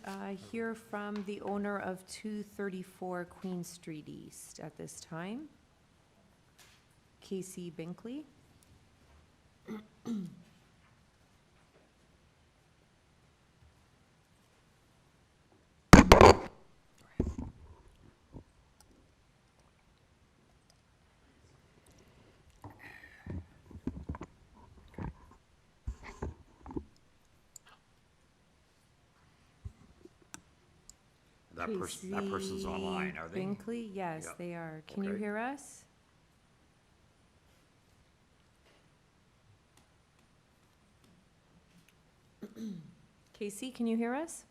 hear from the owner of 234 Queen Street East at this time. Casey Binkley.
That person's online, are they?
Binkley, yes,
Yep.
they are. Can you
Okay.
hear us? Casey, can you hear us?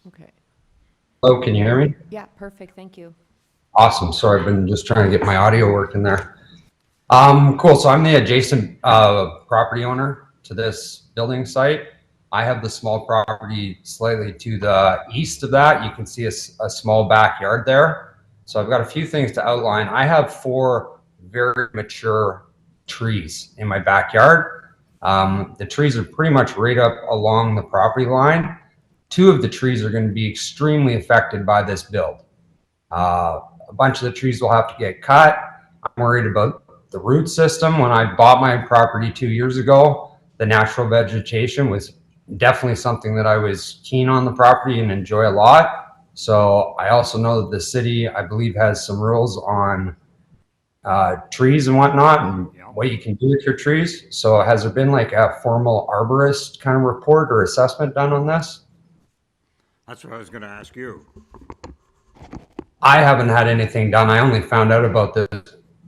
Okay.
Hello, can you hear me?
Yeah, perfect, thank you.
Awesome. Sorry, I've been just trying to get my audio working there. Cool. So I'm the adjacent property owner to this building site. I have the small property slightly to the east of that. You can see a small backyard there. So I've got a few things to outline. I have 4 very mature trees in my backyard. The trees are pretty much right up along the property line. 2 of the trees are going to be extremely affected by this build. A bunch of the trees will have to get cut. I'm worried about the root system. When I bought my property 2 years ago, the natural vegetation was definitely something that I was keen on the property and enjoy a lot. So I also know that the city, I believe, has some rules on trees and whatnot and what you can do with your trees. So has there been like a formal arborist kind of report or assessment done on this?
That's what I was going to ask you.
I haven't had anything done. I only found out about this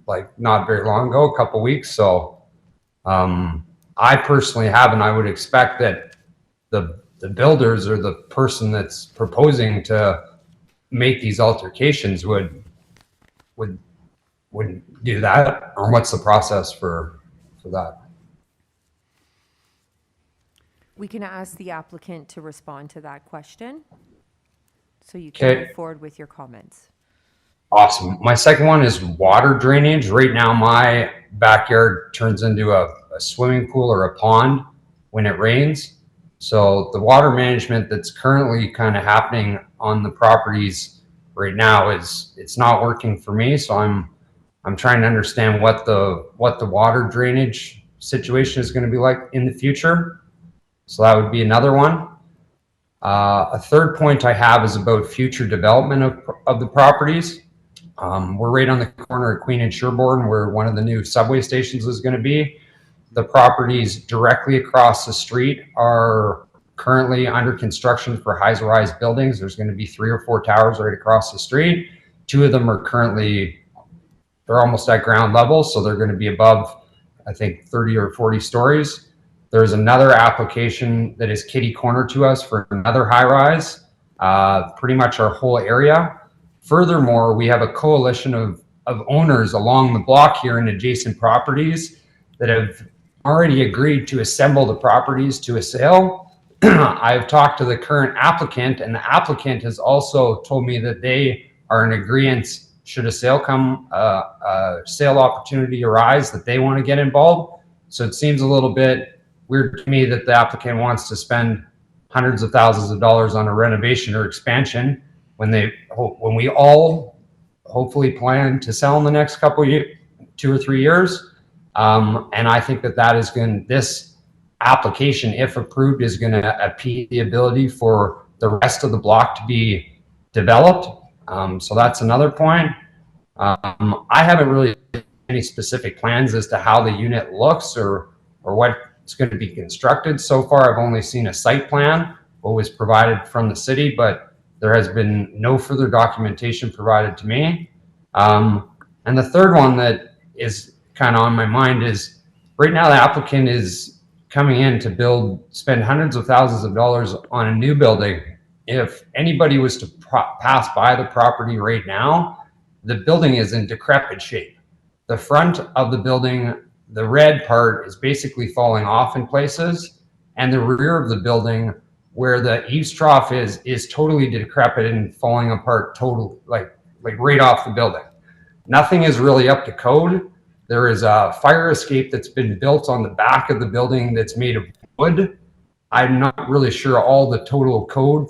like not very long ago, a couple weeks. So I personally haven't. I would expect that the builders or the person that's proposing to make these altercations would do that. Or what's the process for that?
We can ask the applicant to respond to that question. So you can
Okay.
move forward with your comments.
Awesome. My second one is water drainage. Right now, my backyard turns into a swimming pool or a pond when it rains. So the water management that's currently kind of happening on the properties right now it's not working for me. So I'm trying to understand what the water drainage situation is going to be like in the future. So that would be another one. A third point I have is about future development of the properties. We're right on the corner of Queen and Sherbourne, where one of the new subway stations is going to be. The properties directly across the street are currently under construction for high-rise buildings. There's going to be 3 or 4 towers right across the street. 2 of them are currently, they're almost at ground level, so they're going to be above, I think, 30 or 40 stories. There's another application that is kitty corner to us for another high-rise, pretty much our whole area. Furthermore, we have a coalition of owners along the block here in adjacent properties that have already agreed to assemble the properties to a sale. I've talked to the current applicant, and the applicant has also told me that they are in agreement, should a sale come, a sale opportunity arise, that they want to get involved. So it seems a little bit weird to me that the applicant wants to spend hundreds of thousands of dollars on a renovation or expansion when we all hopefully plan to sell in the next couple of years, 2 or 3 years. And I think that is going, this application, if approved, is going to impede the ability for the rest of the block to be developed. So that's another point. I haven't really any specific plans as to how the unit looks or what's going to be constructed. So far, I've only seen a site plan, what was provided from the city, but there has been no further documentation provided to me. And the third one that is kind of on my mind is right now the applicant is coming in to spend hundreds of thousands of dollars on a new building. If anybody was to pass by the property right now, the building is in decrepit shape. The front of the building, the red part, is basically falling off in places, and the rear of the building, where the eaves trough is totally decrepit and falling apart, like right off the building. Nothing is really up to code. There is a fire escape that's been built on the back of the building that's made of wood. I'm not really sure all the total code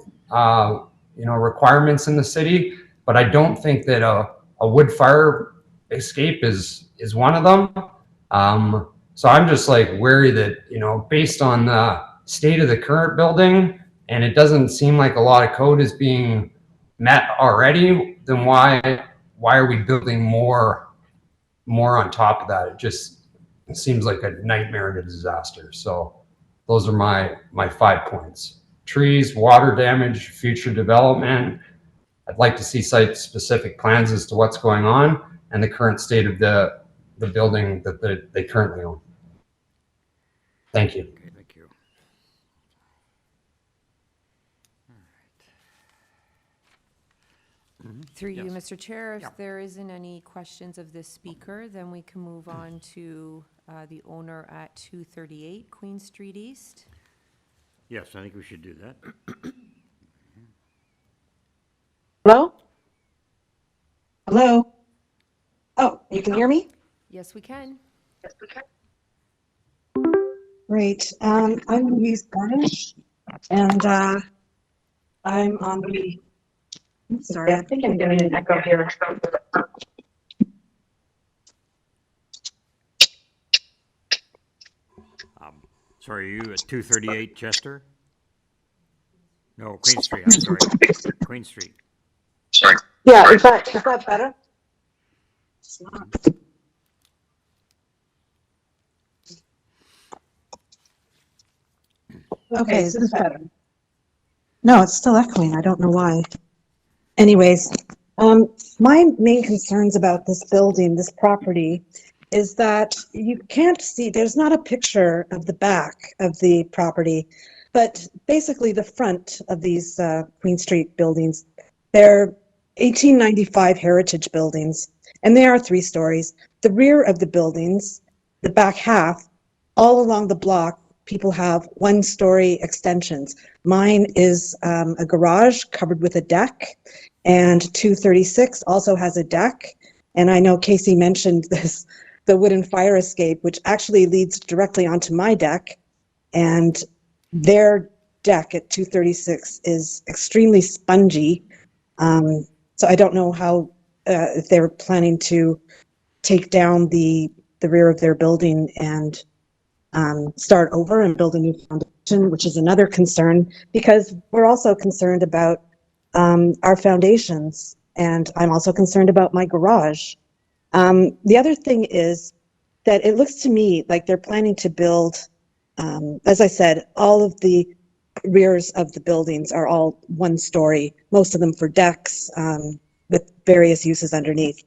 requirements in the city, but I don't think that a wood fire escape is one of them. So I'm just like wary that, based on the state of the current building, and it doesn't seem like a lot of code is being met already, then why are we building more on top of that? It seems like a nightmare and a disaster. So those are my 5 points: trees, water damage, future development. I'd like to see site-specific plans as to what's going on and the current state of the building that they currently own. Thank you.
Okay, thank you.
Through you, Mr. Chair, if
Yeah.
there isn't any questions of this speaker, then we can move on to the owner at 238 Queen Street East.
Yes, I think we should do that.
Hello? Hello? Oh, you can hear me?
Yes, we can.
Great. I'm Louise Gordon, and I'm on the, sorry, I think I'm getting an echo here.
Sorry, are you at 238 Chester? No, Queen Street, I'm sorry. Queen Street.
Sorry. Yeah, is that better? It's not. Okay, is this better? No, it's still echoing. I don't know why. Anyways, my main concerns about this building, this property, is that you can't see, there's not a picture of the back of the property, but basically the front of these Queen Street buildings, they're 1895 heritage buildings, and they are 3 stories. The rear of the buildings, the back half, all along the block, people have 1-story extensions. Mine is a garage covered with a deck, and 236 also has a deck. And I know Casey mentioned this, the wooden fire escape, which actually leads directly onto my deck. And their deck at 236 is extremely spongy. So I don't know how, if they were planning to take down the rear of their building and start over and build a new foundation, which is another concern, because we're also concerned about our foundations And I'm also concerned about my garage. The other thing is that it looks to me like they're planning to build, as I said, all of the rears of the buildings are all one story, most of them for decks, with various uses underneath.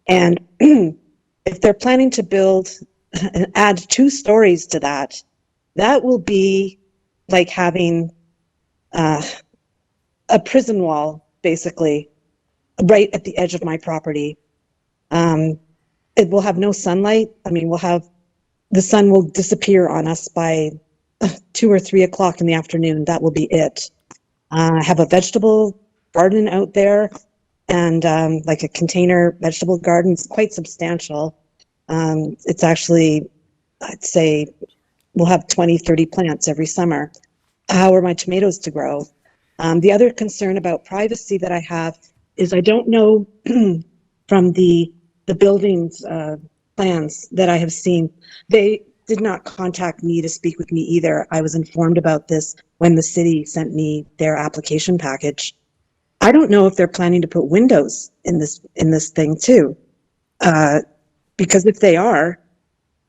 And if they're planning to build and add 2 stories to that, that will be like having a prison wall, basically, right at the edge of my property. It will have no sunlight. I mean, the sun will disappear on us by 2 or 3 o'clock in the afternoon. That will be it. I have a vegetable garden out there, and like a container vegetable garden. It's quite substantial. It's actually, I'd say, we'll have 20, 30 plants every summer. How are my tomatoes to grow? The other concern about privacy that I have is I don't know from the building's plans that I have seen, they did not contact me to speak with me either. I was informed about this when the city sent me their application package. I don't know if they're planning to put windows in this thing too, because if they are,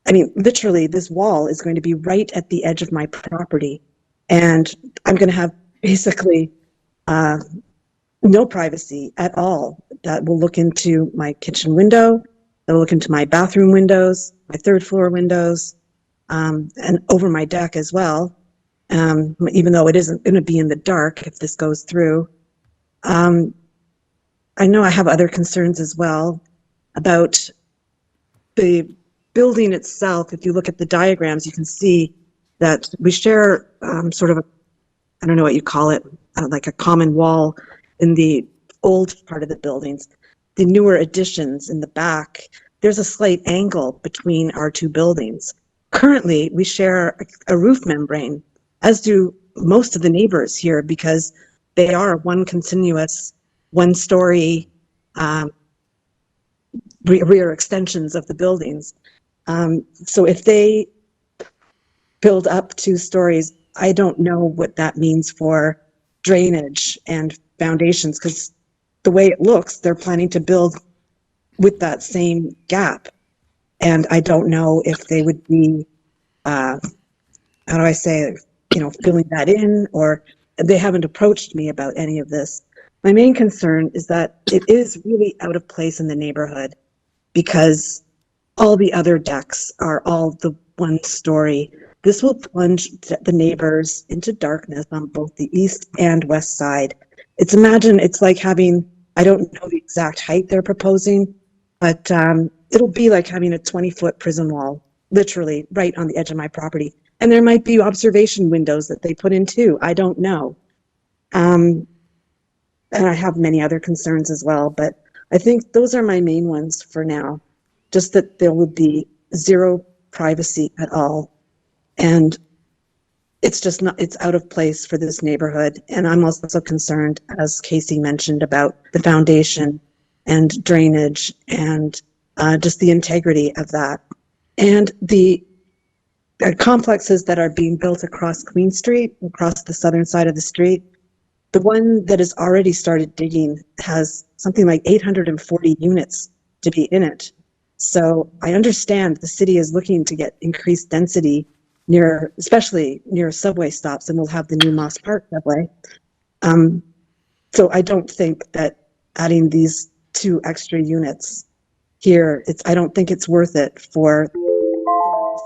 I mean, literally, this wall is going to be right at the edge of my property, and I'm going to have basically no privacy at all. That will look into my kitchen window, that will look into my bathroom windows, my 3rd floor windows, and over my deck as well, even though it isn't going to be in the dark if this goes through. I know I have other concerns as well about the building itself. If you look at the diagrams, you can see that we share sort of a, I don't know what you call it, like a common wall in the old part of the buildings. The newer additions in the back, there's a slight angle between our 2 buildings. Currently, we share a roof membrane, as do most of the neighbors here, because they are one continuous, 1-story rear extensions of the buildings. So if they build up 2 stories, I don't know what that means for drainage and foundations, because the way it looks, they're planning to build with that same gap. And I don't know if they would be, how do I say, filling that in, or they haven't approached me about any of this. My main concern is that it is really out of place in the neighborhood, because all the other decks are all the 1-story. This will plunge the neighbors into darkness on both the east and west side. It's like having, I don't know the exact height they're proposing, but it'll be like having a 20-foot prison wall, literally right on the edge of my property. And there might be observation windows that they put in too. I don't know. And I have many other concerns as well, but I think those are my main ones for now. Just that there would be 0 privacy at all. And it's just not, it's out of place for this neighborhood. And I'm also concerned, as Casey mentioned, about the foundation and drainage and just the integrity of that. And the complexes that are being built across Queen Street, across the southern side of the street, the one that has already started digging has something like 840 units to be in it. So I understand the city is looking to get increased density near, especially near subway stops, and we'll have the new Moss Park subway. So I don't think that adding these 2 extra units here, I don't think it's worth it for the loss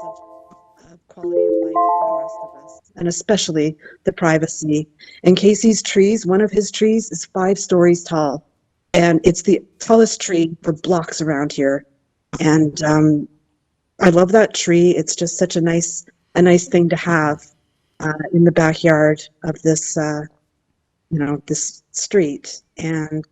of quality of life for the rest of us, and especially the privacy. And Casey's trees, one of his trees is 5 stories tall, and it's the tallest tree for blocks around here. And I love that tree. It's just such a nice thing to have in the backyard of this, this street. And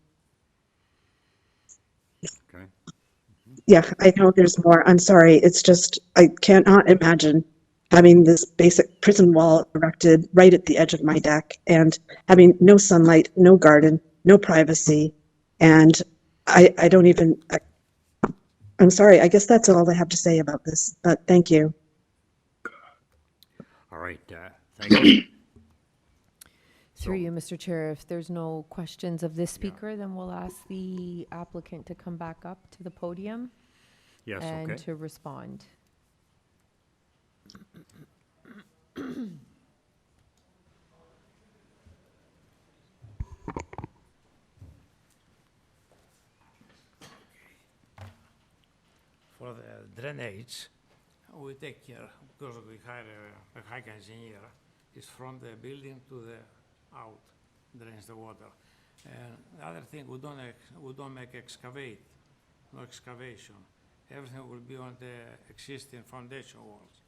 yeah, I know there's more. I'm sorry. It's just, I cannot imagine having this basic prison wall erected right at the edge of my deck and having no sunlight, no garden, no privacy. And I don't even, I'm sorry. I guess that's all I have to say about this, but thank you.
All right. Thank you.
Through you, Mr. Chair, if there's no questions of this speaker, then we'll ask the applicant to come back up to the podium.
Yes,
and
okay.
to respond.
For the drainage, we take care, because we hire a high engineer, is from the building to the out, drains the water. And the other thing, we don't make excavate, no excavation. Everything will be on the existing foundation walls.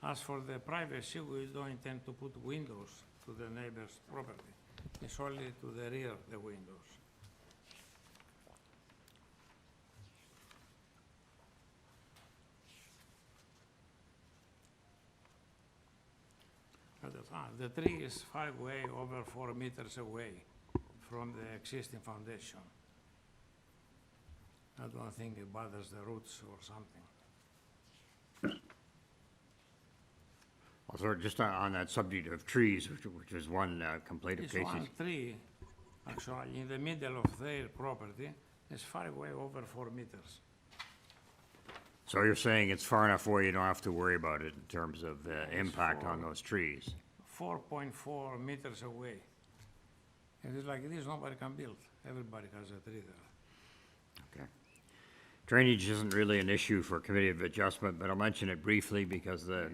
As for the privacy, we don't intend to put windows to the neighbor's property. It's only to the rear, the windows. The tree is 5 way over 4 meters away from the existing foundation. I don't think it bothers the roots or something.
Also, just on that subject of trees, which is one complaint of
It's
cases.
one tree, actually, in the middle of their property, is 5 way over 4 meters.
So you're saying it's far enough away you don't have to worry about it in terms of impact on those trees?
4.4 meters away. It is like this, nobody can build. Everybody has a tree there.
Okay. Drainage isn't really an issue for Committee of Adjustment, but I'll mention it briefly because the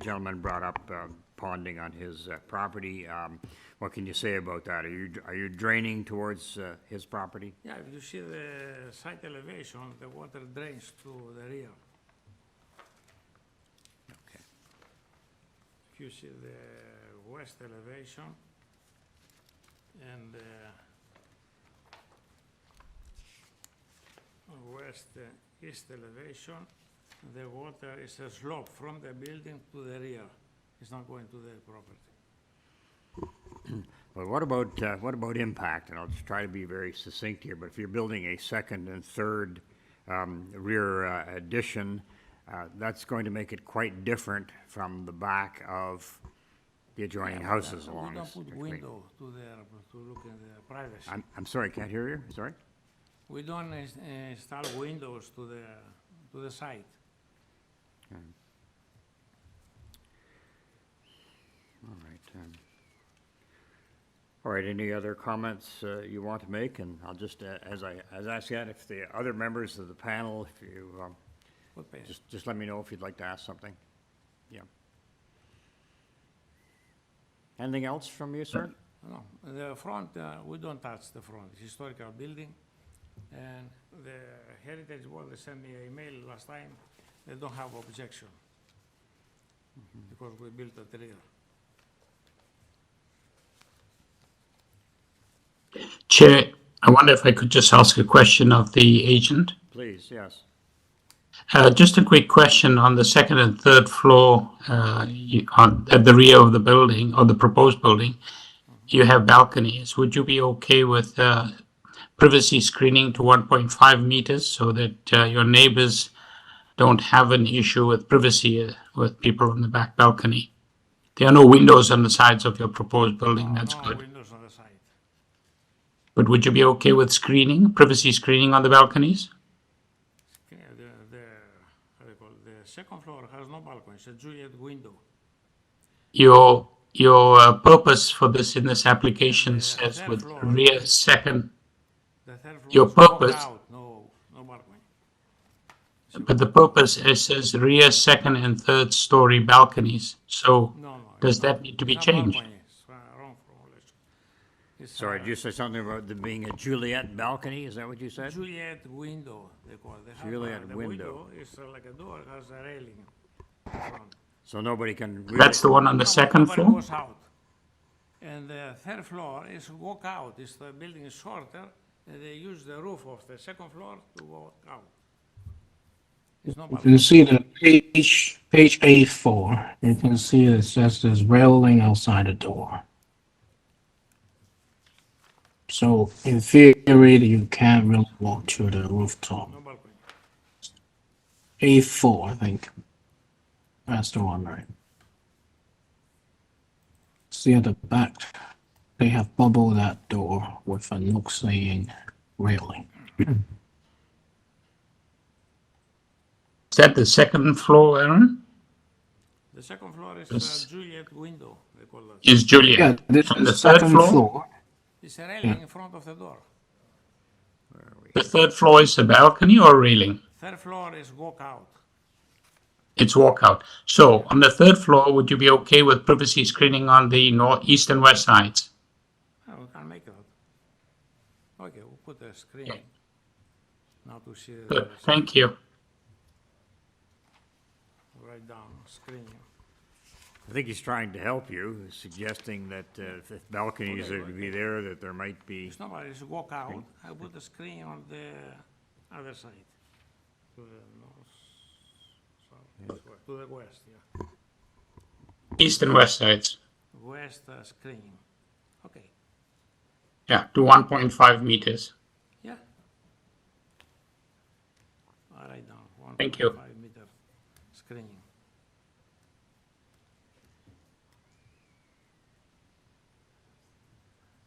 gentleman brought up ponding on his property. What can you say about that? Are you draining towards his property?
Yeah, if you see the site elevation, the water drains to the rear.
Okay.
If you see the west elevation and east elevation, the water is a slope from the building to the rear. It's not going to the property.
But what about impact? And I'll just try to be very succinct here, but if you're building a second and third rear addition, that's going to make it quite different from the back of the adjoining houses along
We
this.
don't put window to look at the privacy.
I'm sorry, can't hear you, sorry?
We don't install windows to the site.
All right, any other comments you want to make? And I'll just, as I said, if the other members of the panel, if you, just let me know if you'd like to ask something. Yeah. Anything else from you, sir?
No, the front, we don't touch the front. It's historical building. And the Heritage Board, they sent me an email last time. They don't have objection because we built at the rear.
Chair, I wonder if I could just ask a question of the agent.
Please, yes.
Just a quick question on the second and third floor at the rear of the building or the proposed building. You have balconies. Would you be okay with privacy screening to 1.5 meters so that your neighbors don't have an issue with privacy with people in the back balcony? There are no windows on the sides of your proposed building. That's good.
Windows on the side.
But would you be okay with screening, privacy screening on the balconies?
Okay, the second floor has no balcony. It's a Juliet window.
Your purpose for this in this application says with rear second. Your purpose.
No balcony.
But the purpose says rear second and third story balconies. So does that need to be changed?
Sorry, did you say something about there being a Juliet balcony? Is that what you said?
Juliet window, they call it. They have,
Juliet
the
window.
is like a door, has a railing in front.
So nobody can.
That's the one on the second
Nobody
floor?
goes out. And the third floor is walk out. The building is shorter, and they use the roof of the second floor to walk out. It's not
You can see the page A4. You can see it says there's railing outside the door. So in theory, you can't really walk to the rooftop. A4, I think. That's the one, right? See at the back. they have bubbled that door with a nook saying railing.
Is that the second floor, Aaron?
The second floor is
Yes.
Juliet window, they call that.
Is Juliet.
Yeah, this
On
is
the third
second
floor?
floor.
It's a railing in front of the door.
The third floor is a balcony or railing?
Third floor is walk out.
It's walkout. So on the third floor, would you be okay with privacy screening on the north, east and west sides?
Oh, we can make that. Okay, we'll put the screen. Now to see the
Good, thank you.
write down screen.
I think he's trying to help you, suggesting that if balconies are to be there, that there might be.
It's not it's walk out. I put the screen on the other side. To the north, south, to the west, yeah.
East and west sides.
West screen. Okay.
Yeah, to 1.5 meters.
Yeah. I write down 1.5
Thank you.
meter screen.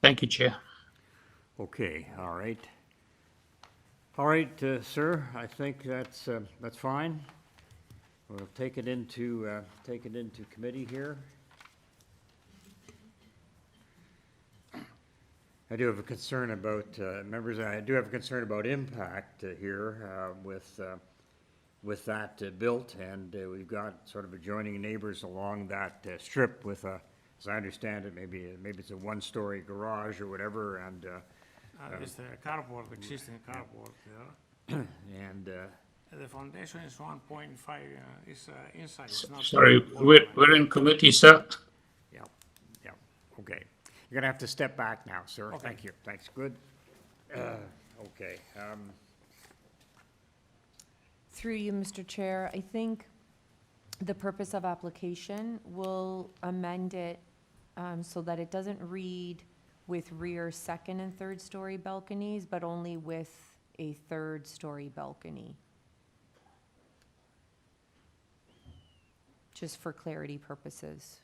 Thank you, Chair.
Okay, all right. All right, sir, I think that's fine. We'll take it into committee here. I do have a concern about, members, I do have a concern about impact here with that built, and we've got sort of adjoining neighbors along that strip with a, as I understand it, maybe it's a one-story garage or whatever, and
It's the carport, existing carport there.
and
The foundation is 1.5, is inside. It's not
Sorry, we're in committee, sir.
Yeah, okay. You're gonna have to step back now, sir.
Okay.
Thank you. Thanks, good. Okay.
Through you, Mr. Chair, I think the purpose of application will amend it so that it doesn't read with rear second and third story balconies, but only with a third story balcony. Just for clarity purposes.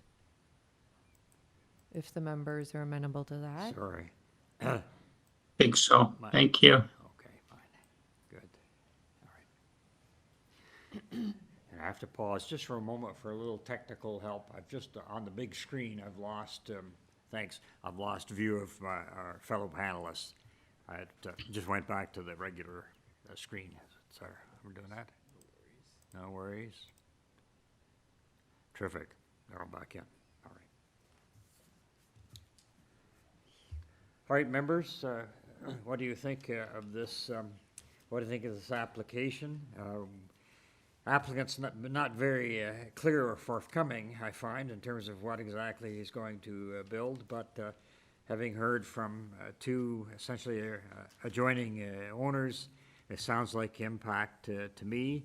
If the members are amenable to that.
Sorry.
Think so. Thank you.
Okay, fine. Good. All right. And I have to pause just for a moment for a little technical help. I've just, on the big screen, I've lost, thanks, I've lost view of our fellow panelists. I just went back to the regular screen. Sorry, we're doing that? No worries. Terrific. They're all back in. All right. All right, members, what do you think of this? What do you think of this application? Applicant's not very clear or forthcoming, I find, in terms of what exactly he's going to build, but having heard from two essentially adjoining owners, it sounds like impact to me.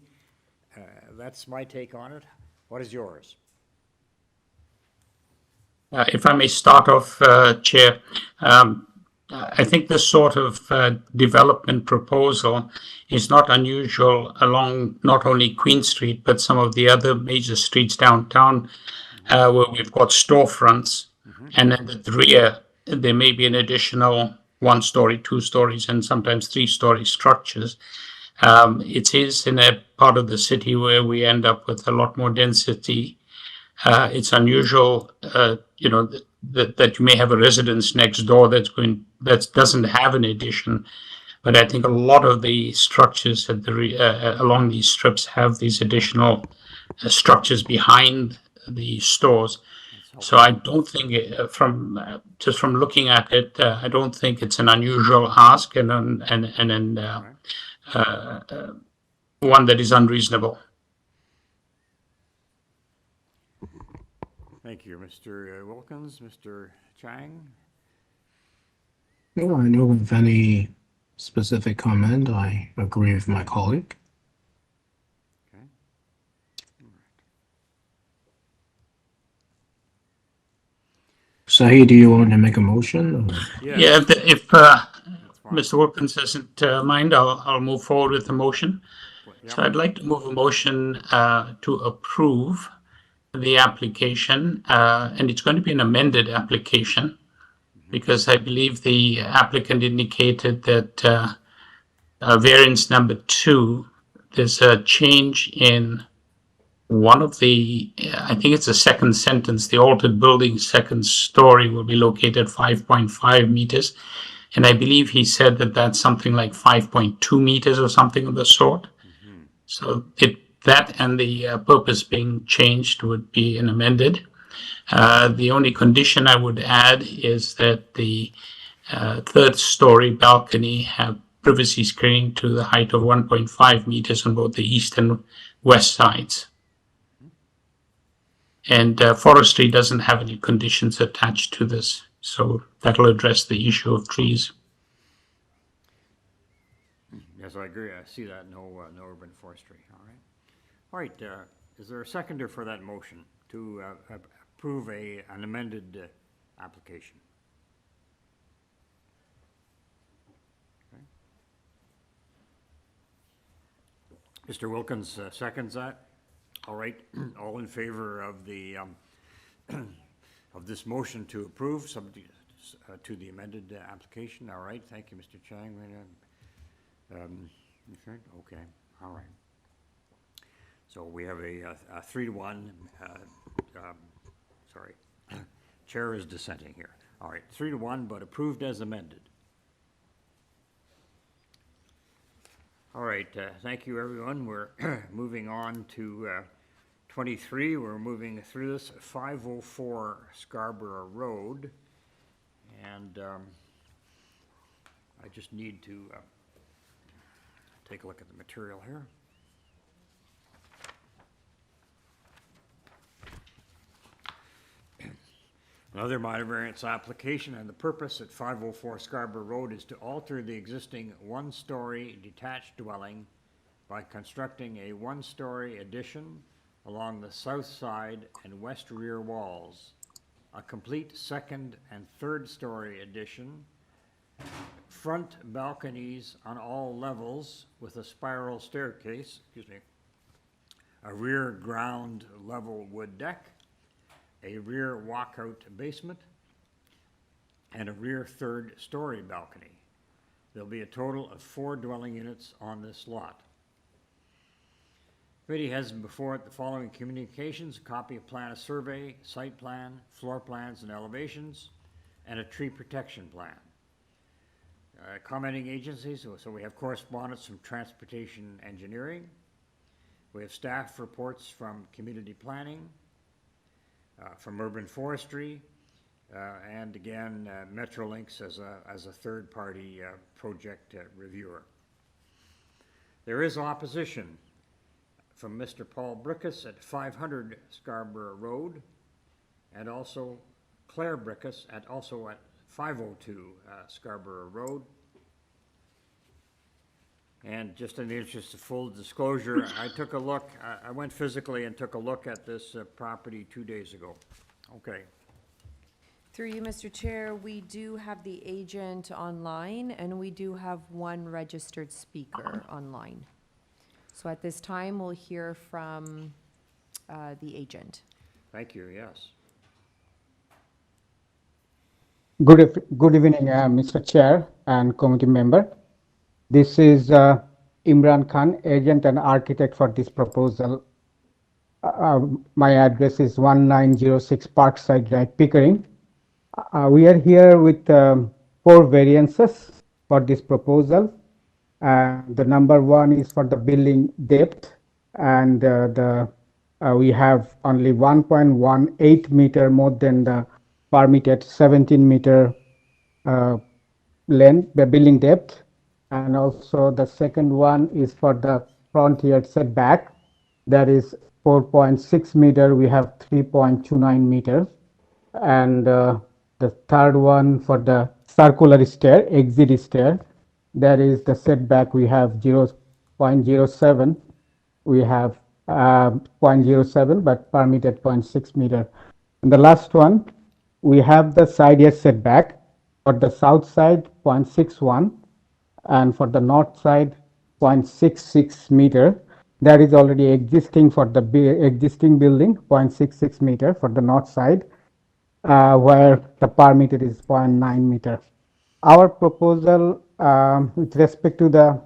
That's my take on it. What is yours?
If I may start off, Chair, I think this sort of development proposal is not unusual along not only Queen Street, but some of the other major streets downtown where we've got storefronts. And at the rear, there may be an additional 1 story, 2 stories, and sometimes 3-story structures. It is in a part of the city where we end up with a lot more density. It's unusual, that you may have a residence next door that doesn't have an addition, but I think a lot of the structures at the along these strips have these additional structures behind the stores. So I don't think, just from looking at it, I don't think it's an unusual ask and one that is unreasonable.
Thank you, Mr. Wilkins. Mr. Chang?
No, I don't have any specific comment. I agree with my colleague.
Okay.
Sahi, do you want to make a motion? Or?
Yeah, if Mr. Wilkins doesn't mind, I'll move forward with the motion. So I'd like to move a motion to approve the application, and it's going to be an amended application because I believe the applicant indicated that variance number 2, there's a change in one of the, I think it's the second sentence, the altered building second story will be located 5.5 meters. And I believe he said that that's something like 5.2 meters or something of the sort. So that and the purpose being changed would be amended. The only condition I would add is that the third story balcony have privacy screening to the height of 1.5 meters on both the east and west sides. And forestry doesn't have any conditions attached to this, so that'll address the issue of trees.
Yes, I agree. I see that. No urban forestry. All right. All right. Is there a seconder for that motion to approve an amended application? Okay. Mr. Wilkins seconds that. All right. All in favor of the of this motion to approve subject to the amended application? All right. Thank you, Mr. Chang. Okay, all right. So we have a 3-1, sorry, chair is dissenting here. All right, 3-1, but approved as amended. All right, thank you, everyone. We're moving on to 23. We're moving through this 504 Scarborough Road. And I just need to take a look at the material here. Another minor variance application, and the purpose at 504 Scarborough Road is to alter the existing one-story detached dwelling by constructing a one-story addition along the south side and west rear walls, a complete second and third story addition, front balconies on all levels with a spiral staircase, a rear ground level wood deck, a rear walkout basement, and a rear third story balcony. There'll be a total of 4 dwelling units on this lot. Committee has before it the following communications: a copy of plan of survey, site plan, floor plans and elevations, and a tree protection plan. Commenting agencies, so we have correspondence from Transportation Engineering. We have staff reports from Community Planning, from Urban Forestry, and again, Metrolinx as a third-party project reviewer. There is opposition from Mr. Paul Brickus at 500 Scarborough Road, and also Claire Brickus at 502 Scarborough Road. And just in the interest of full disclosure, I took a look, I went physically and took a look at this property 2 days ago. Okay.
Through you, Mr. Chair, we do have the agent online, and we do have one registered speaker online. So at this time, we'll hear from the agent.
Thank you, yes.
Good evening, Mr. Chair and committee member. This is Imran Khan, agent and architect for this proposal. My address is 1906 Parkside Drive, Pickering. We are here with 4 variances for this proposal. The number 1 is for the building depth, and we have only 1.18 meter more than the permitted 17 meter length, the building depth. And also the second one is for the front yard setback. That is 4.6 meter. We have 3.29 meters. And the third one for the circular stair, exit stair, that is the setback. We have 0.07. We have 0.07, but permitted 0.6 meter. And the last one, we have the side yard setback for the south side 0.61. And for the north side 0.66 meter. That is already existing for the existing building, 0.66 meter for the north side. where the permitted is 0.9 meter. Our proposal with respect to the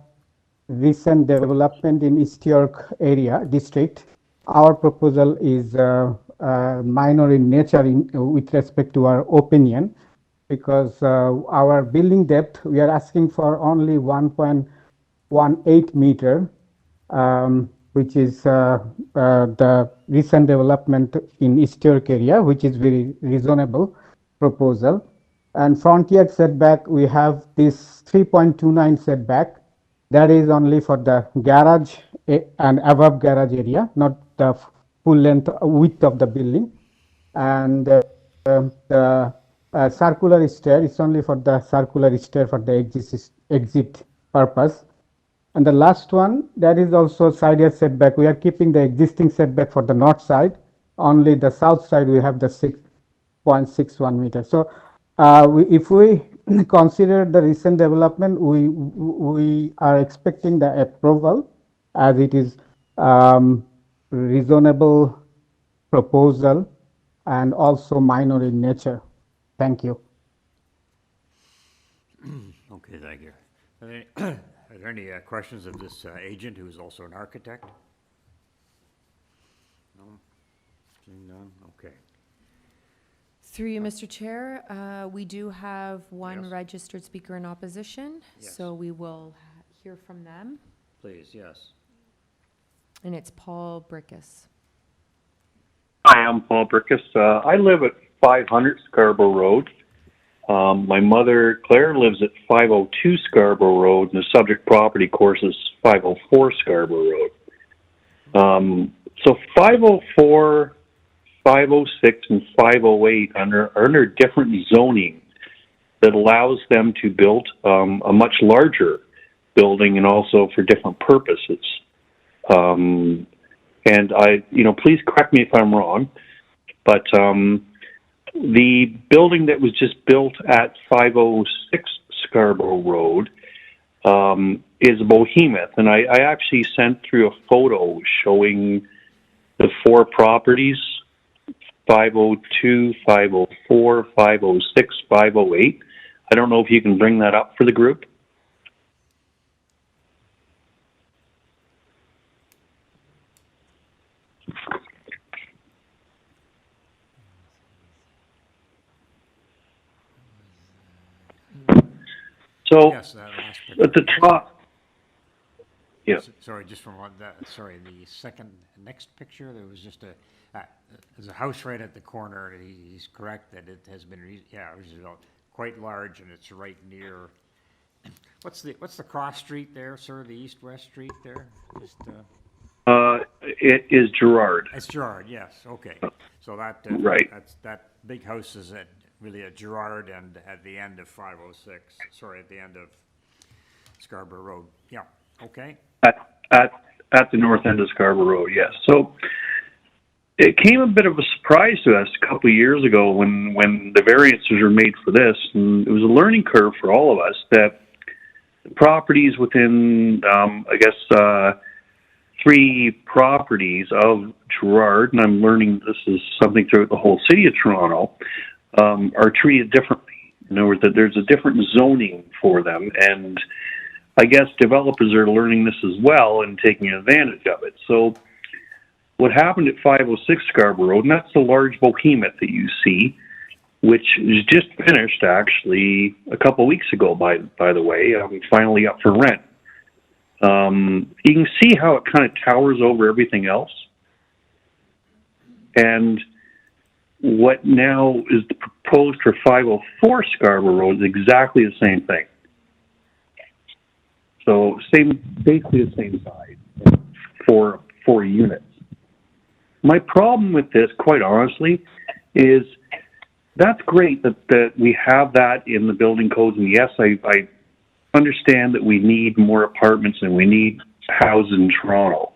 recent development in East York area district, our proposal is minor in nature with respect to our opinion, because our building depth, we are asking for only 1.18 meter, which is the recent development in East York area, which is very reasonable proposal. And front yard setback, we have this 3.29 setback. That is only for the garage and above garage area, not the full length width of the building. And the circular stair is only for the circular stair for the exit purpose. And the last one, that is also side yard setback. We are keeping the existing setback for the north side. Only the south side we have the 6.61 meters. So if we consider the recent development, we are expecting the approval, as it is reasonable proposal and also minor in nature. Thank you.
Okay, thank you. Are there any questions of this agent, who is also an architect? No? Seeing none? Okay.
Through you, Mr. Chair, we do have one
Yes.
registered speaker in opposition,
Yes.
so we will hear from them.
Please, yes.
And it's Paul Brickus.
Hi, I'm Paul Brickus. I live at 500 Scarborough Road. My mother, Claire, lives at 502 Scarborough Road, and the subject property course is 504 Scarborough Road. So 504, 506, and 508 are under different zoning that allows them to build a much larger building and also for different purposes. And please correct me if I'm wrong, but the building that was just built at 506 Scarborough Road is a behemoth, and I actually sent through a photo showing the 4 properties, 502, 504, 506, 508. I don't know if you can bring that up for the group. So
Yes, that last picture.
at the top, yeah.
Sorry, just from what sorry, the next picture, there was just there's a house right at the corner. He's correct that it has been, it was quite large, and it's right near, what's the cross street there, sir, the east-west street there? Just,
It is Gerard.
It's Gerard, yes, okay. So that,
Right.
that big house is really at Gerard and at the end of 506, sorry, at the end of Scarborough Road. Yeah, okay.
At the north end of Scarborough Road, yes. So it came a bit of a surprise to us a couple of years ago when the variances were made for this, and it was a learning curve for all of us that the properties within, 3 properties of Gerard, and I'm learning this is something throughout the whole city of Toronto, are treated differently. In other words, that there's a different zoning for them, and I guess developers are learning this as well and taking advantage of it. So what happened at 506 Scarborough Road, and that's the large behemoth that you see, which is just finished actually a couple of weeks ago, by the way, finally up for rent. You can see how it kind of towers over everything else. And what now is proposed for 504 Scarborough Road is exactly the same thing. So basically the same size for 4 units. My problem with this, quite honestly, is that's great that we have that in the building codes, and yes, I understand that we need more apartments and we need houses in Toronto.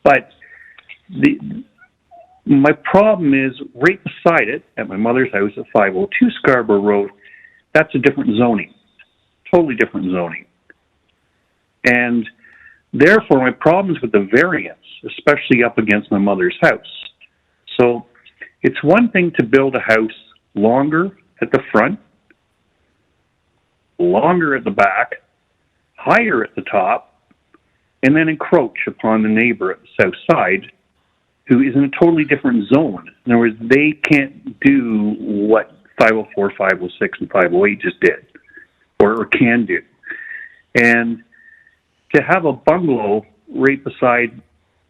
But my problem is right beside it, at my mother's house at 502 Scarborough Road, that's a different zoning, totally different zoning. And therefore, my problems with the variance, especially up against my mother's house. So It's one thing to build a house longer at the front, longer at the back, higher at the top, and then encroach upon the neighbor at the south side who is in a totally different zone. In other words, they can't do what 504, 506, and 508 just did, or can do. And to have a bungalow right beside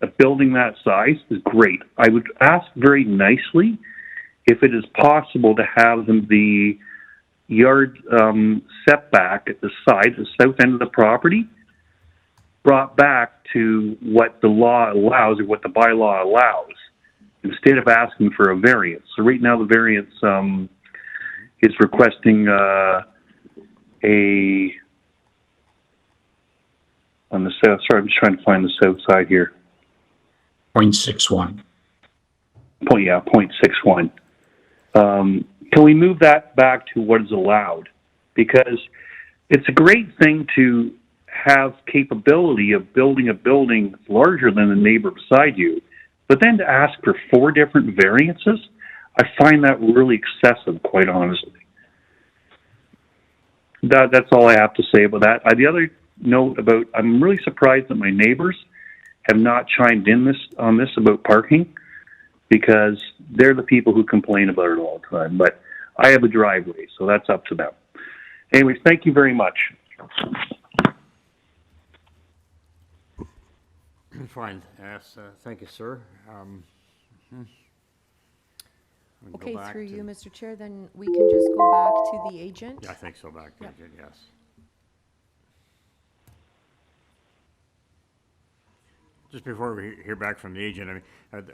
a building that size is great. I would ask very nicely if it is possible to have the yard setback at the side, the south end of the property, brought back to what the law allows or what the bylaw allows, instead of asking for a variance. So right now the variance is requesting on the south. Sorry, I'm just trying to find the south side here.
0.61.
0.61. Can we move that back to what is allowed? Because it's a great thing to have capability of building a building larger than the neighbor beside you, but then to ask for 4 different variances, I find that really excessive, quite honestly. That's all I have to say about that. The other note about, I'm really surprised that my neighbors have not chimed in on this about parking, because they're the people who complain about it all the time. But I have a driveway, so that's up to them. Anyways, thank you very much.
Fine, yes, thank you, sir. We can go
Okay,
back
through
to-
you, Mr. Chair, then we can just go back to the agent.
Yeah, I think so, back to
Yep.
it, yes. Just before we hear back from the agent, I mean,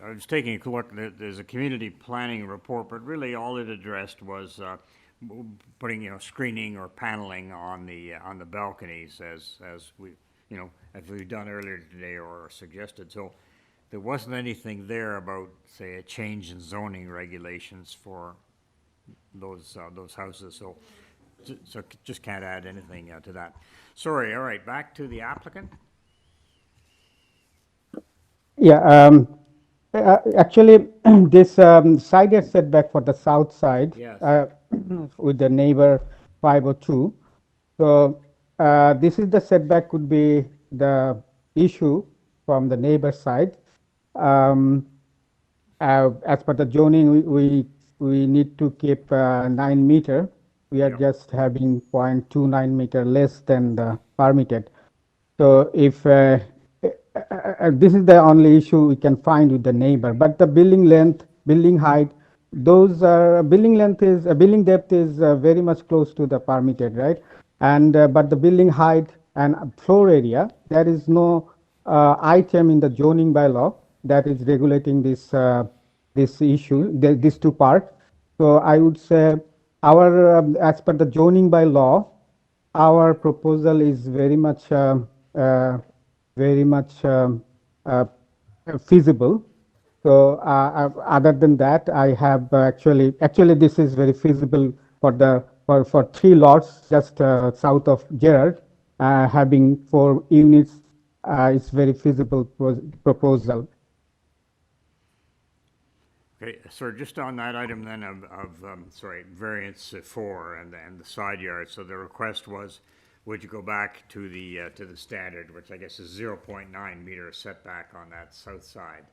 I was taking a look, there's a community planning report, but really all it addressed was putting, screening or paneling on the balconies as we, as we've done earlier today or suggested. So there wasn't anything there about, say, a change in zoning regulations for those houses. So just can't add anything to that. Sorry, all right, back to the applicant.
Yeah, actually, this side yard setback for the south side
Yes.
with the neighbor 502. So this is the setback could be the issue from the neighbor side. As per the zoning, we need to keep 9 meter. We are just having 0.29 meter less than the permitted. So if this is the only issue we can find with the neighbor, but the building length, building height, those building depth is very much close to the permitted, right? And but the building height and floor area, there is no item in the zoning bylaw that is regulating this this issue, these 2 parts. So I would say our as per the zoning bylaw, our proposal is very much feasible. So other than that, I have actually this is very feasible for 3 lots just south of Gerard, having 4 units. It's very feasible proposal.
Okay, sir, just on that item then of variance 4 and the side yard. So the request was, would you go back to the standard, which I guess is 0.9 meter setback on that south side?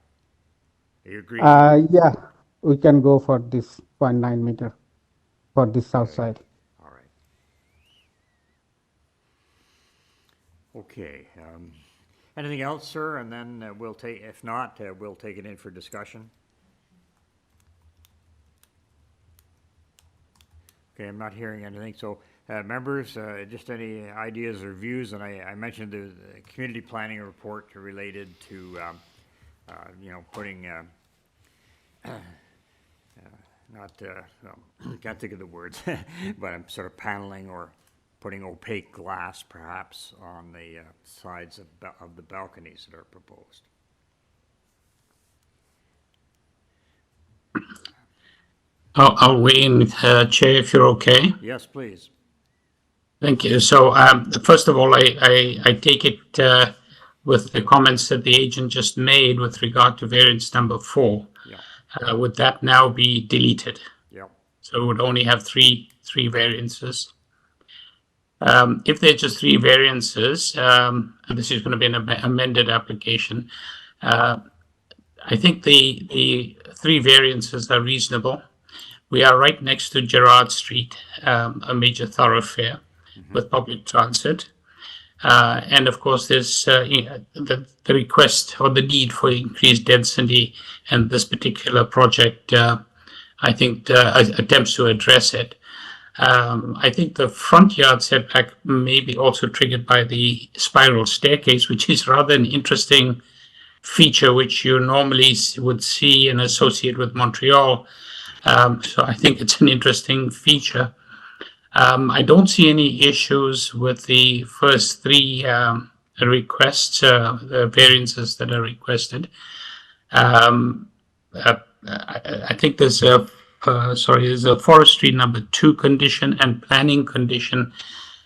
Do you agree?
Yeah, we can go for this 0.9 meter for this south side.
All right. Okay. Anything else, sir? And then we'll take, if not, we'll take it in for discussion. Okay, I'm not hearing anything. So, members, just any ideas or views? And I mentioned the community planning report related to, putting, can't think of the words, but I'm sort of paneling or putting opaque glass, perhaps, on the sides of the balconies that are proposed.
I'll weigh in, Chair, if you're okay.
Yes, please.
Thank you. So, first of all, I take it with the comments that the agent just made with regard to variance number 4.
Yeah.
would that now be deleted?
Yep.
So it would only have three variances. If they're just three variances, and this is going to be an amended application, I think the three variances are reasonable. We are right next to Gerrard Street, a major thoroughfare with public transit. And of course, there's the request or the need for increased density, and this particular project, I think, attempts to address it. I think the front yard setback may be also triggered by the spiral staircase, which is rather an interesting feature which you normally would see and associate with Montreal. So I think it's an interesting feature. I don't see any issues with the first three requests, the variances that are requested. I think there's there's a forestry number 2 condition and planning condition.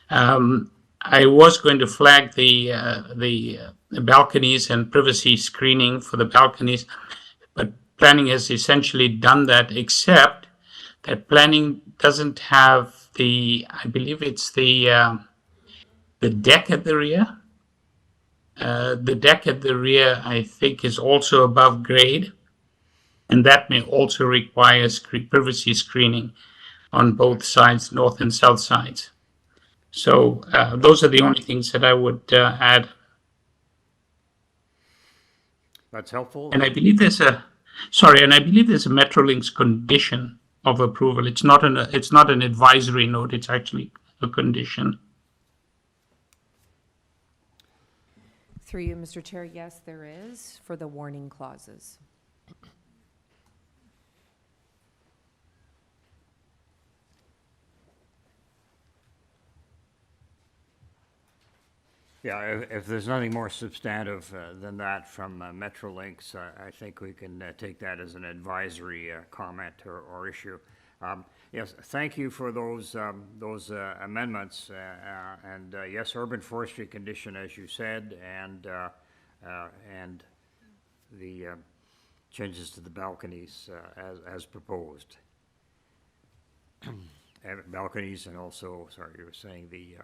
I was going to flag the balconies and privacy screening for the balconies, but planning has essentially done that, except that planning doesn't have I believe it's the deck at the rear. The deck at the rear, I think, is also above grade, and that may also require privacy screening on both sides, north and south sides. So those are the only things that I would add.
That's helpful.
And I believe there's a Metrolinx condition of approval. It's not an advisory note. It's actually a condition.
Through you, Mr. Chair, yes, there is for the warning clauses.
Yeah, if there's nothing more substantive than that from Metrolinx, I think we can take that as an advisory comment or issue. Yes, thank you for those amendments, and yes, urban forestry condition, as you said, and the changes to the balconies as proposed. Balconies, and also, sorry, you were saying the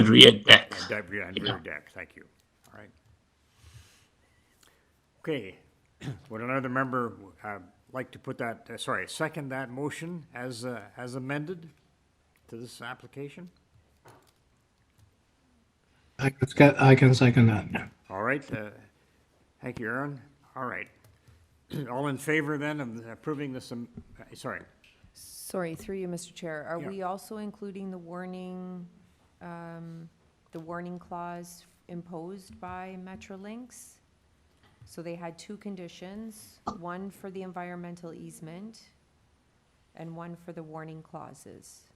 rear deck.
Rear deck, thank you. All right. Okay, would another member like to put that, second that motion as amended to this application?
I can second that.
All right, thank you, Aaron. All right. All in favor then of approving this,
Sorry, through you, Mr. Chair. Are
Yeah.
we also including the warning clause imposed by Metrolinx? So they had 2 conditions, one for the environmental easement and one for the warning clauses.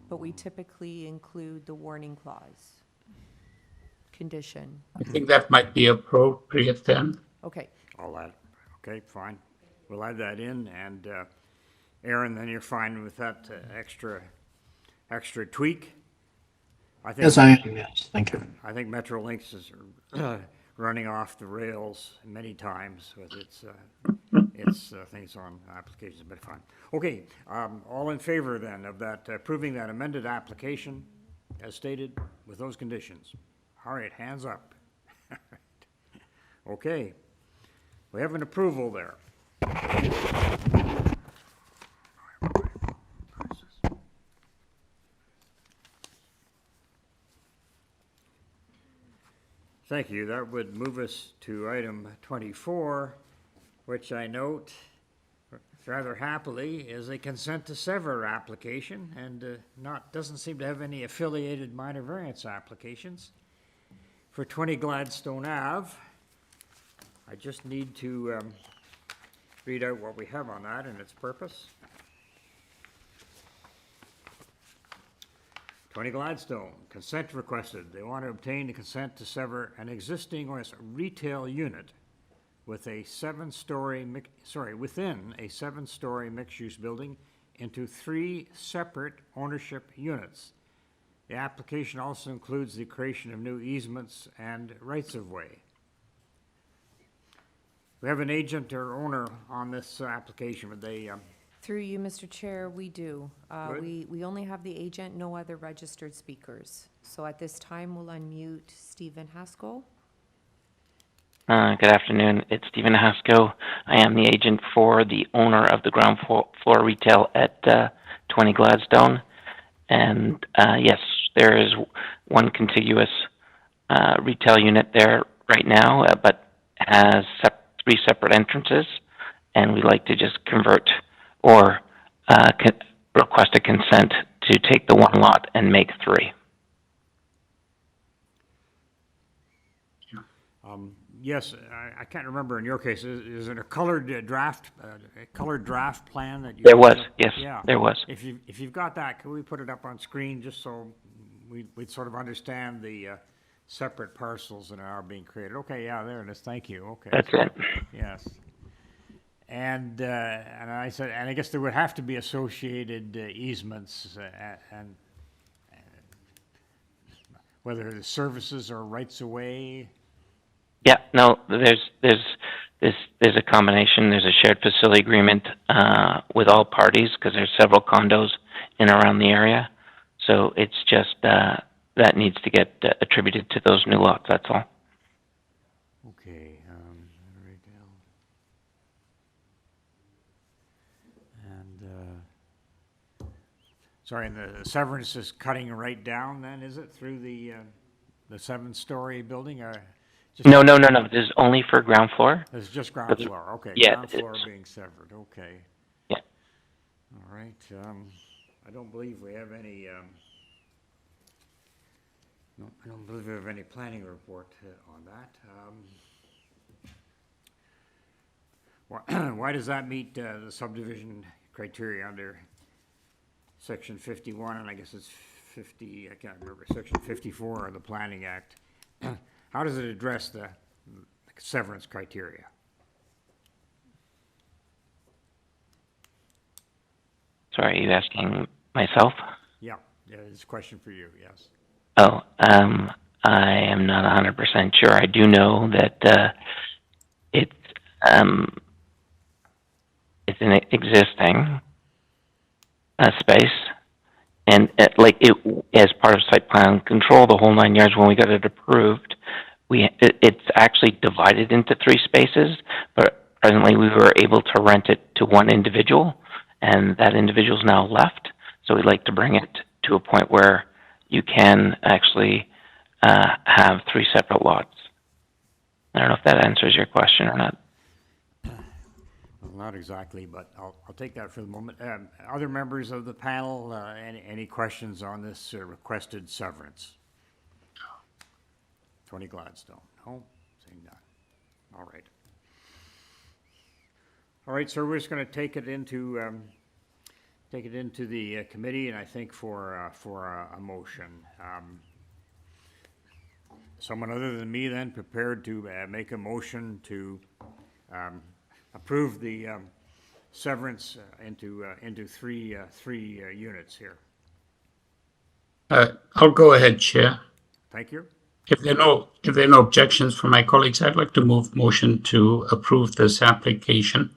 But we typically include the warning clause condition.
I think that might be appropriate then.
Okay.
All that, okay, fine. We'll add that in, and Aaron, then you're fine with that extra tweak? I think,
Yes, I am, yes, thank you.
I think Metrolinx is running off the rails many times with its things on applications, but fine. Okay, all in favor then of that, approving that amended application as stated with those conditions? All right, hands up. Okay, we have an approval there. Thank you. That would move us to item 24, which I note rather happily is a consent to sever application, and doesn't seem to have any affiliated minor variance applications. For 20 Gladstone Ave, I just need to read out what we have on that and its purpose. 20 Gladstone, consent requested. They want to obtain the consent to sever an existing retail unit with a within a 7-story mixed-use building into 3 separate ownership units. The application also includes the creation of new easements and rights-of-way. we have an agent or owner on this application, would they,
Through you, Mr. Chair, we do.
Good.
We only have the agent, no other registered speakers. So at this time, we'll unmute Stephen Haskell.
Good afternoon. It's Stephen Haskell. I am the agent for the owner of the ground floor retail at 20 Gladstone. And yes, there is one contiguous retail unit there right now, but has 3 separate entrances. And we'd like to just convert or request a consent to take the one lot and make 3.
yes, I can't remember in your case, is it a colored draft plan that you?
There was, yes,
Yeah.
there was.
If you've got that, can we put it up on screen just so we'd sort of understand the separate parcels that are being created? Okay, yeah, there it is. Thank you. Okay.
That's it.
Yes. And I said, and I guess there would have to be associated easements and whether the services or rights of way.
Yeah, no, there's a combination. There's a shared facility agreement with all parties because there's several condos in and around the area. So it's just that needs to get attributed to those new lots. That's all.
Okay. Retail. And sorry, and the severance is cutting right down. Then is it through the 7-story building or?
No. This is only for ground floor.
It's just ground floor. Okay.
Yeah.
Ground floor being severed. Okay.
Yeah.
All right. I don't believe we have any. No, I don't believe we have any planning report on that. Why does that meet the subdivision criteria under Section 51? And I guess it's 50. I can't remember. Section 54 of the Planning Act. How does it address the severance criteria?
Sorry, are you asking myself?
Yeah, it's a question for you, yes.
Oh, I am not 100% sure. I do know that it's an existing space, and as part of site plan control, the whole 9 yards when we got it approved, it's actually divided into 3 spaces, but presently we were able to rent it to one individual, and that individual's now left. So we'd like to bring it to a point where you can actually have 3 separate lots. I don't know if that answers your question or not.
Well, not exactly, but I'll take that for the moment. Other members of the panel, any questions on this requested severance? 20 Gladstone. No, saying none. All right. All right, so we're just going to take it into the committee, and I think for a motion. Someone other than me then prepared to make a motion to approve the severance into three units here.
I'll go ahead, Chair.
Thank you.
If there are no objections from my colleagues, I'd like to move motion to approve this application.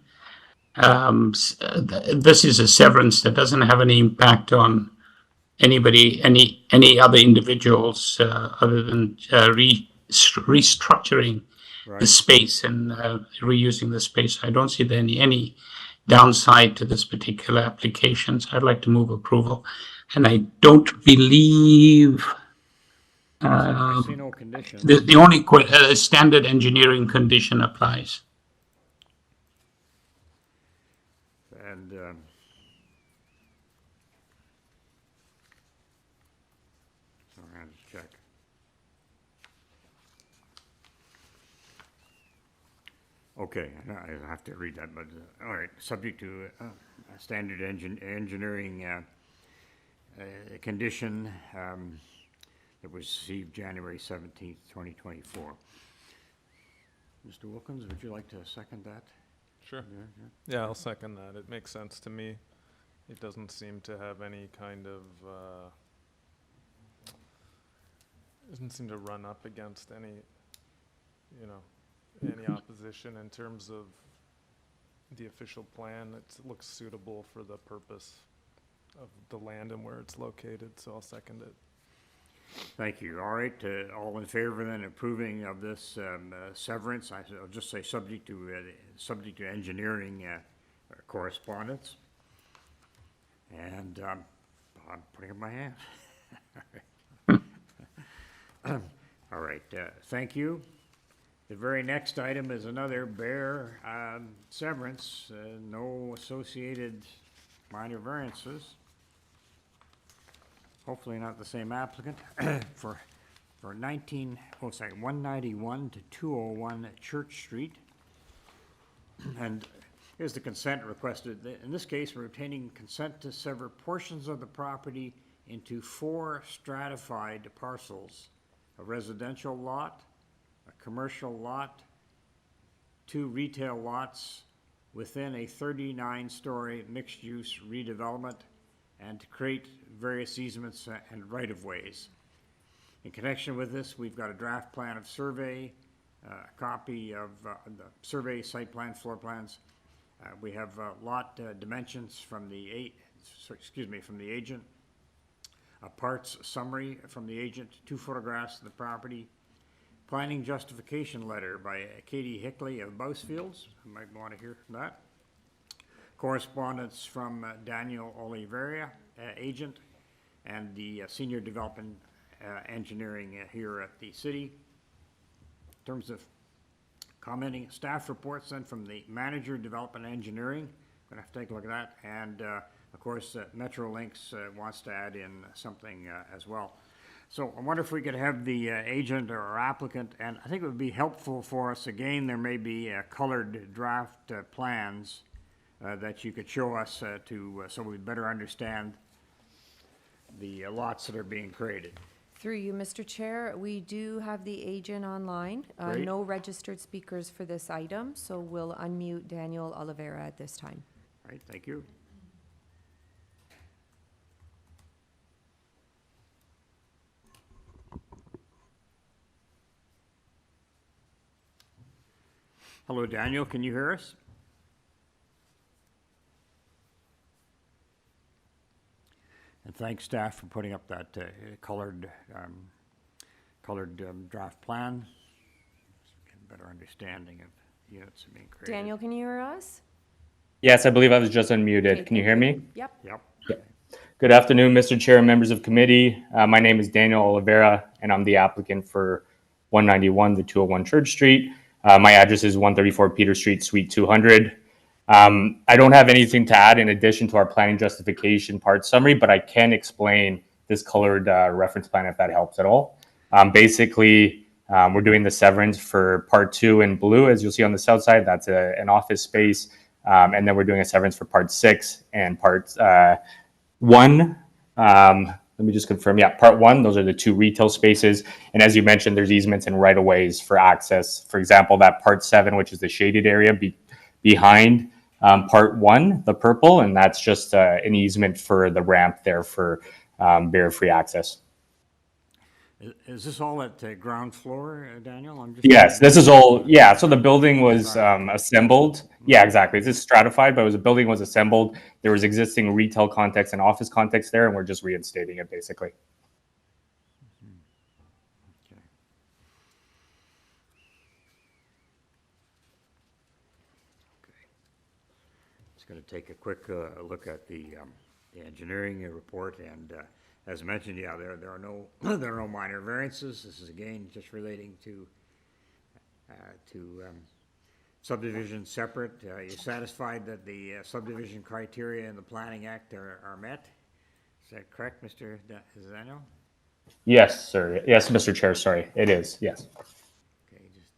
This is a severance that doesn't have any impact on anybody, any other individuals, other than restructuring the space and reusing the space. I don't see there any downside to this particular application, so I'd like to move approval. And I don't believe
I see no condition.
the only standard engineering condition applies.
And I have to check. Okay, I have to read that, but all right. Subject to a standard engineering condition that was received January 17th, 2024. Mr. Wilkins, would you like to second that?
Sure. Yeah, I'll second that. It makes sense to me. It doesn't seem to have any kind of, doesn't seem to run up against any, any opposition in terms of the official plan. It looks suitable for the purpose of the land and where it's located, so I'll second it.
Thank you. All right, all in favor then approving of this severance? I'll just say subject to engineering correspondence. And I'm putting up my hand. All right, thank you. The very next item is another bare severance, no associated minor variances. Hopefully not the same applicant for 191 to 201 Church Street. And here's the consent requested. In this case, we're obtaining consent to sever portions of the property into 4 stratified parcels: a residential lot, a commercial lot, 2 retail lots within a 39-story mixed-use redevelopment, and to create various easements and right-of-ways. In connection with this, we've got a draft plan of survey, a copy of the survey, site plan, floor plans. We have lot dimensions from the agent, a parts summary from the agent, 2 photographs of the property, planning justification letter by Katie Hickley of Bousfields. You might want to hear from that. Correspondence from Daniel Oliveira, agent, and the senior development engineering here at the city. In terms of commenting, staff reports sent from the manager development engineering. Going to have to take a look at that. And of course, Metrolinx wants to add in something as well. So I wonder if we could have the agent or applicant, and I think it would be helpful for us, again, there may be colored draft plans that you could show us so we better understand the lots that are being created.
Through you, Mr. Chair, we do have the agent online.
Great.
No registered speakers for this item, so we'll unmute Daniel Oliveira at this time.
All right, thank you. Hello, Daniel, can you hear us? And thanks, staff, for putting up that colored draft plan. Get a better understanding of units being created.
Daniel, can you hear us?
Yes, I believe I was just unmuted.
Okay,
Can you hear me?
Yep.
Yep.
Good afternoon, Mr. Chair and members of committee. My name is Daniel Oliveira, and I'm the applicant for 191 to 201 Church Street. My address is 134 Peter Street, Suite 200. I don't have anything to add in addition to our planning justification part summary, but I can explain this colored reference plan if that helps at all. Basically, we're doing the severance for part 2 in blue, as you'll see on the south side. That's an office space. And then we're doing a severance for part 6 and part 1. Let me just confirm. Yeah, part 1, those are the 2 retail spaces. And as you mentioned, there's easements and right-of-ways for access. For example, that part 7, which is the shaded area behind part 1, the purple, and that's just an easement for the ramp there for barrier-free access.
Is this all at ground floor, Daniel?
Yes, this is all, yeah, so the building was assembled. Yeah, exactly. This is stratified, but the building was assembled. There was existing retail context and office context there, and we're just reinstating it, basically.
Okay. Just going to take a quick look at the engineering report, and as mentioned, yeah, there are no there are no minor variances. This is again just relating to subdivision separate. You're satisfied that the subdivision criteria in the Planning Act are met? Is that correct, Mr. Zano?
Yes, sir. Yes, Mr. Chair, sorry. It is, yes.
Okay, just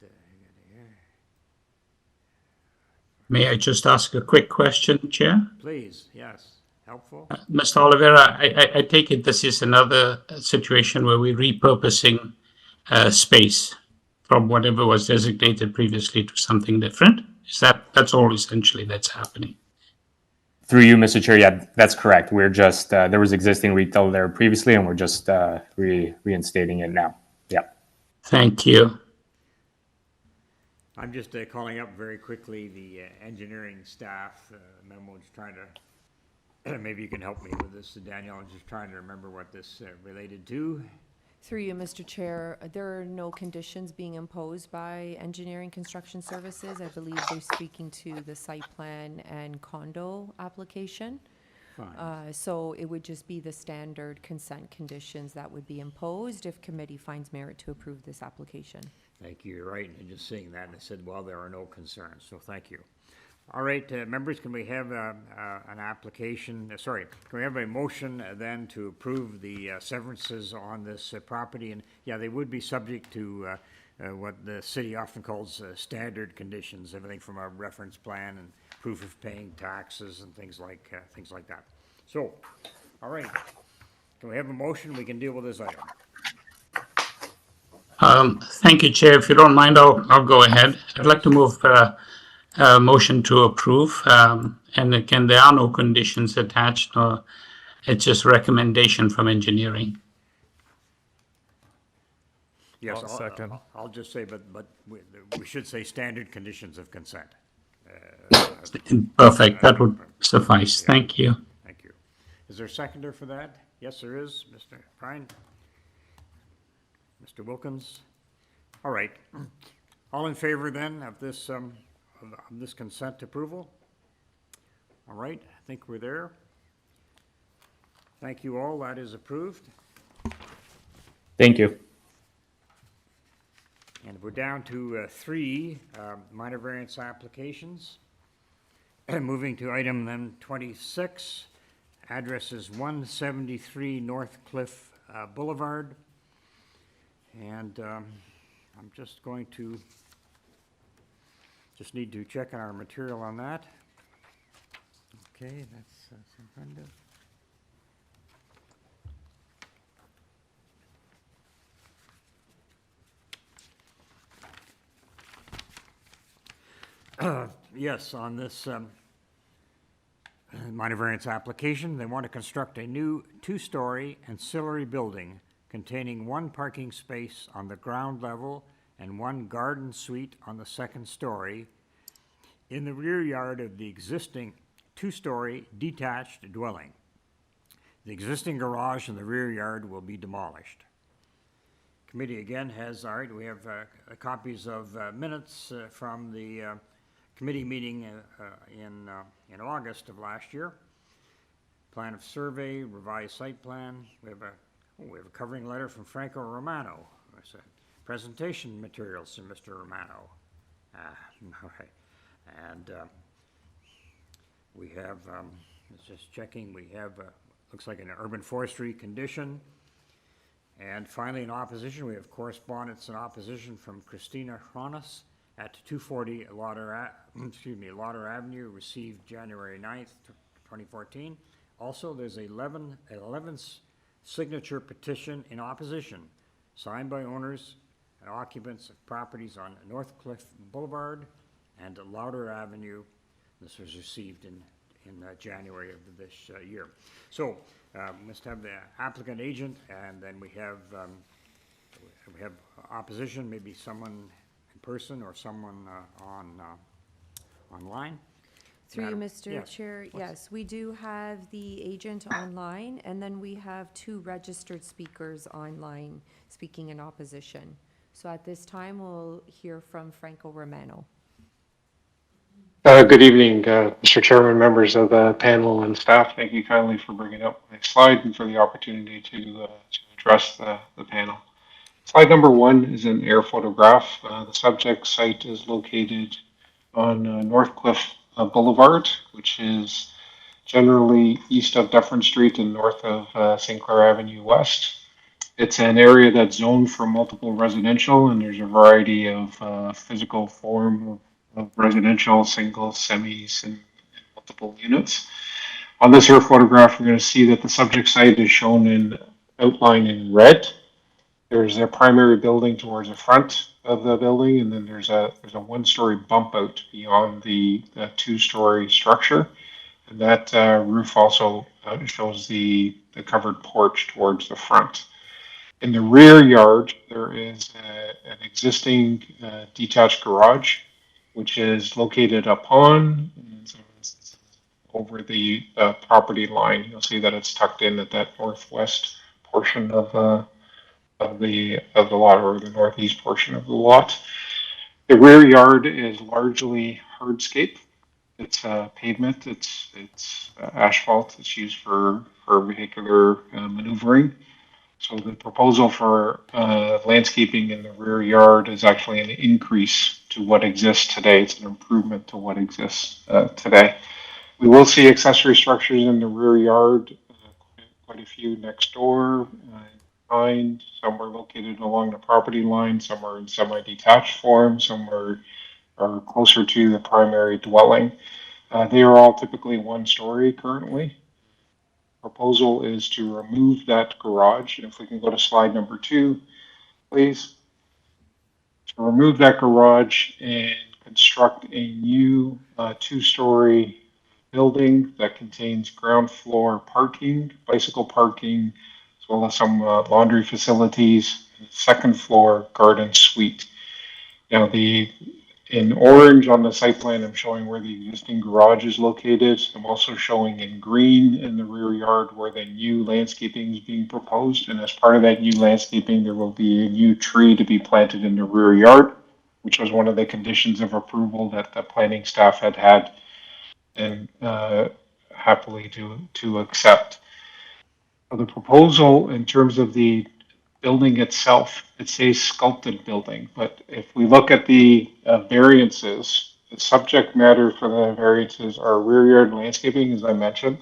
May I just ask a quick question, Chair?
please, yes. Helpful?
Mr. Oliveira, I take it this is another situation where we're repurposing space from whatever was designated previously to something different? That's all essentially that's happening?
Through you, Mr. Chair, yeah, that's correct. We're just, there was existing retail there previously, and we're just reinstating it now. Yeah.
Thank you.
I'm just calling up very quickly the engineering staff memo, just trying to, maybe you can help me with this, Daniel. I'm just trying to remember what this related to.
Through you, Mr. Chair, there are no conditions being imposed by Engineering Construction Services. I believe they're speaking to the site plan and condo application.
Fine.
So it would just be the standard consent conditions that would be imposed if committee finds merit to approve this application.
Thank you. You're right. And just seeing that, and I said, well, there are no concerns. So thank you. All right, members, can we have an application, can we have a motion then to approve the severances on this property? And yeah, they would be subject to what the city often calls standard conditions, everything from a reference plan and proof of paying taxes and things like that. So, all right, can we have a motion? We can deal with this item.
Thank you, Chair. If you don't mind, I'll go ahead. I'd like to move motion to approve. And again, there are no conditions attached. It's just recommendation from engineering.
Yes,
second.
I'll just say, but we should say standard conditions of consent.
Perfect. That would suffice.
Yeah.
Thank you.
Thank you. Is there a seconder for that? Yes, there is. Mr. Prine? Mr. Wilkins? All right. All in favor then of this consent approval? All right, I think we're there. Thank you all. That is approved.
Thank you.
And we're down to 3 minor variance applications. Moving to item then 26. Address is 173 Northcliffe Boulevard. And I'm just going to need to check on our material on that. Okay, that's some kind of. Yes, on this minor variance application, they want to construct a new 2-story ancillary building containing 1 parking space on the ground level and 1 garden suite on the 2nd story in the rear yard of the existing 2-story detached dwelling. The existing garage in the rear yard will be demolished. Committee again has, all right, we have copies of minutes from the committee meeting in August of last year. Plan of survey, revised site plan. We have a covering letter from Franco Romano. Presentation materials from Mr. Romano. All right. And we have, just checking, we have, looks like an urban forestry condition. And finally, in opposition, we have correspondence in opposition from Christina Hronis at 240 Lauder Avenue, received January 9th, 2014. Also, there's 11th signature petition in opposition, signed by owners and occupants of properties on Northcliffe Boulevard and Lauder Avenue. This was received in January of this year. So, must have the applicant agent, and then we have opposition, maybe someone in person or someone online.
Through you, Mr.
Yes.
Chair, yes, we do have the agent online, and then we have 2 registered speakers online speaking in opposition. So at this time, we'll hear from Franco Romano.
Good evening, Mr. Chairman, members of the panel and staff. Thank you kindly for bringing up my slide and for the opportunity to address the panel. Slide number 1 is an air photograph. The subject site is located on Northcliffe Boulevard, which is generally east of Dufferin Street and north of St. Clair Avenue West. It's an area that's zoned for multiple residential, and there's a variety of physical form of residential, single, semis, and multiple units. On this air photograph, we're going to see that the subject site is shown in outline in red. There's a primary building towards the front of the building, and then there's a 1-story bump out beyond the 2-story structure. And that roof also shows the covered porch towards the front. In the rear yard, there is an existing detached garage which is located upon, in some instances, over the property line. You'll see that it's tucked in at that northwest portion of the lot, or the northeast portion of the lot. The rear yard is largely hardscape. It's pavement. It's asphalt. It's used for vehicular maneuvering. So the proposal for landscaping in the rear yard is actually an increase to what exists today. It's an improvement to what exists today. We will see accessory structures in the rear yard, quite a few next door, behind. Some are located along the property line. Some are in semi-detached form. Some are closer to the primary dwelling. They are all typically 1 story currently. Proposal is to remove that garage. And if we can go to slide number 2, please. To remove that garage and construct a new 2-story building that contains ground floor parking, bicycle parking, as well as some laundry facilities, second floor garden suite. Now, in orange on the site plan, I'm showing where the existing garage is located. I'm also showing in green in the rear yard where the new landscaping is being proposed. And as part of that new landscaping, there will be a new tree to be planted in the rear yard, which was one of the conditions of approval that the planning staff had and happily to accept. So the proposal in terms of the building itself, it's a sculpted building, but if we look at the variances, the subject matter for the variances are rear yard landscaping, as I mentioned,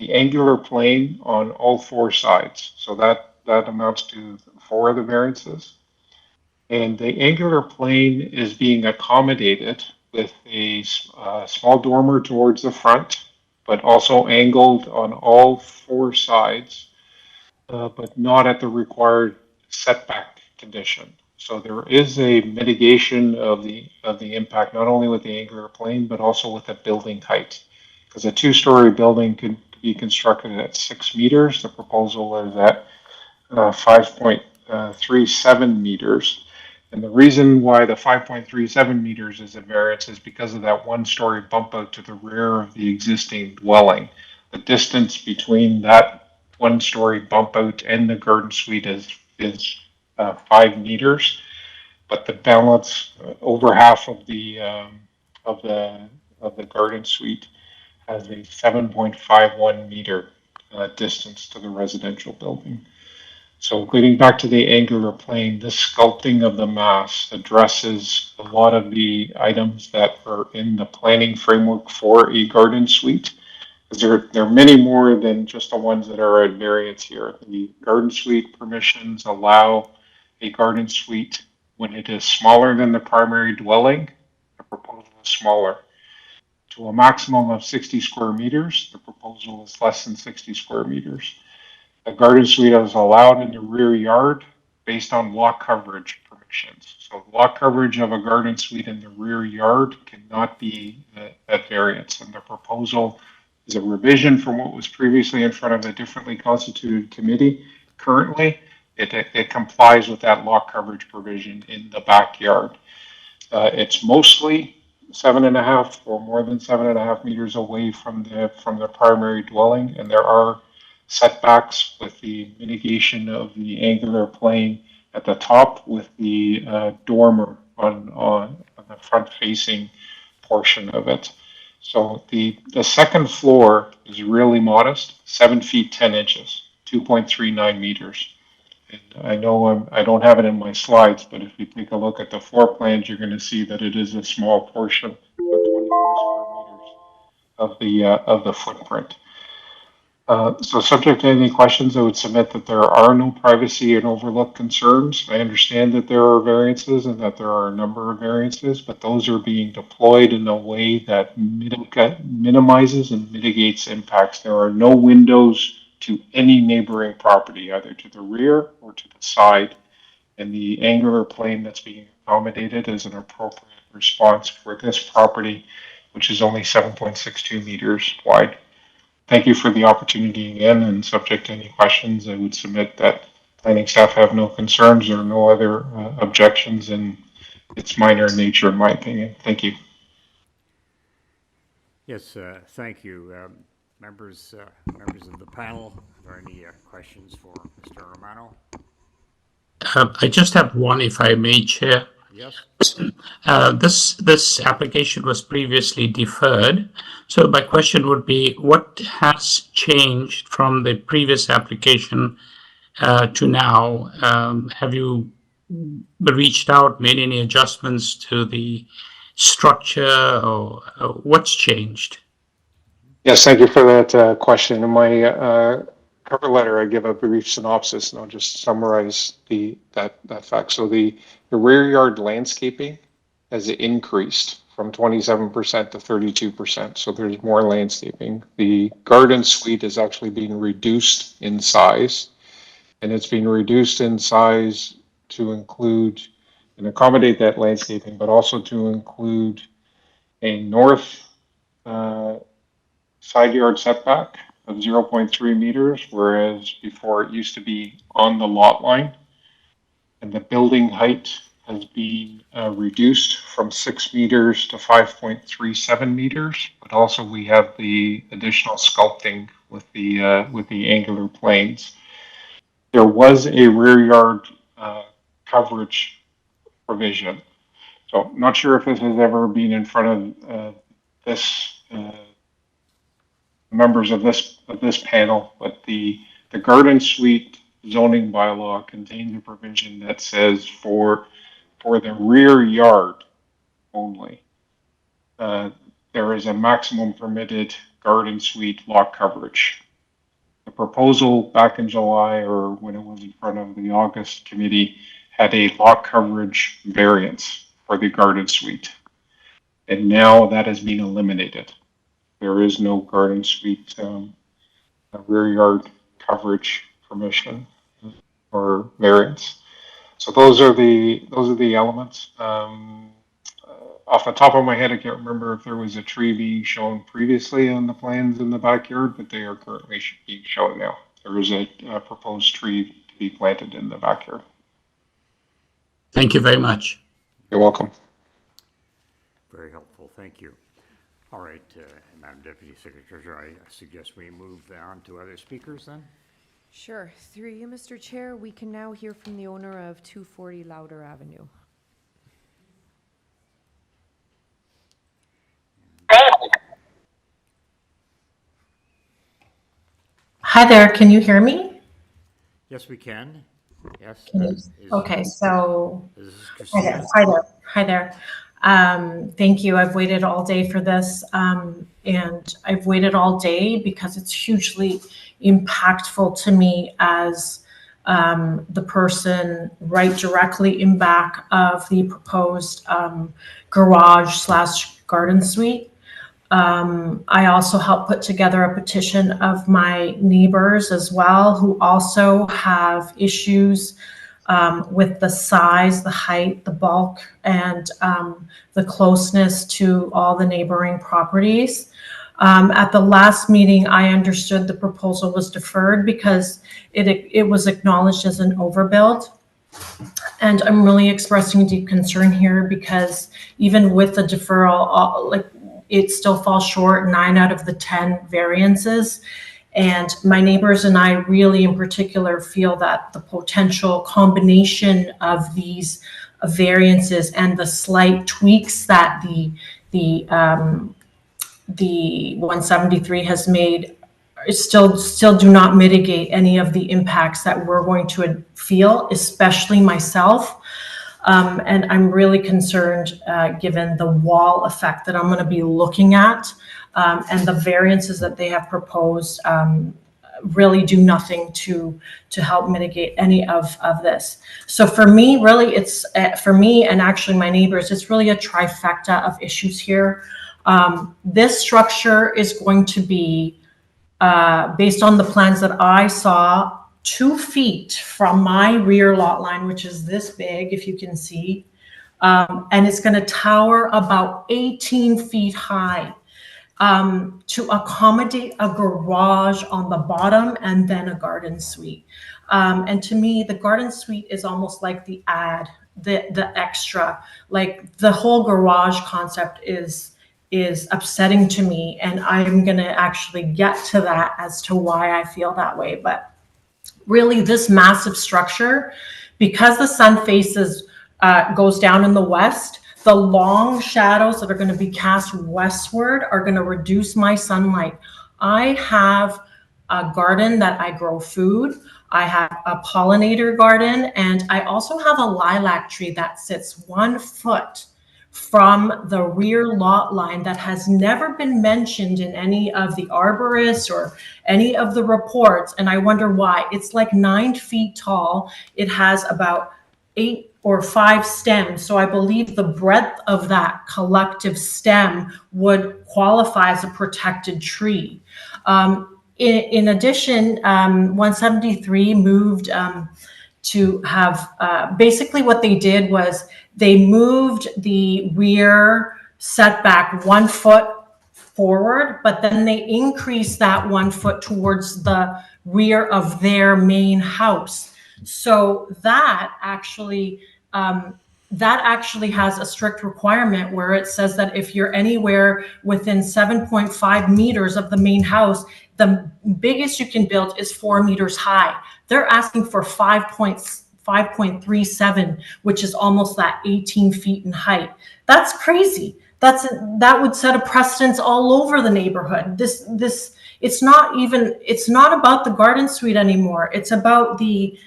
the angular plane on all 4 sides. So that amounts to 4 of the variances. And the angular plane is being accommodated with a small dormer towards the front, but also angled on all 4 sides, but not at the required setback condition. So there is a mitigation of the impact, not only with the angular plane, but also with the building height. Because a 2-story building could be constructed at 6 meters. The proposal is at 5.37 meters. And the reason why the 5.37 meters is a variance is because of that 1-story bump out to the rear of the existing dwelling. The distance between that 1-story bump out and the garden suite is 5 meters, but the balance, over half of the garden suite, has a 7.51 meter distance to the residential building. So getting back to the angular plane, this sculpting of the mass addresses a lot of the items that are in the planning framework for a garden suite. Because there are many more than just the ones that are at variance here. The garden suite permissions allow a garden suite when it is smaller than the primary dwelling. The proposal is smaller. To a maximum of 60 square meters, the proposal is less than 60 square meters. A garden suite is allowed in the rear yard based on lot coverage permissions. So lot coverage of a garden suite in the rear yard cannot be at variance. And the proposal is a revision from what was previously in front of a differently constituted committee. Currently, it complies with that lot coverage provision in the backyard. It's mostly 7.5 or more than 7.5 meters away from the primary dwelling, and there are setbacks with the mitigation of the angular plane at the top with the dormer on the front-facing portion of it. So the second floor is really modest, 7 feet 10 inches, 2.39 meters. And I know I don't have it in my slides, but if you take a look at the floor plans, you're going to see that it is a small portion, 24 square meters of the footprint. So subject to any questions, I would submit that there are no privacy and overlook concerns. I understand that there are variances and that there are a number of variances, but those are being deployed in a way that minimizes and mitigates impacts. There are no windows to any neighboring property, either to the rear or to the side. And the angular plane that's being accommodated is an appropriate response for this property, which is only 7.62 meters wide. Thank you for the opportunity again, and subject to any questions, I would submit that planning staff have no concerns or no other objections, and it's minor in nature, in my opinion. Thank you.
Yes, thank you. Members of the panel, are there any questions for Mr. Romano?
I just have one, if I may, Chair.
Yes.
This application was previously deferred. So my question would be, what has changed from the previous application to now? Have you reached out, made any adjustments to the structure, or what's changed?
Yes, thank you for that question. In my cover letter, I give a brief synopsis, and I'll just summarize that fact. So the rear yard landscaping has increased from 27% to 32%. So there's more landscaping. The garden suite is actually being reduced in size, and it's being reduced in size to include and accommodate that landscaping, but also to include a north side yard setback of 0.3 meters, whereas before it used to be on the lot line. And the building height has been reduced from 6 meters to 5.37 meters. But also we have the additional sculpting with the angular planes. There was a rear yard coverage provision. So not sure if this has ever been in front of this members of this panel, but the garden suite zoning bylaw contains a provision that says for the rear yard only, there is a maximum permitted garden suite lot coverage. The proposal back in July, or when it was in front of the August committee, had a lot coverage variance for the garden suite, and now that has been eliminated. There is no garden suite rear yard coverage permission or variance. So those are the elements. Off the top of my head, I can't remember if there was a tree being shown previously on the plans in the backyard, but they are currently being shown now. There is a proposed tree to be planted in the backyard.
Thank you very much.
You're welcome.
Very helpful, thank you. All right, Madam Deputy Secretary, I suggest we move on to other speakers then.
Sure. Through you, Mr. Chair, we can now hear from the owner of 240 Louder Avenue.
Hi there, can you hear me?
Yes, we can. Yes.
Okay, so
This is
hi there.
Christina.
Hi there. Thank you. I've waited all day for this, and I've waited all day because it's hugely impactful to me as the person right directly in back of the proposed garage/garden suite. I also helped put together a petition of my neighbors as well, who also have issues with the size, the height, the bulk, and the closeness to all the neighboring properties. At the last meeting, I understood the proposal was deferred because it was acknowledged as an overbuild. And I'm really expressing deep concern here because even with the deferral, it still falls short 9 out of the 10 variances. And my neighbors and I really in particular feel that the potential combination of these variances and the slight tweaks that the 173 has made still do not mitigate any of the impacts that we're going to feel, especially myself. And I'm really concerned given the wall effect that I'm going to be looking at, and the variances that they have proposed really do nothing to help mitigate any of this. So for me, really, it's for me and actually my neighbors, it's really a trifecta of issues here. This structure is going to be, based on the plans that I saw, 2 feet from my rear lot line, which is this big, if you can see, and it's going to tower about 18 feet high to accommodate a garage on the bottom and then a garden suite. And to me, the garden suite is almost like the ad the extra. Like the whole garage concept is upsetting to me, and I'm going to actually get to that as to why I feel that way. But really, this massive structure, because the sun faces goes down in the west, the long shadows that are going to be cast westward are going to reduce my sunlight. I have a garden that I grow food. I have a pollinator garden, and I also have a lilac tree that sits 1 foot from the rear lot line that has never been mentioned in any of the arborists or any of the reports. And I wonder why. It's like 9 feet tall. It has about 8 or 5 stems. So I believe the breadth of that collective stem would qualify as a protected tree. In addition, 173 moved to have, basically what they did was they moved the rear setback 1 foot forward, but then they increased that 1 foot towards the rear of their main house. So that actually has a strict requirement where it says that if you're anywhere within 7.5 meters of the main house, the biggest you can build is 4 meters high. They're asking for 5.37, which is almost that 18 feet in height. That's crazy. That would set a precedence all over the neighborhood. It's not about the garden suite anymore. It's about the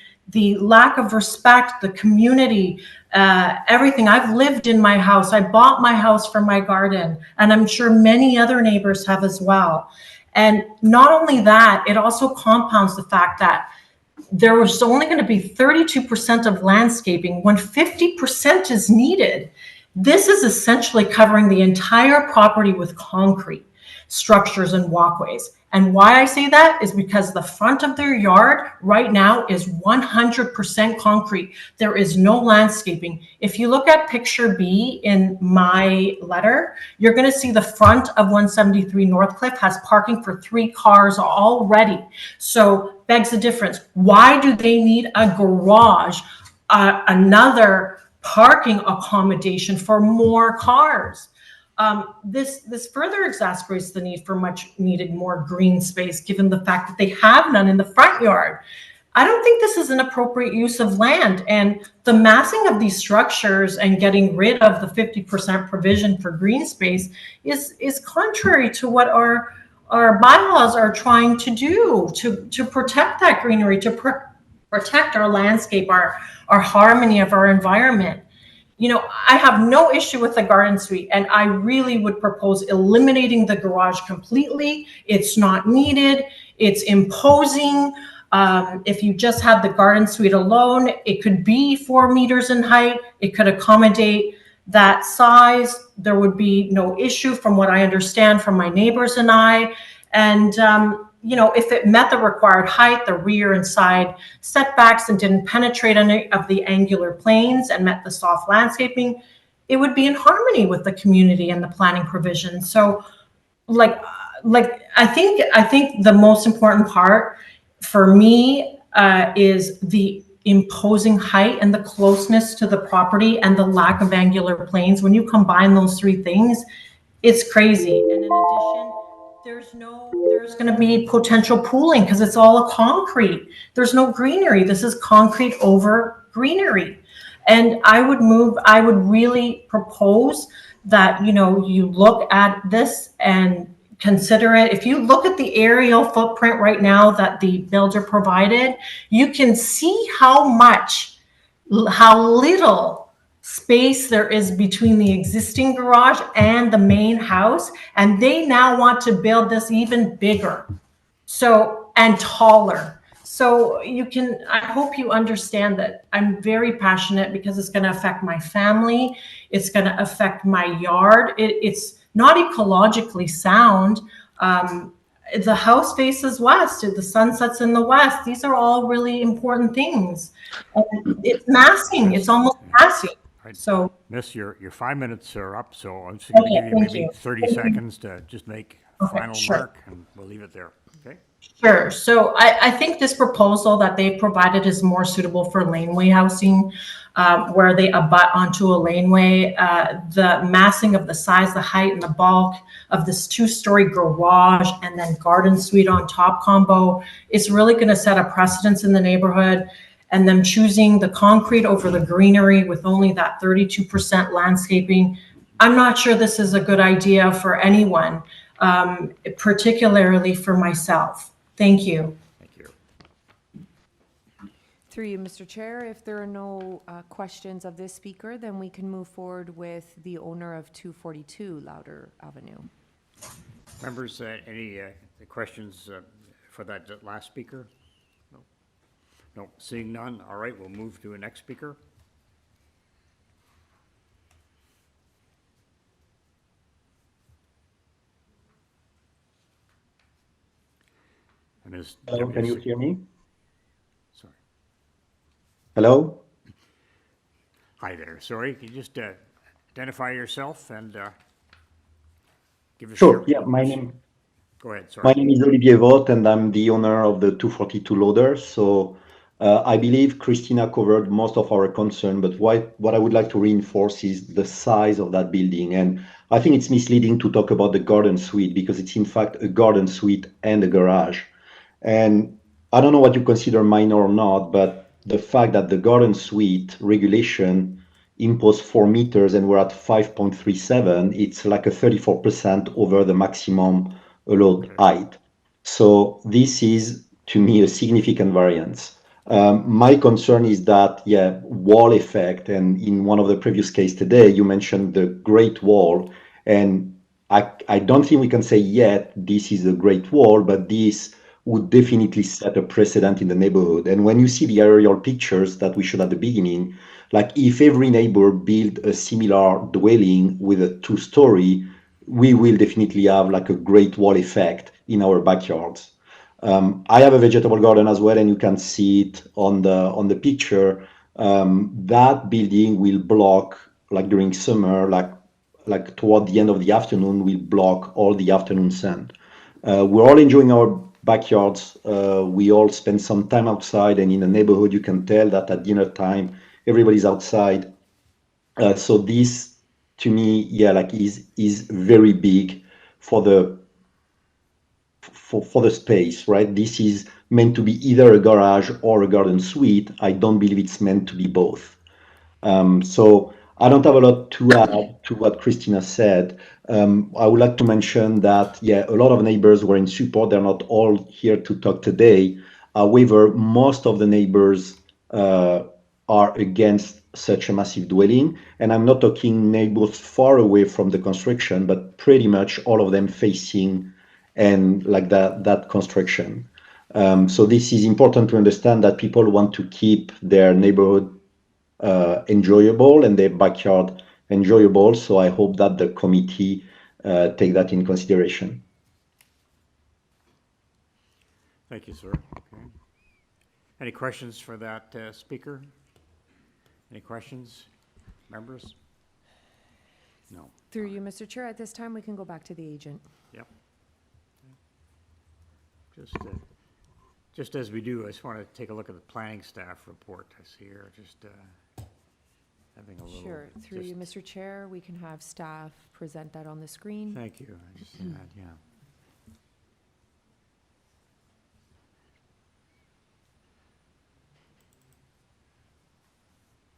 lack of respect, the community, everything. I've lived in my house. I bought my house for my garden, and I'm sure many other neighbors have as well. And not only that, it also compounds the fact that there was only going to be 32% of landscaping when 50% is needed. This is essentially covering the entire property with concrete structures and walkways. And why I say that is because the front of their yard right now is 100% concrete. There is no landscaping. If you look at picture B in my letter, you're going to see the front of 173 Northcliffe has parking for 3 cars already. So begs the difference. Why do they need a garage, another parking accommodation for more cars? This further exacerbates the need for much needed more green space, given the fact that they have none in the front yard. I don't think this is an appropriate use of land, and the massing of these structures and getting rid of the 50% provision for green space is contrary to what our bylaws are trying to do to protect that greenery, to protect our landscape, our harmony of our environment. You know, I have no issue with the garden suite, and I really would propose eliminating the garage completely. It's not needed. It's imposing. If you just had the garden suite alone, it could be 4 meters in height. It could accommodate that size. There would be no issue from what I understand from my neighbors and I. And, you know, if it met the required height, the rear and side setbacks, and didn't penetrate any of the angular planes and met the soft landscaping, it would be in harmony with the community and the planning provisions. So like I think the most important part for me is the imposing height and the closeness to the property and the lack of angular planes. When you combine those 3 things, it's crazy. And in addition, there's going to be potential pooling because it's all a concrete. There's no greenery. This is concrete over greenery. And I would really propose that, you know, you look at this and consider it. If you look at the aerial footprint right now that the builder provided, you can see how little space there is between the existing garage and the main house, and they now want to build this even bigger, and taller. So I hope you understand that I'm very passionate because it's going to affect my family. It's going to affect my yard. It's not ecologically sound. The house faces west. The sun sets in the west. These are all really important things. And it's massing. It's almost massing.
Right.
So,
Miss, your 5 minutes are up, so I'm just going to give you maybe 30 seconds to just make a final mark, and we'll leave it there. Okay?
Sure. So I think this proposal that they provided is more suitable for laneway housing, where they abut onto a laneway. The massing of the size, the height, and the bulk of this two-story garage and then garden suite on top combo is really going to set a precedence in the neighborhood. And them choosing the concrete over the greenery with only that 32% landscaping, I'm not sure this is a good idea for anyone, particularly for myself. Thank you.
Thank you.
Through you, Mr. Chair, if there are no questions of this speaker, then we can move forward with the owner of 242 Louder Avenue.
Members, any questions for that last speaker? No. No, seeing none. All right, we'll move to a next speaker.
Hello, can you hear me?
Sorry.
Hello?
Hi there. Sorry, can you just identify yourself and give us
Sure, yeah, my name...
Go ahead, sorry.
My name is Olivier Vogt, and I'm the owner of the 242 Loader. So I believe Christina covered most of our concern, but what I would like to reinforce is the size of that building. And I think it's misleading to talk about the garden suite because it's in fact a garden suite and a garage. And I don't know what you consider minor or not, but the fact that the garden suite regulation imposed 4 meters and we're at 5.37, it's like a 34% over the maximum allowed height. So this is, to me, a significant variance. My concern is that, wall effect, and in one of the previous cases today, you mentioned the Great Wall, and I don't think we can say yet this is a Great Wall, but this would definitely set a precedent in the neighborhood. And when you see the aerial pictures that we showed at the beginning, like if every neighbor built a similar dwelling with a 2-story, we will definitely have like a Great Wall effect in our backyards. I have a vegetable garden as well, and you can see it on the picture. That building will block, like during summer, like toward the end of the afternoon, will block all the afternoon sun. We're all enjoying our backyards. We all spend some time outside, and in the neighborhood, you can tell that at dinner time, everybody's outside. So this, to me, is very big for the space, right? This is meant to be either a garage or a garden suite. I don't believe it's meant to be both. So I don't have a lot to add to what Christina said. I would like to mention that, a lot of neighbors were in support. They're not all here to talk today. However, most of the neighbors are against such a massive dwelling. And I'm not talking neighbors far away from the construction, but pretty much all of them facing and like that construction. So this is important to understand that people want to keep their neighborhood enjoyable and their backyard enjoyable. So I hope that the committee take that in consideration.
Thank you, sir. Okay. Any questions for that speaker? Any questions, members? No.
Through you, Mr. Chair, at this time, we can go back to the agent.
Yep. Just as we do, I just want to take a look at the planning staff report. I see here, just having a little.
Sure. Through you, Mr. Chair, we can have staff present that on the screen.
Thank you. I just see that, yeah.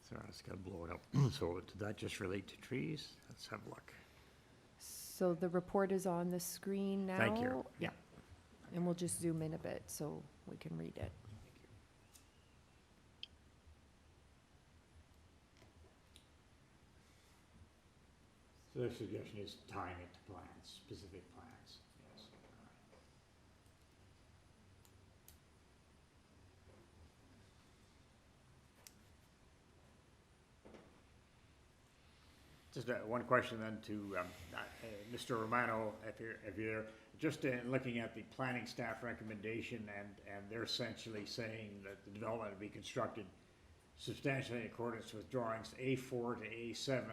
Sorry, I just got to blow it up. So did that just relate to trees? Let's have a look.
So the report is on the screen now.
Thank you. Yeah.
And we'll just zoom in a bit so we can read it.
So their suggestion is tying it to plans, specific plans. Yes. Just one question then to Mr. Romano, if you're just looking at the planning staff recommendation, and they're essentially saying that the development will be constructed substantially in accordance with drawings A4 to A7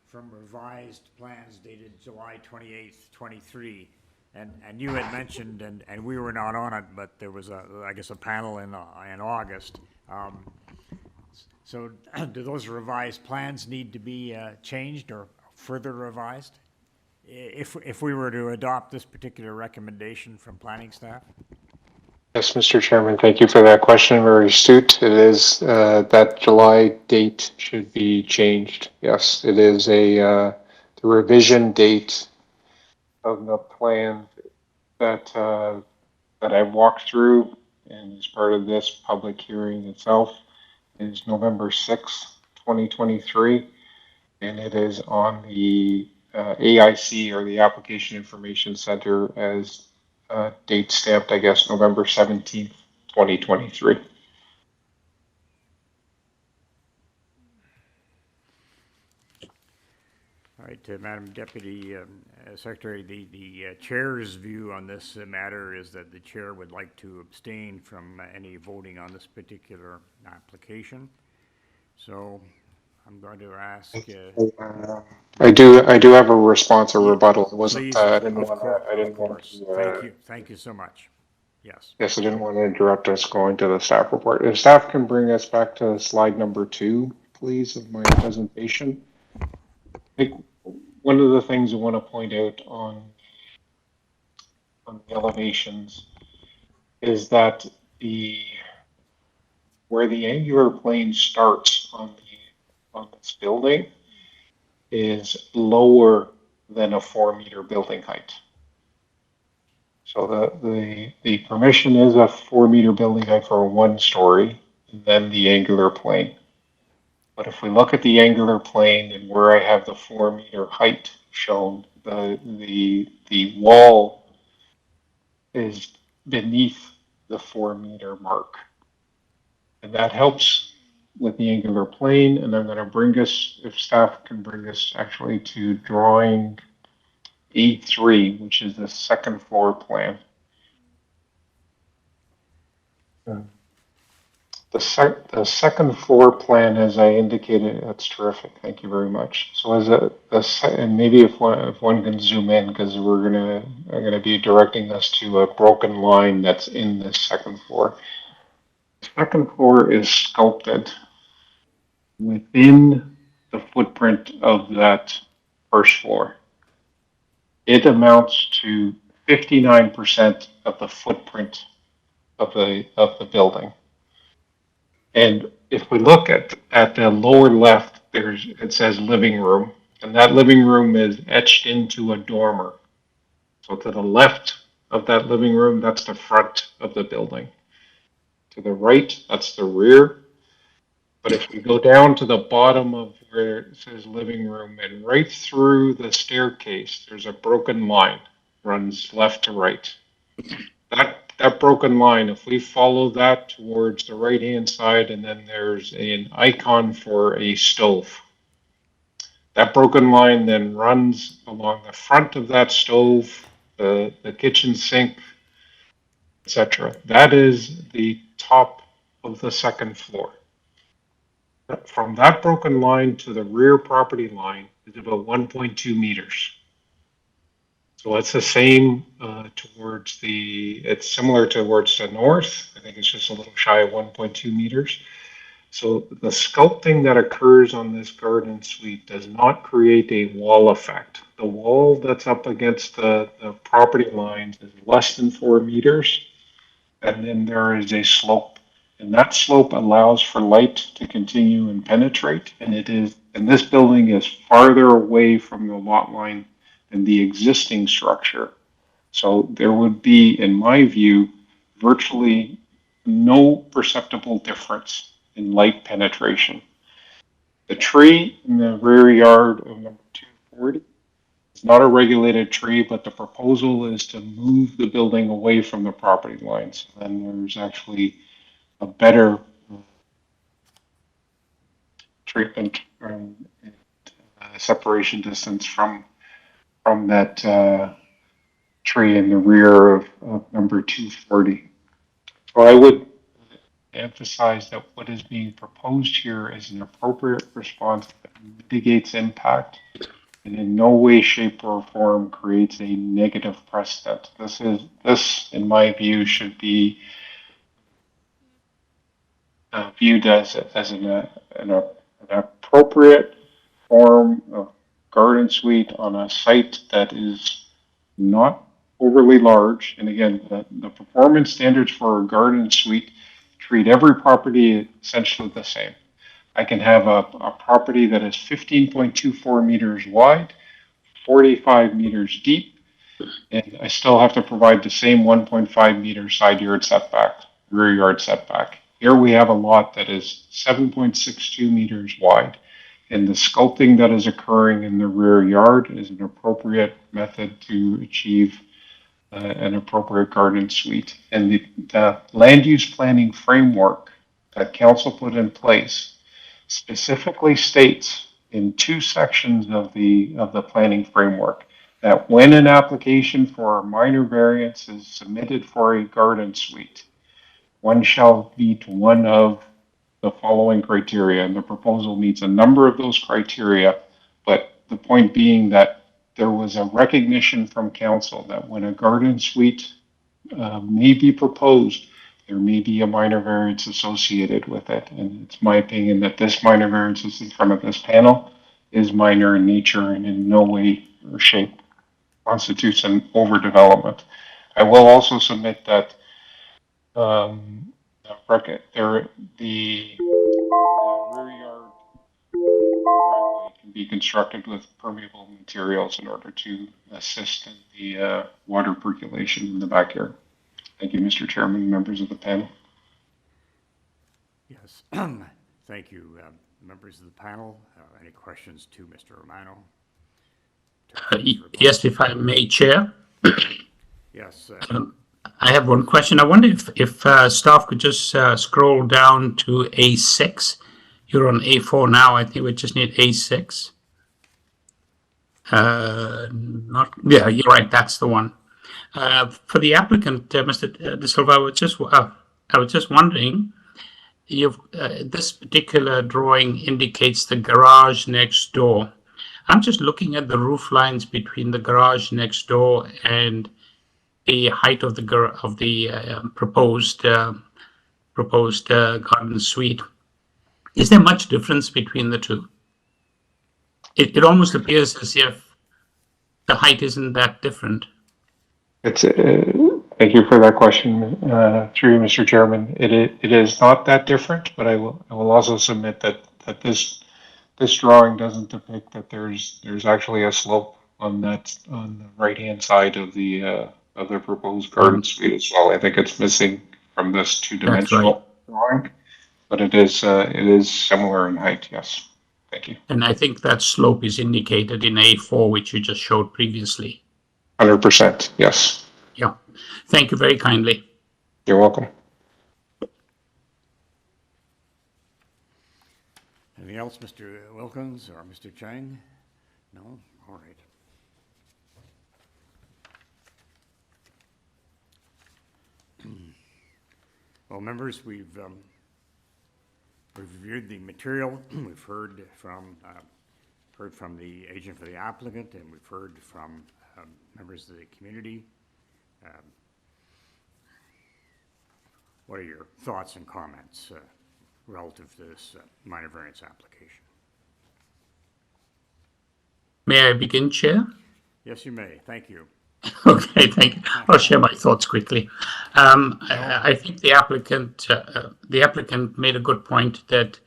from revised plans dated July 28th, 23, And you had mentioned, and we were not on it, but there was I guess, a panel in August. So do those revised plans need to be changed or further revised if we were to adopt this particular recommendation from planning staff?
Yes, Mr. Chairman, thank you for that question. Very astute. It is that July date should be changed. Yes, it is the revision date of the plan that I walked through and as part of this public hearing itself is November 6th, 2023, and it is on the AIC, or the Application Information Center, as date stamped, I guess, November 17th, 2023.
All right, Madam Deputy Secretary, the chair's view on this matter is that the chair would like to abstain from any voting on this particular application. So I'm going to ask.
I do have a response or rebuttal. It wasn't.
Please,
I didn't want to.
Thank you so much. Yes.
Yes, I didn't want to interrupt us going to the staff report. If staff can bring us back to slide number 2, please, of my presentation. I think one of the things I want to point out on the elevations is that where the angular plane starts on this building is lower than a 4-meter building height. So the permission is a 4-meter building height for a 1-story, and then the angular plane. But if we look at the angular plane and where I have the 4-meter height shown, the wall is beneath the 4-meter mark. And that helps with the angular plane. And I'm going to bring us, if staff can bring us actually to drawing A3, which is the second floor plan. The second floor plan, as I indicated, that's terrific. Thank you very much. So and maybe if one can zoom in, because I'm gonna be directing us to a broken line that's in the second floor. The second floor is sculpted within the footprint of that first floor. It amounts to 59% of the footprint of the building. And if we look at the lower left, it says living room, and that living room is etched into a dormer. So to the left of that living room, that's the front of the building. To the right, that's the rear. But if we go down to the bottom of where it says living room, and right through the staircase, there's a broken line, runs left to right. That broken line, if we follow that towards the right-hand side, and then there's an icon for a stove. That broken line then runs along the front of that stove, the kitchen sink, etc. That is the top of the second floor. From that broken line to the rear property line is about 1.2 meters. So it's the same it's similar towards the north. I think it's just a little shy of 1.2 meters. So the sculpting that occurs on this garden suite does not create a wall effect. The wall that's up against the property lines is less than 4 meters. And then there is a slope. And that slope allows for light to continue and penetrate. And this building is farther away from the lot line than the existing structure. So there would be, in my view, virtually no perceptible difference in light penetration. The tree in the rear yard of number 240 is not a regulated tree, but the proposal is to move the building away from the property lines. And there's actually a better treatment and separation distance from that tree in the rear of number 240. So I would emphasize that what is being proposed here is an appropriate response that mitigates impact and in no way, shape, or form creates a negative precedent. This, in my view, should be viewed as an appropriate form of garden suite on a site that is not overly large. And again, the performance standards for a garden suite treat every property essentially the same. I can have a property that is 15.24 meters wide, 45 meters deep, and I still have to provide the same 1.5 meter side yard setback, rear yard setback. Here we have a lot that is 7.62 meters wide, and the sculpting that is occurring in the rear yard is an appropriate method to achieve an appropriate garden suite. And the land use planning framework that council put in place specifically states in 2 sections of the planning framework that when an application for a minor variance is submitted for a garden suite, one shall meet one of the following criteria, and the proposal meets a number of those criteria, but the point being that there was a recognition from council that when a garden suite may be proposed, there may be a minor variance associated with it. And it's my opinion that this minor variance is in front of this panel is minor in nature and in no way or shape constitutes an overdevelopment. I will also submit that the rear yard driveway can be constructed with permeable materials in order to assist in the water percolation in the backyard. Thank you, Mr. Chairman, members of the panel.
Yes, thank you, members of the panel. Any questions to Mr. Romano?
Yes, if I may, Chair.
Yes.
I have one question. I wonder if staff could just scroll down to A6. You're on A4 now. I think we just need A6. Yeah, you're right. That's the one. For the applicant, Mr. De Silva, I was just wondering, this particular drawing indicates the garage next door. I'm just looking at the roof lines between the garage next door and the height of the proposed garden suite. Is there much difference between the two? It almost appears as if the height isn't that different.
Thank you for that question, through you, Mr. Chairman. It is not that different, but I will also submit that this drawing doesn't depict that there's actually a slope on the right hand side of the proposed garden suite as well. I think it's missing from this two-dimensional drawing, but it is similar in height. Yes, thank you.
And I think that slope is indicated in A4, which you just showed previously.
100%, yes.
Yeah. Thank you very kindly.
You're welcome.
Anything else, Mr. Wilkins or Mr. Chang? No? All right. Well, members, we've reviewed the material. We've heard from the agent for the applicant, and we've heard from members of the community. What are your thoughts and comments relative to this minor variance application?
May I begin, Chair?
Yes, you may. Thank you.
Okay, thank you. I'll share my thoughts quickly. I think the applicant made a good point that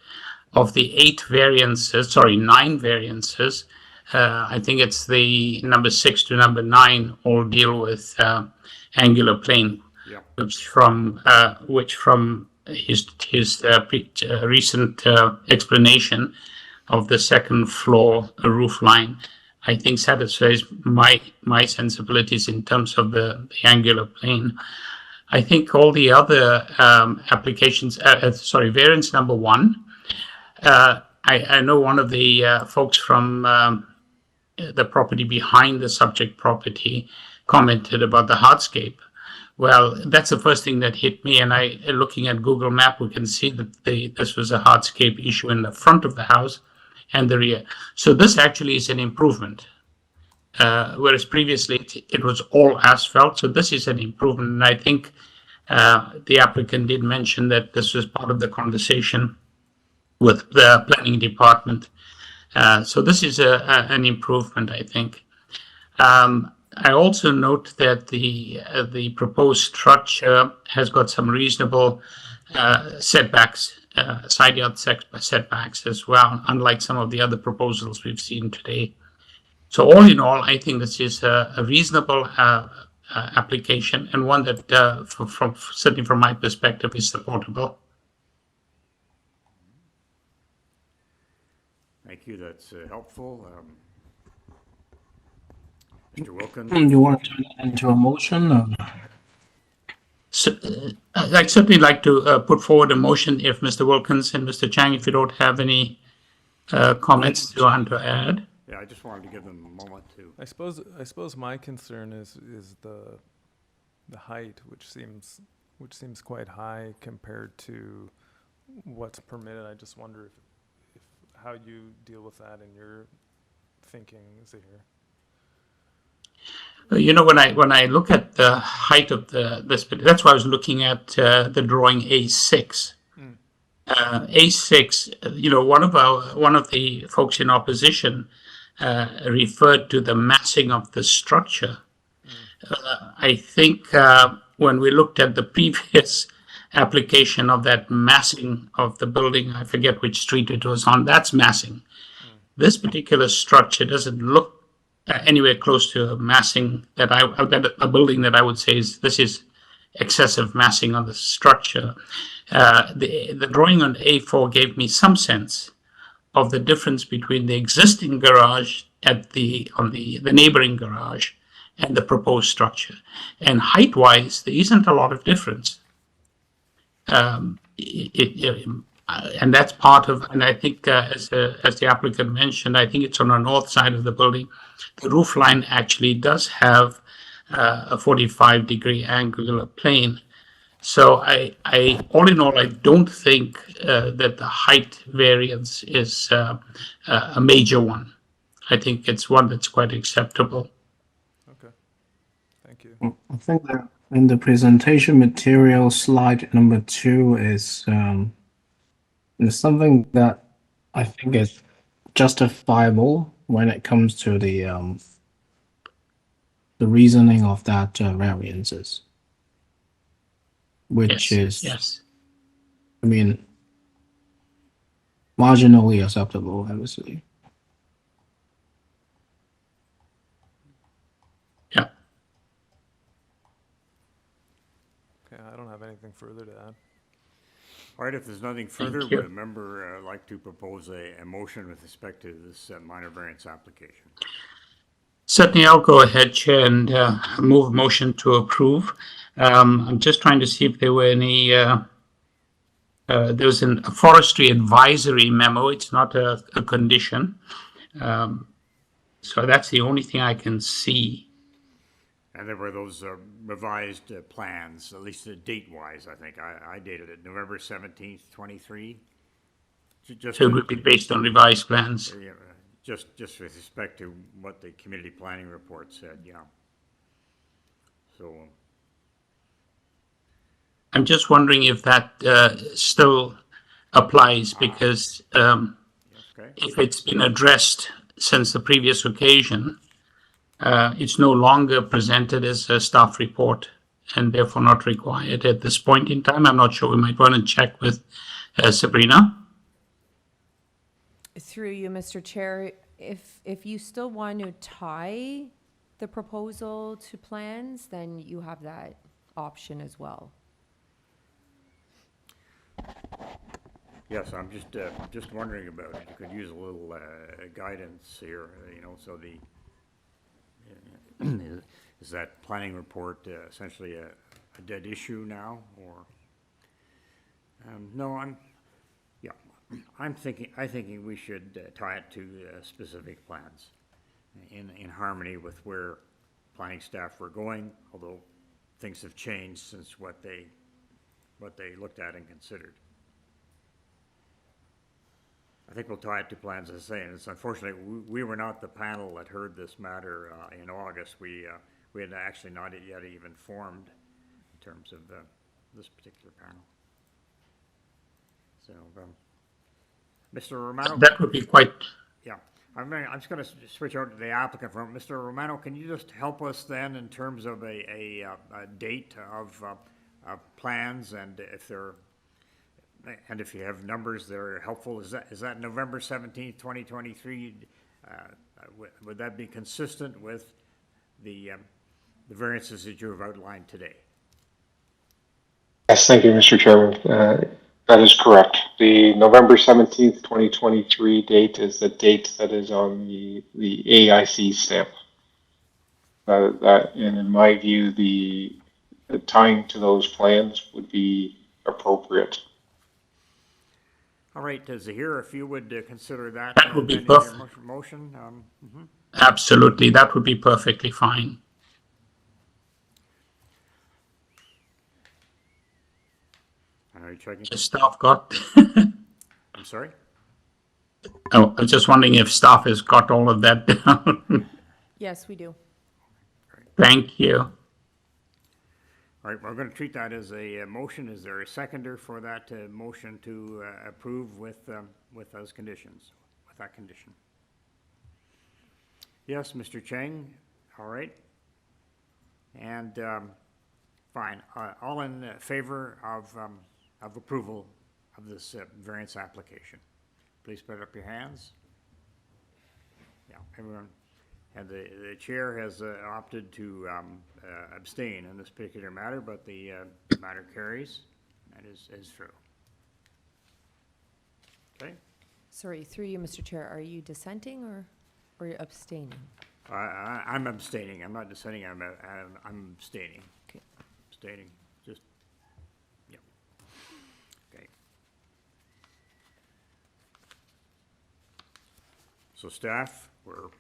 of the 9 variances, I think it's the number 6 to number 9 all deal with angular plane, which from his recent explanation of the second floor roof line, I think satisfies my sensibilities in terms of the angular plane. I think all the other applications, variance number 1, I know one of the folks from the property behind the subject property commented about the hardscape. Well, that's the first thing that hit me, and looking at Google Map, we can see that this was a hardscape issue in the front of the house. and the rear. So this actually is an improvement. Whereas previously it was all asphalt, so this is an improvement. And I think the applicant did mention that this was part of the conversation with the planning department. So this is an improvement, I think. I also note that the proposed structure has got some reasonable setbacks, side yard setbacks as well, unlike some of the other proposals we've seen today. So all in all, I think this is a reasonable application, and one that, certainly from my perspective, is supportable.
Thank you, that's helpful. Mr. Wilkins?
Do you want to turn it into a motion? Or?
So, I'd certainly like to put forward a motion if Mr. Wilkins and Mr. Chang, if you don't have any comments you want to add.
Yeah, I just wanted to give them a moment to.
I suppose my concern is the height, which seems quite high compared to what's permitted. I just wonder if how you deal with that in your thinking, Zahir.
You know, when I look at the height of this, that's why I was looking at the drawing A6. A6, you know, one of the folks in opposition referred to the massing of the structure. I think when we looked at the previous application of that massing of the building, I forget which street it was on, that's massing. This particular structure doesn't look anywhere close to a massing that a building that I would say this is excessive massing on the structure. The drawing on A4 gave me some sense of the difference between the existing garage on the neighboring garage and the proposed structure. And height-wise, there isn't a lot of difference. And that's part of, and I think as the applicant mentioned, I think it's on the north side of the building. The roof line actually does have a 45-degree angular plane. So I all in all, I don't think that the height variance is a major one. I think it's one that's quite acceptable.
Okay, thank you.
I think that in the presentation material, slide number 2 is something that I think is justifiable when it comes to the reasoning of that variances, which is, I mean, marginally acceptable, obviously.
Yeah.
Okay, I don't have anything further to add.
All right, if there's nothing further, would a member like to propose a motion with respect to this minor variance application?
Certainly, I'll go ahead, Chair, and move a motion to approve. I'm just trying to see if there were any. There was a forestry advisory memo. It's not a condition. So that's the only thing I can see.
And there were those revised plans, at least date-wise, I think. I dated it November 17th, 23.
So it would be based on revised plans.
Yeah, just with respect to what the community planning report said, yeah. So
I'm just wondering if that still applies, because if it's been addressed since the previous occasion, it's no longer presented as a staff report and therefore not required at this point in time. I'm not sure. We might want to check with Sabrina.
Through you, Mr. Chair, if you still want to tie the proposal to plans, then you have that option as well.
yes, I'm just wondering about it. You could use a little guidance here, you know, so the is that planning report essentially a dead issue now, or no? I'm thinking we should tie it to specific plans in harmony with where planning staff were going, although things have changed since what they looked at and considered. I think we'll tie it to plans, as I say, and it's unfortunate, we were not the panel that heard this matter in August. We had actually not yet even formed in terms of this particular panel. So, Mr. Romano?
That would be quite...
Yeah. I'm just going to switch over to the applicant from Mr. Romano. Can you just help us then in terms of a date of plans, and if you have numbers that are helpful, is that November 17th, 2023? Would that be consistent with the variances that you have outlined today?
Yes, thank you, Mr. Chairman. That is correct. The November 17th, 2023 date is the date that is on the AIC stamp. And in my view, the tying to those plans would be appropriate.
All right, Zahir, if you would consider that.
That would be
in your
perfect.
motion.
Absolutely, that would be perfectly fine.
Are you checking?
The staff got...
I'm sorry?
Oh, I was just wondering if staff has got all of that down.
Yes, we do.
Thank you.
All right, we're going to treat that as a motion. Is there a seconder for that motion to approve with those conditions, with that condition? Yes, Mr. Cheng. All right. And fine. All in favor of approval of this variance application? Please put up your hands. Yeah, everyone. And the chair has opted to abstain in this particular matter, but the matter carries. That is true. Okay.
Sorry, through you, Mr. Chair, are you dissenting or you're abstaining?
I'm abstaining. I'm not dissenting. I'm abstaining.
Okay.
Abstaining. Just, yeah. Okay. So staff, we're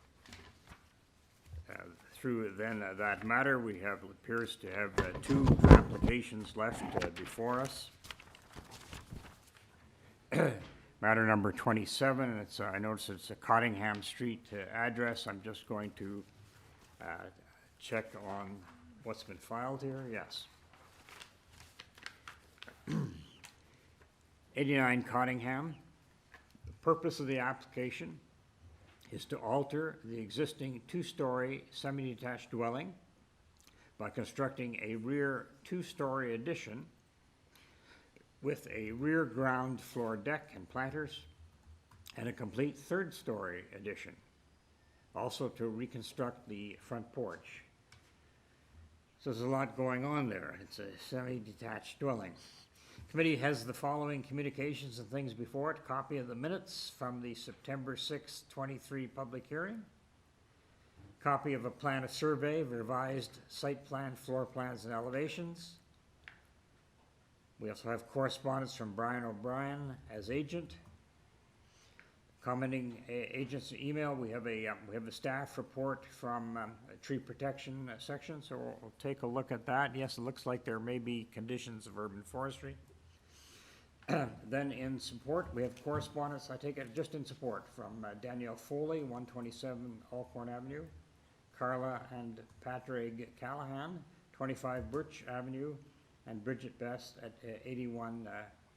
through then that matter. We appears to have two applications left before us. Matter number 27, and I notice it's a Cottingham Street address. I'm just going to check on what's been filed here. Yes. 89 Cottingham. The purpose of the application is to alter the existing two-story semi-detached dwelling by constructing a rear two-story addition with a rear ground floor deck and planters and a complete third-story addition. Also to reconstruct the front porch. So there's a lot going on there. It's a semi-detached dwelling. Committee has the following communications and things before it. Copy of the minutes from the September 6, 23 public hearing. Copy of a plan of survey, revised site plan, floor plans, and elevations. We also have correspondence from Brian O'Brien as agent. Commenting agent's email, we have a staff report from a tree protection section, so we'll take a look at that. Yes, it looks like there may be conditions of urban forestry. Then in support, we have correspondence, I take it just in support, from Danielle Foley, 127 Alcorn Avenue, Carla and Patrick Callahan, 25 Birch Avenue, and Bridget Best at 81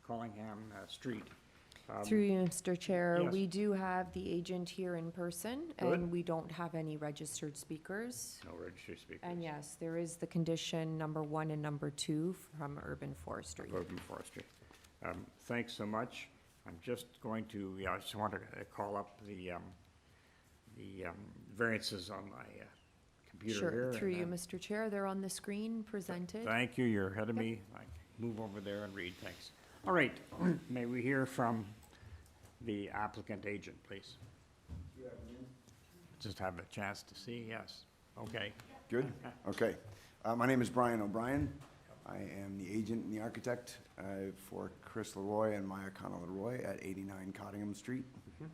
Collingham Street.
Through you, Mr. Chair,
yes.
we do have the agent here in person,
Good.
and we don't have any registered speakers.
No registered speakers.
And yes, there is the condition number 1 and number 2 from urban forestry.
Urban forestry. Thanks so much. I'm just going to, I just want to call up the variances on my computer here.
Sure, through
and,
you, Mr. Chair, they're on the screen presented.
Thank you, you're ahead of me. I can move over there and read, thanks. All right, may we hear from the applicant agent, please? Just have a chance to see, yes. Okay.
Good, okay. My name is Brian O'Brien. I am the agent and the architect for Chris Leroy and Maya Connell Leroy at 89 Cottingham Street.
Mm-hmm.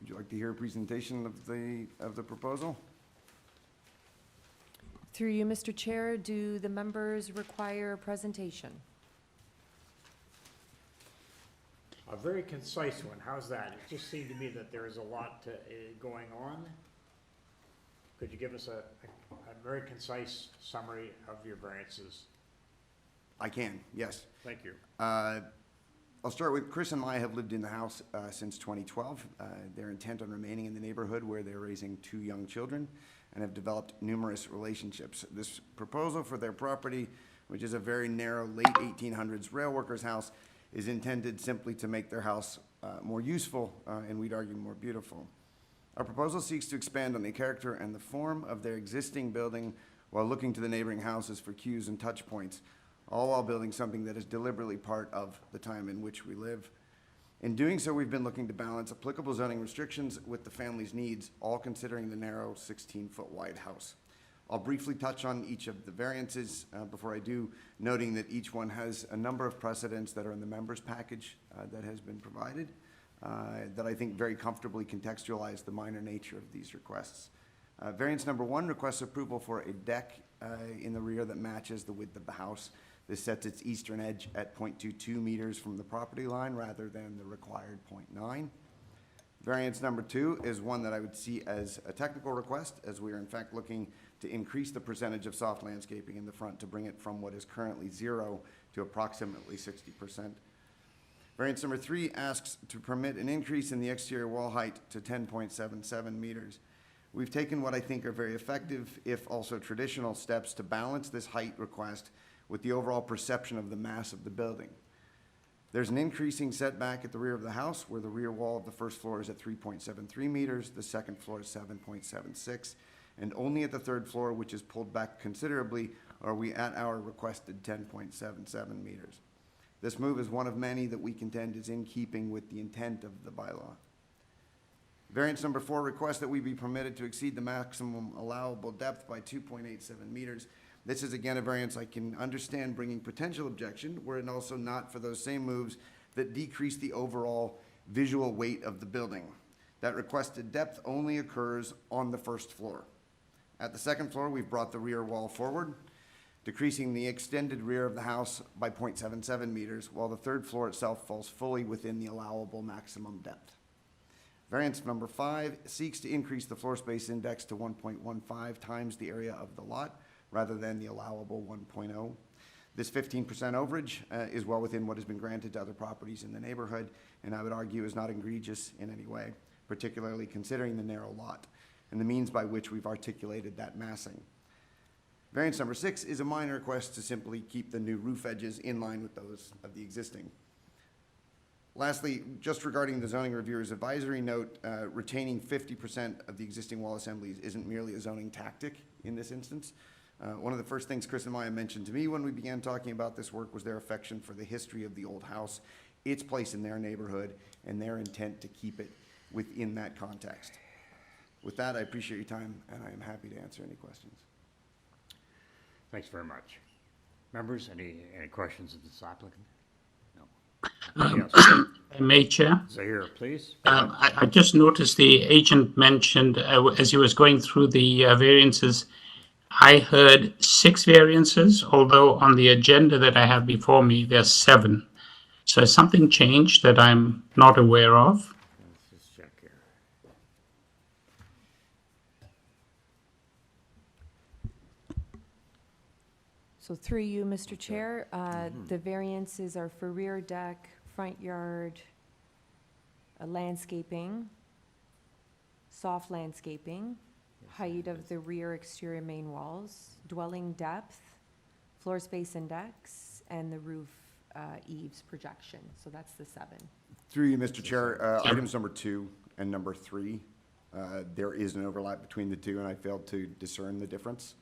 Would you like to hear a presentation of the proposal?
Through you, Mr. Chair, do the members require a presentation?
A very concise one, how's that? It just seemed to me that there is a lot going on. Could you give us a very concise summary of your variances?
I can, yes.
Thank you.
I'll start with Chris and I have lived in the house since 2012. They're intent on remaining in the neighborhood where they're raising 2 young children and have developed numerous relationships. This proposal for their property, which is a very narrow late 1800s rail workers house, is intended simply to make their house more useful and we'd argue more beautiful. Our proposal seeks to expand on the character and the form of their existing building while looking to the neighboring houses for cues and touch points, all while building something that is deliberately part of the time in which we live. In doing so, we've been looking to balance applicable zoning restrictions with the family's needs, all considering the narrow 16-foot wide house. I'll briefly touch on each of the variances before I do, noting that each one has a number of precedents that are in the members package that has been provided that I think very comfortably contextualize the minor nature of these requests. Variance number 1 requests approval for a deck in the rear that matches the width of the house. This sets its eastern edge at 0.22 meters from the property line rather than the required 0.9. Variance number 2 is one that I would see as a technical request, as we are in fact looking to increase the percentage of soft landscaping in the front to bring it from what is currently 0 to approximately 60%. Variance number 3 asks to permit an increase in the exterior wall height to 10.77 meters. We've taken what I think are very effective, if also traditional, steps to balance this height request with the overall perception of the mass of the building. There's an increasing setback at the rear of the house, where the rear wall of the first floor is at 3.73 meters, the second floor is 7.76, and only at the third floor, which is pulled back considerably, are we at our requested 10.77 meters. This move is one of many that we contend is in keeping with the intent of the bylaw. Variance number 4 requests that we be permitted to exceed the maximum allowable depth by 2.87 meters. This is again a variance I can understand bringing potential objection, were it also not for those same moves that decrease the overall visual weight of the building. That requested depth only occurs on the first floor. At the second floor, we've brought the rear wall forward, decreasing the extended rear of the house by 0.77 meters, while the third floor itself falls fully within the allowable maximum depth. Variance number 5 seeks to increase the floor space index to 1.15 times the area of the lot, rather than the allowable 1.0. This 15% overage is well within what has been granted to other properties in the neighborhood, and I would argue is not egregious in any way, particularly considering the narrow lot and the means by which we've articulated that massing. Variance number 6 is a minor request to simply keep the new roof edges in line with those of the existing. Lastly, just regarding the zoning reviewer's advisory note, retaining 50% of the existing wall assemblies isn't merely a zoning tactic in this instance. One of the first things Chris and Maya mentioned to me when we began talking about this work was their affection for the history of the old house, its place in their neighborhood, and their intent to keep it within that context. With that, I appreciate your time, and I am happy to answer any questions.
Thanks very much. Members, any questions of this applicant? No. Yes.
May, Chair?
Zahir, please.
I just noticed the agent mentioned, as he was going through the variances, I heard 6 variances, although on the agenda that I have before me, there's 7. So has something changed that I'm not aware of?
Let's just check here.
So through you, Mr. Chair, the variances are for rear deck, front yard, landscaping, soft landscaping, height of the rear exterior main walls, dwelling depth, floor space index, and the roof eaves projection. So that's the 7.
Through you, Mr. Chair, items number 2 and number 3, there is an overlap between the two, and I failed to discern the difference.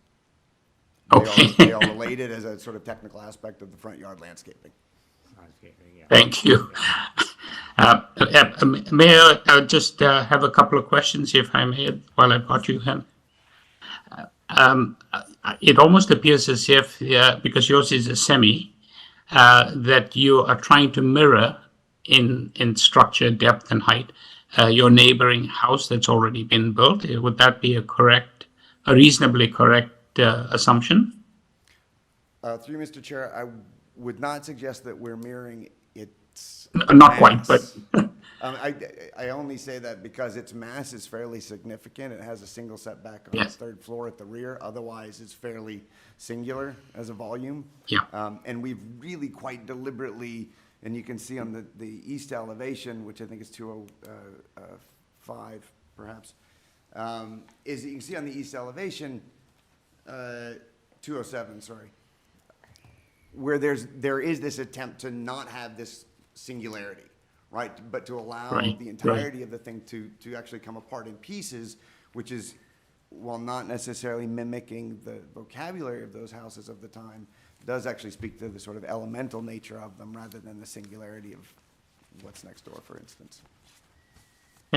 They are related as a sort of technical aspect of the front yard landscaping.
Thank you. May I just have a couple of questions, if I may, while I've got you here? It almost appears as if, because yours is a semi, that you are trying to mirror in structure, depth, and height your neighboring house that's already been built. Would that be a reasonably correct assumption?
Through you, Mr. Chair, I would not suggest that we're mirroring it
Not quite, but
I only say that because its mass is fairly significant. It has a single setback on
Yes.
the third floor at the rear. Otherwise, it's fairly singular as a volume.
Yeah.
And we've really quite deliberately, and you can see on the east elevation, which I think is 205 perhaps, is you can see on the east elevation, 207, sorry, where there is this attempt to not have this singularity, right? But to allow
Right,
the entirety of the thing to actually come apart in pieces, which is, while not necessarily mimicking the vocabulary of those houses of the time, does actually speak to the sort of elemental nature of them rather than the singularity of what's next door, for instance.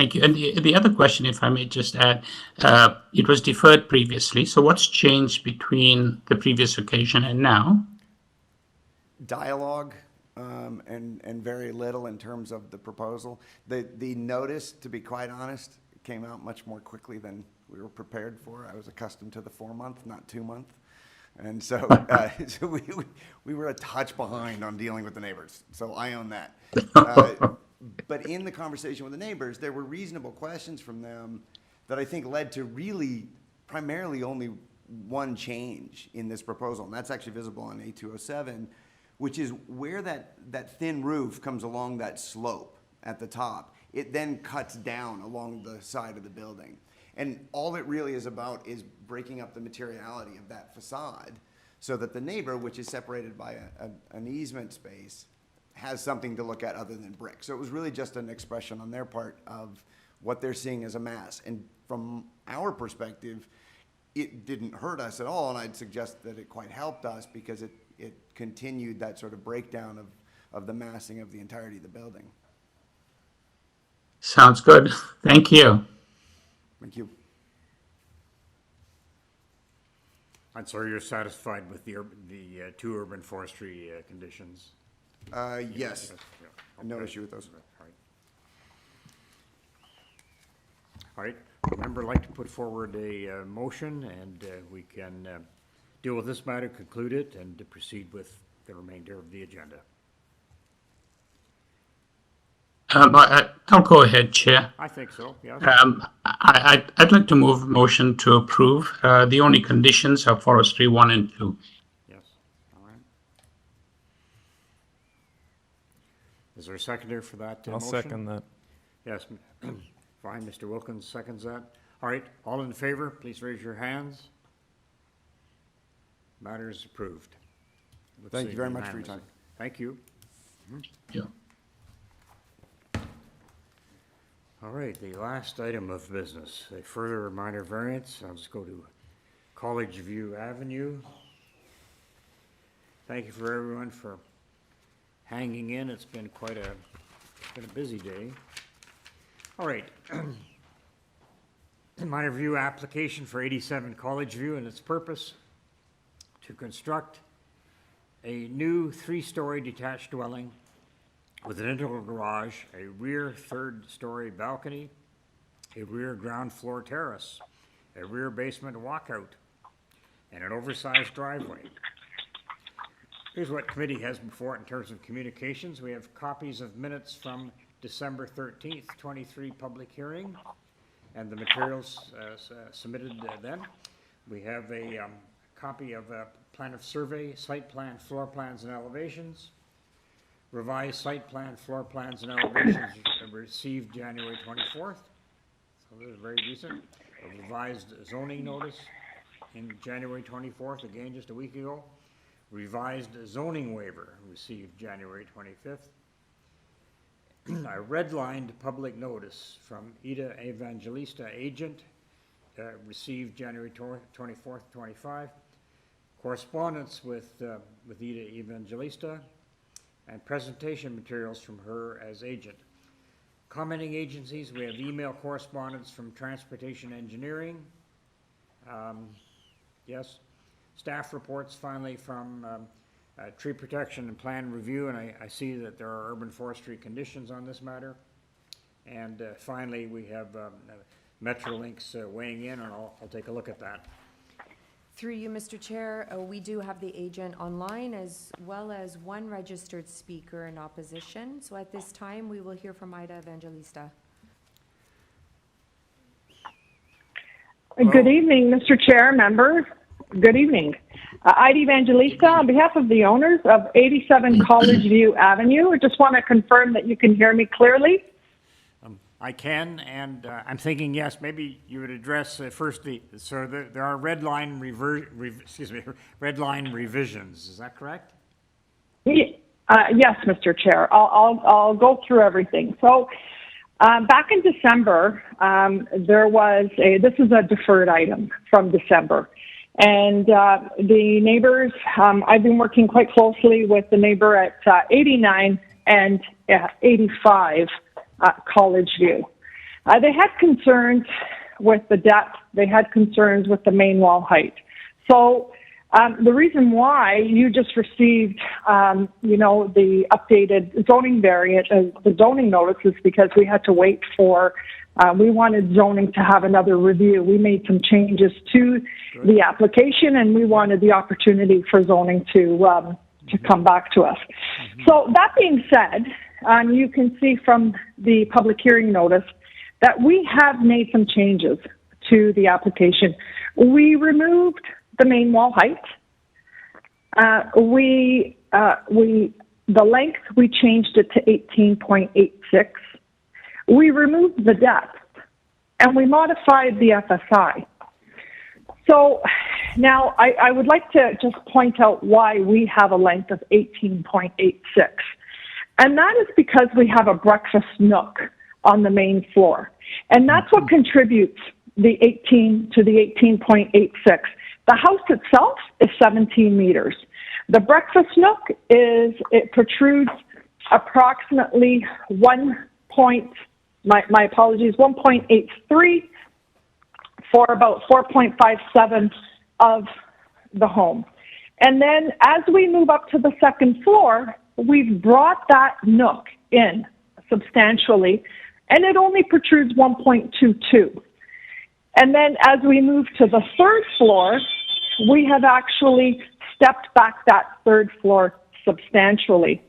thank you. And the other question, if I may just add, it was deferred previously. So what's changed between the previous occasion and now?
Dialogue, and very little in terms of the proposal. The notice, to be quite honest, came out much more quickly than we were prepared for. I was accustomed to the 4-month, not 2-month. And so, so we were a touch behind on dealing with the neighbors. So I own that. But in the conversation with the neighbors, there were reasonable questions from them that I think led to really primarily only one change in this proposal. And that's actually visible on A207, which is where that thin roof comes along that slope at the top. It then cuts down along the side of the building. And all it really is about is breaking up the materiality of that facade so that the neighbor, which is separated by an easement space, has something to look at other than brick. So it was really just an expression on their part of what they're seeing as a mass. And from our perspective, it didn't hurt us at all, and I'd suggest that it quite helped us because it continued that sort of breakdown of the massing of the entirety of the building.
Sounds good. Thank you.
Thank you.
And so you're satisfied with the two urban forestry conditions?
Yes.
Yeah.
No
Okay.
issue with those.
All right. All right. Member like to put forward a motion, and we can deal with this matter, conclude it, and to proceed with the remainder of the agenda.
I'll go ahead, Chair.
I think so, yes.
I'd like to move a motion to approve. The only conditions are forestry 1 and 2.
Yes, all right. Is there a seconder for that
I'll
motion?
second that.
Yes, fine, Mr. Wilkins seconds that. All right, all in favor, please raise your hands. Matter is approved. Let's
Thank
see,
you very much for your
unanimous.
time.
Thank you.
Yeah.
All right, the last item of business, a further minor variance. I'll just go to College View Avenue. Thank you for everyone for hanging in. It's been quite a busy day. All right. Minor view application for 87 College View, and its purpose to construct a new 3-story detached dwelling with an integral garage, a rear 3rd-story balcony, a rear ground floor terrace, a rear basement walkout, and an oversized driveway. Here's what committee has before it in terms of communications. We have copies of minutes from December 13th, 23 public hearing, and the materials submitted then. We have a copy of a plan of survey, site plan, floor plans, and elevations. Revised site plan, floor plans, and elevations received January 24th. So this is very recent. A revised zoning notice in January 24th, again just a week ago. Revised zoning waiver received January 25th. A redlined public notice from Ida Evangelista agent received January 24th, 25. Correspondence with Ida Evangelista, and presentation materials from her as agent. Commenting agencies, we have email correspondence from Transportation Engineering. Yes. Staff reports finally from Tree Protection and Plan Review, and I see that there are urban forestry conditions on this matter. And finally, we have Metrolinx weighing in, and I'll take a look at that.
Through you, Mr. Chair, we do have the agent online as well as one registered speaker in opposition. So at this time, we will hear from Ida Evangelista.
Good evening, Mr. Chair, members. Good evening. Ida Evangelista, on behalf of the owners of 87 College View Avenue, I just want to confirm that you can hear me clearly.
I can, and I'm thinking, yes, maybe you would address first there are red line red line revisions. Is that correct?
Yes, Mr. Chair. I'll go through everything. So back in December, there was this is a deferred item from December. And the neighbors, I've been working quite closely with the neighbor at 89 and 85 College View. They had concerns with the depth. They had concerns with the main wall height. So the reason why you just received, the updated zoning variant, the zoning notice, is because we had to wait for, we wanted zoning to have another review. We made some changes to the application, and we wanted the opportunity for zoning to come back to us. So that being said, you can see from the public hearing notice that we have made some changes to the application. We removed the main wall height. The length, we changed it to 18.86. We removed the depth, and we modified the FSI. So now I would like to just point out why we have a length of 18.86. And that is because we have a breakfast nook on the main floor. And that's what contributes the 18 to the 18.86. The house itself is 17 meters. The breakfast nook it protrudes approximately 1.83 for about 4.57 of the home. And then as we move up to the second floor, we've brought that nook in substantially, and it only protrudes 1.22. And then as we move to the third floor, we have actually stepped back that third floor substantially.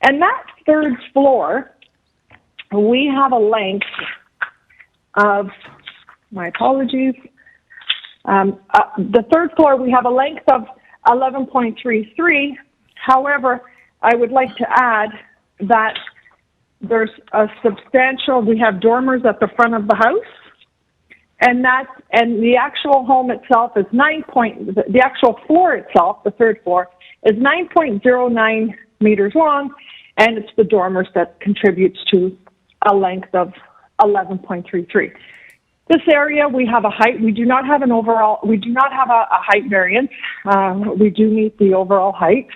And that third floor, we have a length of, my apologies, the third floor, we have a length of 11.33. However, I would like to add that there's a substantial, we have dormers at the front of the house, and the actual home itself is the actual floor itself, the third floor, is 9.09 meters long, and it's the dormers that contributes to a length of 11.33. This area, we have a height. We do not have a height variance. We do meet the overall height.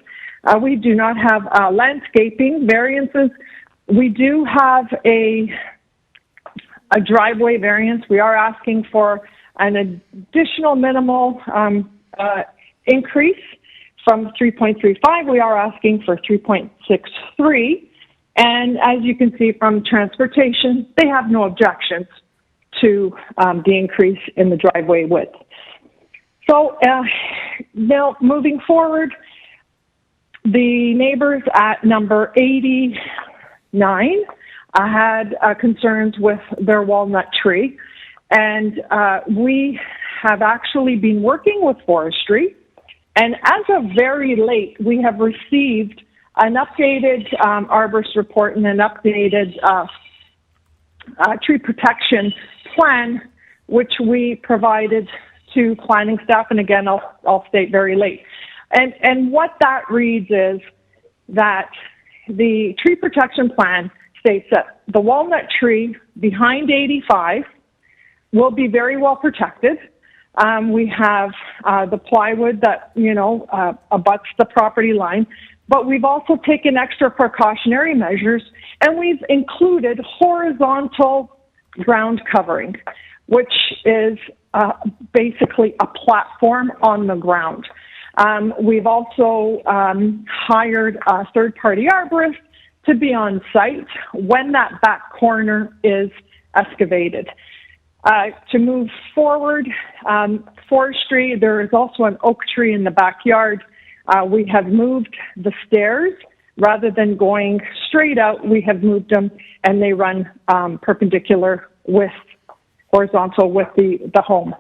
We do not have landscaping variances. We do have a driveway variance. We are asking for an additional minimal increase from 3.35. We are asking for 3.63. And as you can see from transportation, they have no objections to the increase in the driveway width. So now moving forward, the neighbors at number 89 had concerns with their walnut tree, and we have actually been working with forestry, and as of very late, we have received an updated arborist report and an updated tree protection plan, which we provided to planning staff, and again, I'll state very late. And what that reads is that the tree protection plan states that the walnut tree behind 85 will be very well protected. We have the plywood that, abuts the property line, but we've also taken extra precautionary measures, and we've included horizontal ground covering, which is basically a platform on the ground. We've also hired a third-party arborist to be on site when that back corner is excavated. To move forward, forestry, there is also an oak tree in the backyard. We have moved the stairs. Rather than going straight out, we have moved them and they run perpendicular with horizontal with the home.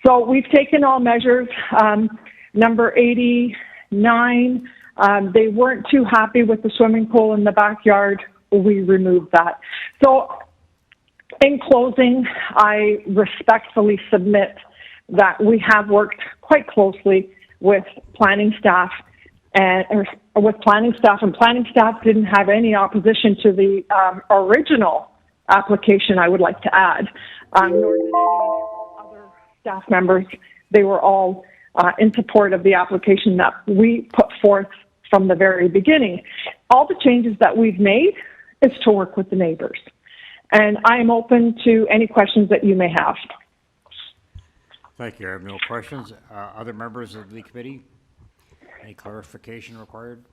So we've taken all measures. Number 89, they weren't too happy with the swimming pool in the backyard. We removed that. So in closing, I respectfully submit that we have worked quite closely with planning staff and planning staff didn't have any opposition to the original application, I would like to add, nor did any other staff members. They were all in support of the application that we put forth from the very beginning. All the changes that we've made is to work with the neighbors. And I am open to any questions that you may have.
Thank you. I have no questions. Other members of the committee? Any clarification required?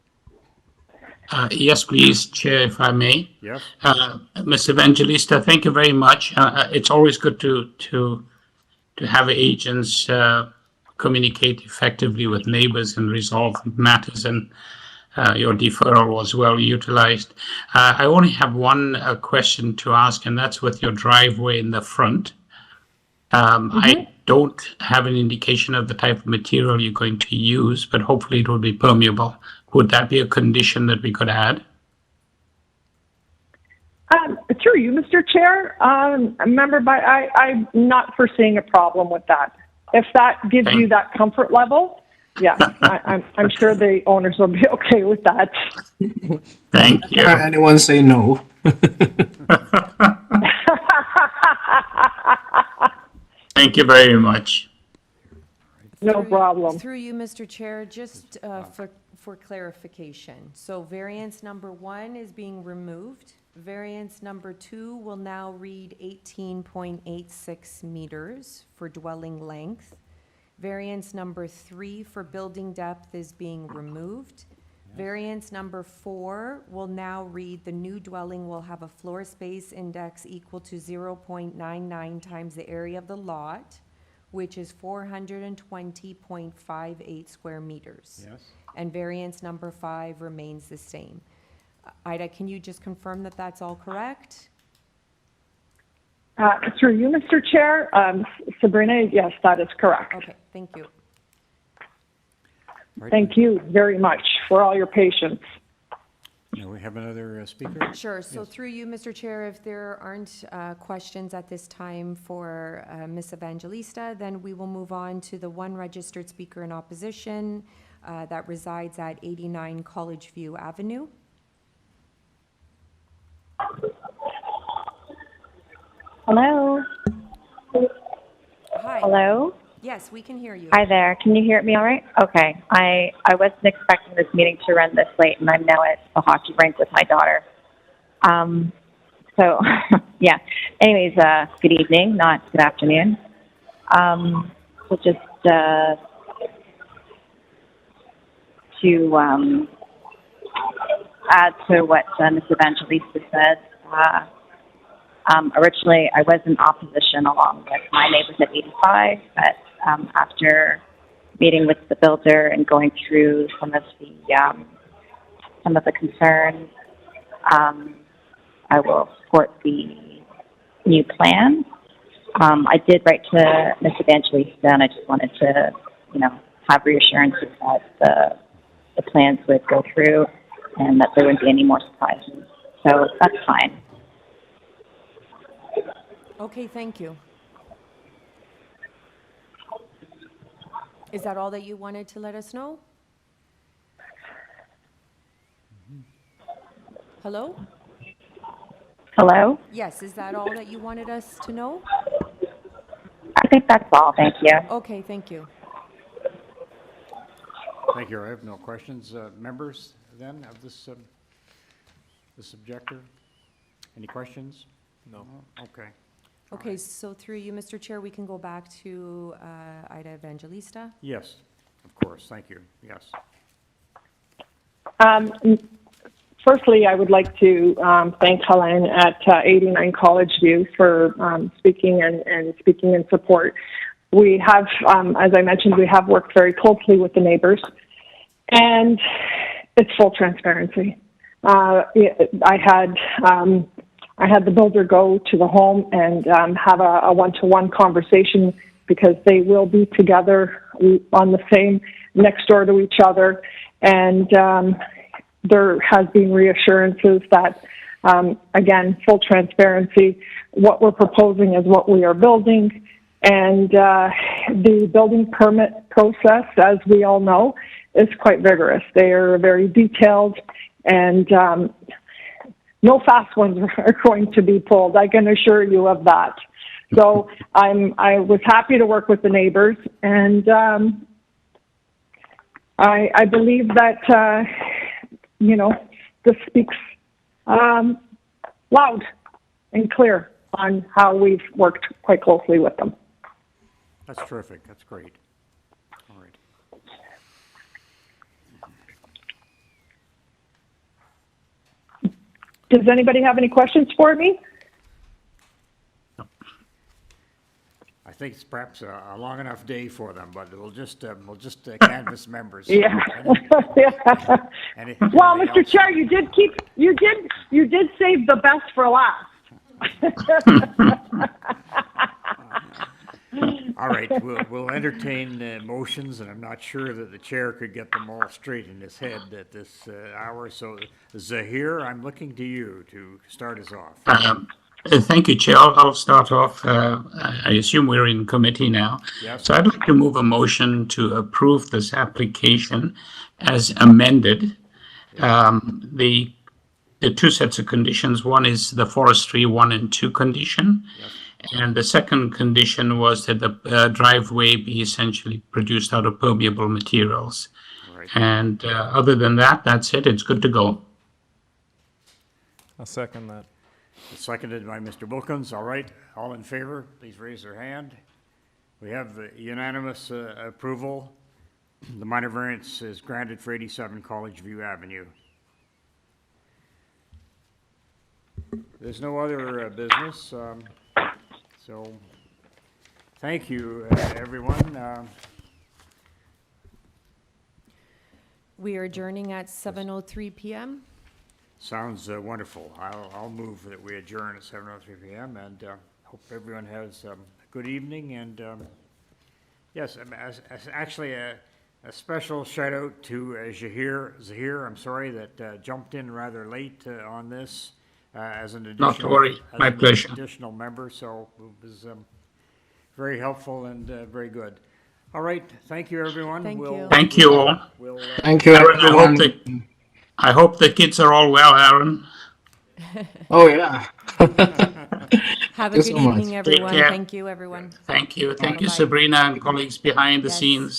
Yes, please, Chair, if I may.
Yes.
Ms. Evangelista, thank you very much. It's always good to have agents communicate effectively with neighbors and resolve matters, and your deferral was well utilized. I only have one question to ask, and that's with your driveway in the front. I don't have an indication of the type of material you're going to use, but hopefully it will be permeable. Would that be a condition that we could add?
Through you, Mr. Chair, member, but I'm not foreseeing a problem with that. If that gives you that comfort level, yes, I'm sure the owners will be okay with that.
Thank you.
Can anyone say no?
Thank you very much.
No problem.
Through you, Mr. Chair, just for clarification. So variance number 1 is being removed. Variance number 2 will now read 18.86 meters for dwelling length. Variance number 3 for building depth is being removed. Variance number 4 will now read the new dwelling will have a floor space index equal to 0.99 times the area of the lot, which is 420.58 square meters.
Yes.
And variance number 5 remains the same. Ida, can you just confirm that that's all correct?
Through you, Mr. Chair, Sabrina, yes, that is correct.
Okay, thank you.
Thank you very much for all your patience.
Do we have another speaker?
Sure. So through you, Mr. Chair, if there aren't questions at this time for Ms. Evangelista, then we will move on to the one registered speaker in opposition that resides at 89 College View Avenue.
Hello.
Hi.
Hello.
Yes, we can hear you.
Hi there. Can you hear me all right? Okay. I wasn't expecting this meeting to run this late, and I'm now at the hockey rink with my daughter. So, yeah. Anyways, good evening, not good afternoon. So just to add to what Ms. Evangelista said, originally I was in opposition along with my neighbors at 85, but after meeting with the builder and going through some of the concerns, I will support the new plan. I did write to Ms. Evangelista, and I just wanted to, have reassurances that the plans would go through and that there wouldn't be any more surprises. So that's fine.
Okay, thank you. Is that all that you wanted to let us know? Hello?
Hello?
Yes, is that all that you wanted us to know?
I think that's all. Thank you.
Okay, thank you.
Thank you. I have no questions. Members then of this objector? Any questions?
No.
Okay.
Okay, so through you, Mr. Chair, we can go back to Ida Evangelista.
Yes, of course. Thank you. Yes.
firstly, I would like to thank Helen at 89 College View for speaking and speaking in support. We have, as I mentioned, we have worked very closely with the neighbors, and it's full transparency. I had the builder go to the home and have a one-to-one conversation, because they will be together on the same, next door to each other, and there has been reassurances that, again, full transparency, what we're proposing is what we are building. And the building permit process, as we all know, is quite vigorous. They are very detailed, and no fast ones are going to be pulled. I can assure you of that. So I was happy to work with the neighbors, and I believe that this speaks loud and clear on how we've worked quite closely with them.
That's terrific. That's great. All right.
Does anybody have any questions for me?
I think it's perhaps a long enough day for them, but we'll just canvass members.
Yeah. Well, Mr. Chair, you did save the best for last.
All right, we'll entertain motions, and I'm not sure that the chair could get them all straight in his head at this hour. So, Zahir, I'm looking to you to start us off.
Thank you, Chair. I'll start off. I assume we're in committee now.
Yes.
So I'd like to move a motion to approve this application as amended. The two sets of conditions. One is the forestry 1 and 2 condition.
Yes.
And the second condition was that the driveway be essentially produced out of permeable materials.
Right.
And other than that, that's it. It's good to go.
I'll second that.
Seconded by Mr. Wilkins. All right, all in favor, please raise their hand. We have unanimous approval. The minor variance is granted for 87 College View Avenue. There's no other business, so thank you, everyone.
We are adjourning at 7:03 p.m.
Sounds wonderful. I'll move that we adjourn at 7:03 p.m. and hope everyone has a good evening. And yes, actually a special shout out to Zahir. I'm sorry that jumped in rather late on this as an additional.
Not to worry, my pleasure.
Additional member, so it was very helpful and very good. All right, thank you, everyone.
Thank you.
Thank you all.
Thank you,
Aaron,
everyone.
I hope the kids are all well, Aaron.
Oh, yeah.
Have a
Thank
good
you so much.
evening, everyone.
care.
Thank you, everyone.
Thank you. Thank you,
Bye-bye.
Sabrina and colleagues behind the
Yes.
scenes.